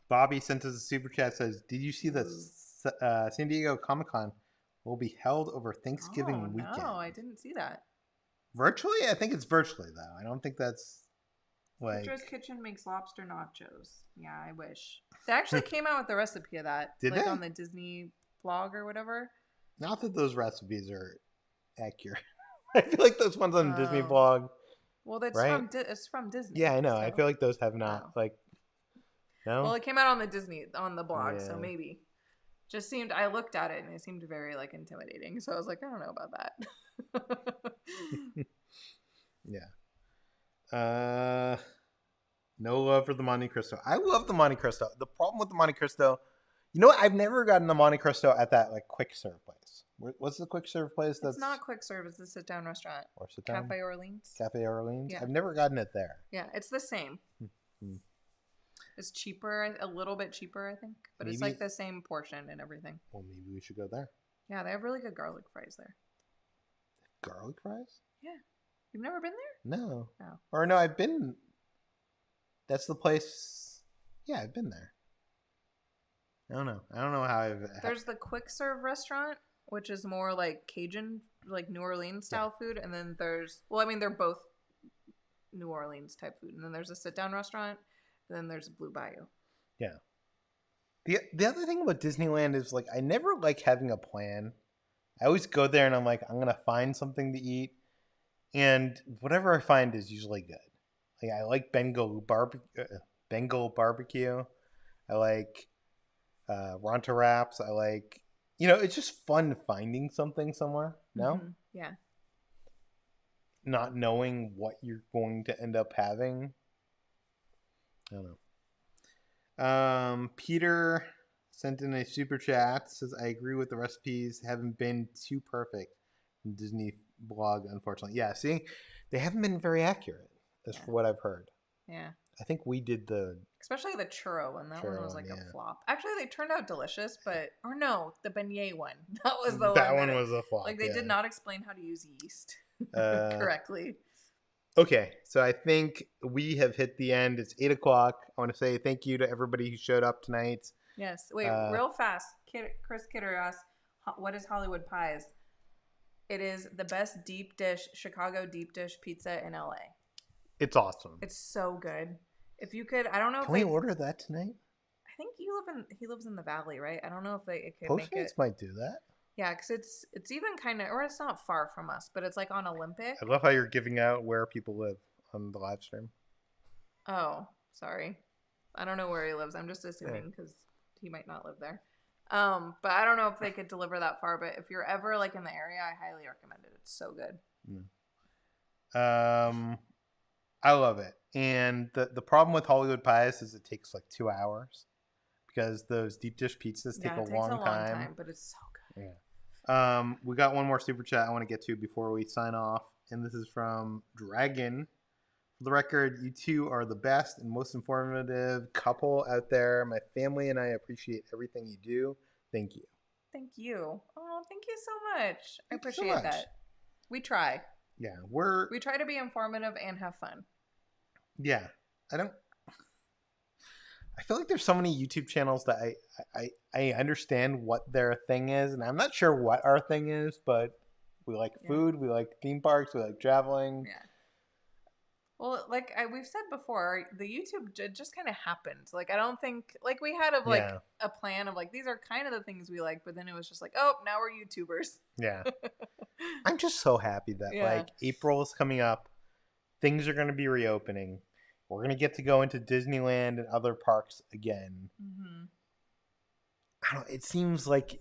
Bobby sent us a super chat, says, did you see that San Diego Comic-Con will be held over Thanksgiving weekend? No, I didn't see that. Virtually? I think it's virtually, though. I don't think that's like... Citro's Kitchen makes lobster nachos. Yeah, I wish. They actually came out with the recipe of that. Did like they? On the Disney blog or whatever. Not that those recipes are accurate. I feel like those ones on the Disney blog... Well, that's right? It's from Disney. Yeah, I know. So. I feel like those have not, like... No? Well, it came out on the blog, so maybe. Just seemed, I looked at it and it seemed very, like, intimidating. So I was like, I don't know about that. Yeah. No love for the Monte Cristo. I love the Monte Cristo. The problem with the Monte Cristo, you know what? I've never gotten the Monte Cristo at that, like, quick serve place. What's the quick serve place? It's not quick serve. It's a sit-down restaurant. Or sit-down? Cafe Orleans. Cafe Orleans? Yeah. I've never gotten it there. Yeah, it's the same. Mm-hmm. It's cheaper, a little bit cheaper, I think. But maybe, it's like the same portion and everything. Well, maybe we should go there. Yeah, they have really good garlic fries there. Garlic fries? Yeah. You've never been there? No. Oh. Or no, I've been... That's the place... Yeah, I've been there. I don't know how I've... There's the quick serve restaurant, which is more like Cajun, like New Orleans style food. And then there's... Well, I mean, they're both New Orleans type food. And then there's a sit-down restaurant. And then there's Blue Bayou. Yeah. The other thing about Disneyland is, like, I never like having a plan. I always go there and I'm like, I'm going to find something to eat. And whatever I find is usually good. Like, I like Bengal barbecue. I like Ronto wraps. I like, it's just fun finding something somewhere. No? Mm-hmm. Yeah. Not knowing what you're going to end up having. I don't know. Peter sent in a super chat. Says, I agree with the recipes. Haven't been too perfect from Disney blog, unfortunately. Yeah, see? They haven't been very accurate, as for what I've heard. Yeah. I think we did especially the churro one. That one was like a flop. Actually, they turned out delicious, but... Or no, the beignet one. That was the one. That one was a flop. Like, they did not explain how to use yeast correctly. Okay, so I think we have hit the end. It's 8 o'clock. I want to say thank you to everybody who showed up tonight. Yes. Wait, real fast. Chris Kidder asked, what is Hollywood Pies? It is the best Chicago deep dish pizza in LA. It's awesome. It's so good. If you could, I don't know if Can we order that tonight? I think he lives in the Valley, right? I don't know if it could Postmates make it. might do that. Yeah, because it's even kind of, or it's not far from us, but it's like on Olympic. I love how you're giving out where people live on the live stream. Oh, sorry. I don't know where he lives. I'm just assuming because he might not live there. But I don't know if they could deliver that far. But if you're ever like in the area, I highly recommend it. It's so good. I love it. And the problem with Hollywood Pies is it takes like 2 hours because those deep dish pizzas take a long time. But it's so good. Yeah. We got one more super chat I want to get to before we sign off, and this is from Dragon. For the record, you two are the best and most informative couple out there. My family and I appreciate everything you do. Thank you. Thank you. Oh, thank you so much. I appreciate that. We try. Yeah, we try to be informative and have fun. Yeah, I feel like there's so many YouTube channels that I understand what their thing is, and I'm not sure what our thing is, but we like food, we like theme parks, we like traveling. Yeah. Well, like we've said before, the YouTube just kind of happened. Like I don't think like we had a plan of like these are kind of the things we like, but then it was just like, oh, now we're YouTubers. Yeah. I'm just so happy that like April is coming up, things are going to be reopening. We're going to get to go into Disneyland and other parks again. Mm-hmm. I don't. It seems like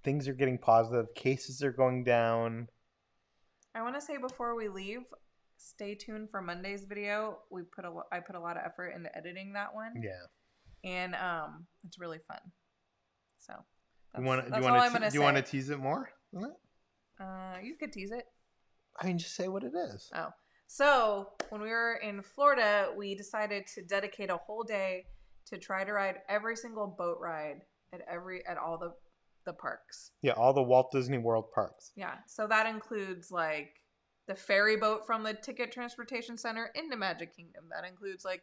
things are getting positive. Cases are going down. I want to say before we leave, stay tuned for Monday's video. I put a lot of effort into editing that one. Yeah. And it's really fun. So do you want to tease it more? You could tease it. I mean, just say what it is. Oh. So when we were in Florida, we decided to dedicate a whole day to try to ride every single boat ride at all the parks. Yeah, all the Walt Disney World parks. Yeah, so that includes like the ferry boat from the Ticket Transportation Center into Magic Kingdom. That includes like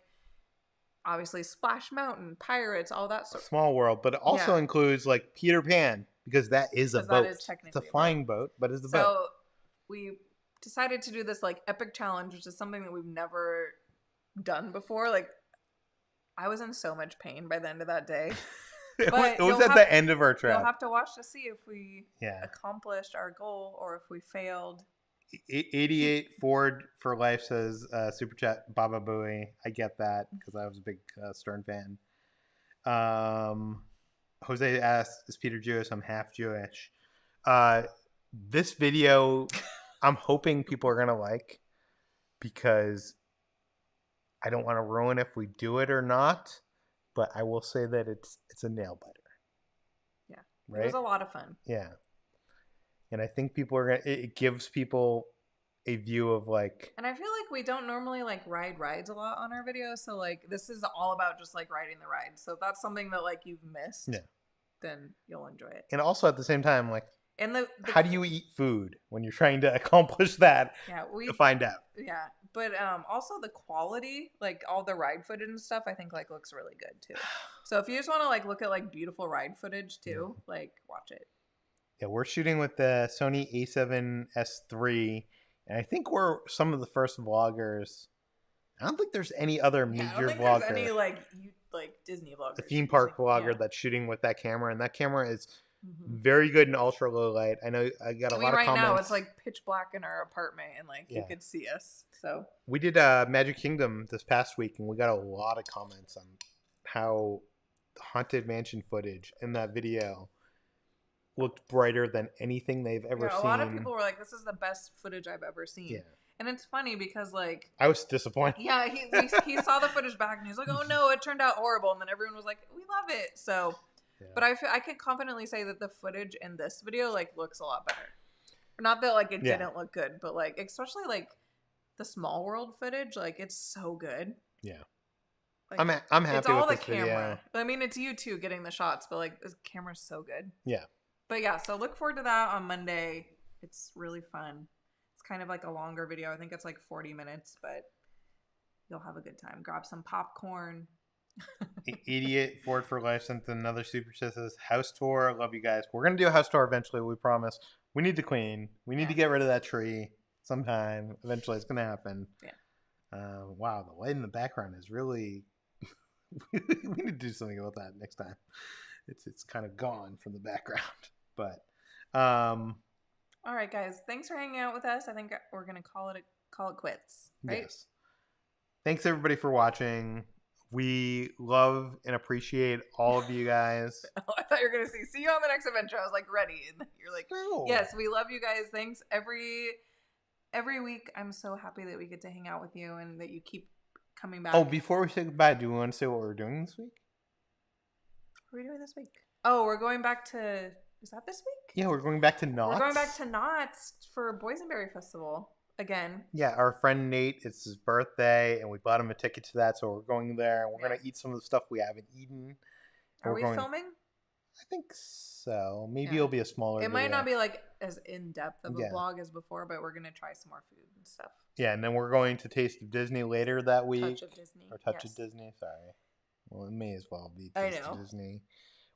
obviously Splash Mountain, Pirates, all that sort. Small World, but it also includes like Peter Pan because that is a boat. That is technically it's a flying boat, but it's the boat. So we decided to do this like epic challenge, which is something that we've never done before. Like I was in so much pain by the end of that day. It was at the end of our trip. You'll have to watch to see if we accomplished our goal or if we failed. 88 Ford for Life says super chat Baba Booey. I get that because I was a big Stern fan. Jose asked, is Peter Jewish? I'm half Jewish. This video I'm hoping people are going to like because I don't want to ruin if we do it or not, but I will say that it's a nail biter. Yeah. Right? It was a lot of fun. Yeah. And I think people are going to, it gives people a view of like. And I feel like we don't normally like ride rides a lot on our videos. So like this is all about just like riding the ride. So if that's something that like you've missed, then you'll enjoy it. And also at the same time, like, and how do you eat food when you're trying to accomplish that? Yeah, to find out. Yeah, but also the quality, like all the ride footage and stuff, I think like looks really good too. So if you just want to like look at like beautiful ride footage too, like watch it. Yeah, we're shooting with the Sony A7S III, and I think we're some of the first vloggers. I don't think there's any other major vlogger. I don't think there's any like Disney vloggers. A theme park vlogger that's shooting with that camera, and that camera is very good in ultra low light. I know I got a lot of comments. Right now it's like pitch black in our apartment, and like you could see us. So we did Magic Kingdom this past week, and we got a lot of comments on how the Haunted Mansion footage in that video looked brighter than anything they've ever seen. A lot of people were like, "This is the best footage I've ever seen." Yeah. And it's funny because like I was disappointed. Yeah, he saw the footage back and he's like, "Oh no, it turned out horrible." And then everyone was like, "We love it." So. Yeah. But I can confidently say that the footage in this video like looks a lot better. Not that like it didn't look good, but like especially like the Small World footage, like it's so good. Yeah, like, I'm happy. It's all with the camera. Video. I mean, it's you two getting the shots, but like this camera's so good. Yeah. But yeah, so look forward to that on Monday. It's really fun. It's kind of like a longer video. I think it's like 40 minutes, but you'll have a good time. Grab some popcorn. Idiot Ford for Life sent another super chat says house tour. Love you guys. We're gonna do a house tour eventually. We promise. We need to clean. We need to get rid of that tree sometime. Eventually, it's gonna happen. Yeah. Wow, the light in the background is really. We need to do something about that next time. It's kind of gone from the background, but. All right, guys. Thanks for hanging out with us. I think we're gonna call it quits. Right? Yes. Thanks everybody for watching. We love and appreciate all of you guys. Oh, I thought you were going to see you on the next adventure. I was like, ready. And you're like, no. Yes, we love you guys. Thanks. Every week, I'm so happy that we get to hang out with you and that you keep coming back. Oh, before we say goodbye, do we want to say what we're doing this week? What are we doing this week? Oh, we're going back to, is that this week? Yeah, we're going back to Knott's. We're going back to Knott's for Boysenberry Festival. Again. Yeah, our friend Nate, it's his birthday, and we bought him a ticket to that, so we're going there, and we're going to eat some of the stuff we haven't eaten. Are we filming? I think so. Maybe it'll be a smaller It might not be like as in-depth of a vlog as before, but we're going to try some more food and stuff. Yeah, and then we're going to Taste of Disney later that week. Touch of Disney. Or Touch of Disney, sorry. Well, it may as well be Taste of Disney.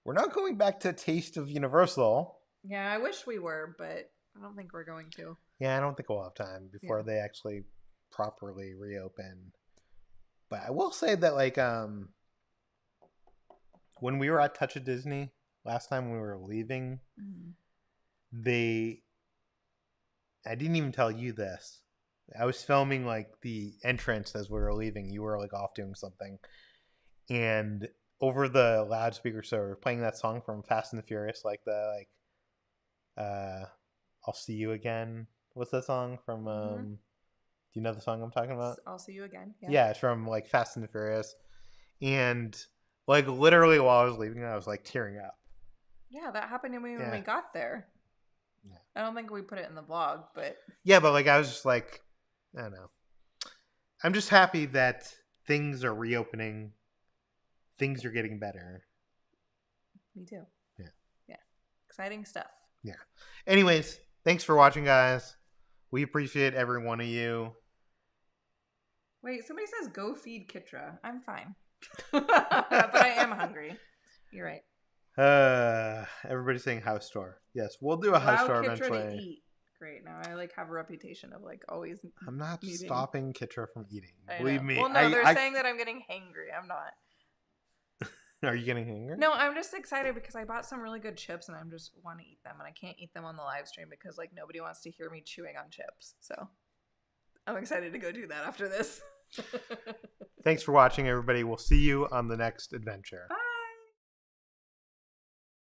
We're not going back to Taste of Universal. Yeah, I wish we were, but I don't think we're going to. Yeah, I don't think we'll have time before they actually properly reopen. But I will say that, like, when we were at Touch of Disney last time when we were leaving, I didn't even tell you this. I was filming, like, the entrance as we were leaving. You were, like, off doing something. And over the loudspeaker, so we were playing that song from Fast and the Furious, like, I'll See You Again. What's that song from? Do you know the song I'm talking about? I'll See You Again. Yeah, it's from like Fast and the Furious, and like literally while I was leaving, I was like tearing up. Yeah, that happened to me when we got there. Yeah. I don't think we put it in the vlog, but yeah, but like I was just like, I don't know. I'm just happy that things are reopening. Things are getting better. Me too. Yeah. Yeah. Exciting stuff. Yeah. Anyways, thanks for watching, guys. We appreciate every one of you. Wait, somebody says go feed Kitra. I'm fine. But I am hungry. You're right. Everybody's saying house tour. Yes, we'll do a house tour Kitra eventually. To eat. Great. Now I like have a reputation of like always I'm not eating. Stopping Kitra from eating. I Believe know. me. Well, no, they're saying that I'm getting hangry. I'm not. Are you getting hungry? No, I'm just excited because I bought some really good chips and I just want to eat them, and I can't eat them on the live stream because like nobody wants to hear me chewing on chips. So I'm excited to go do that after this. Thanks for watching, everybody. We'll see you on the next adventure. Bye.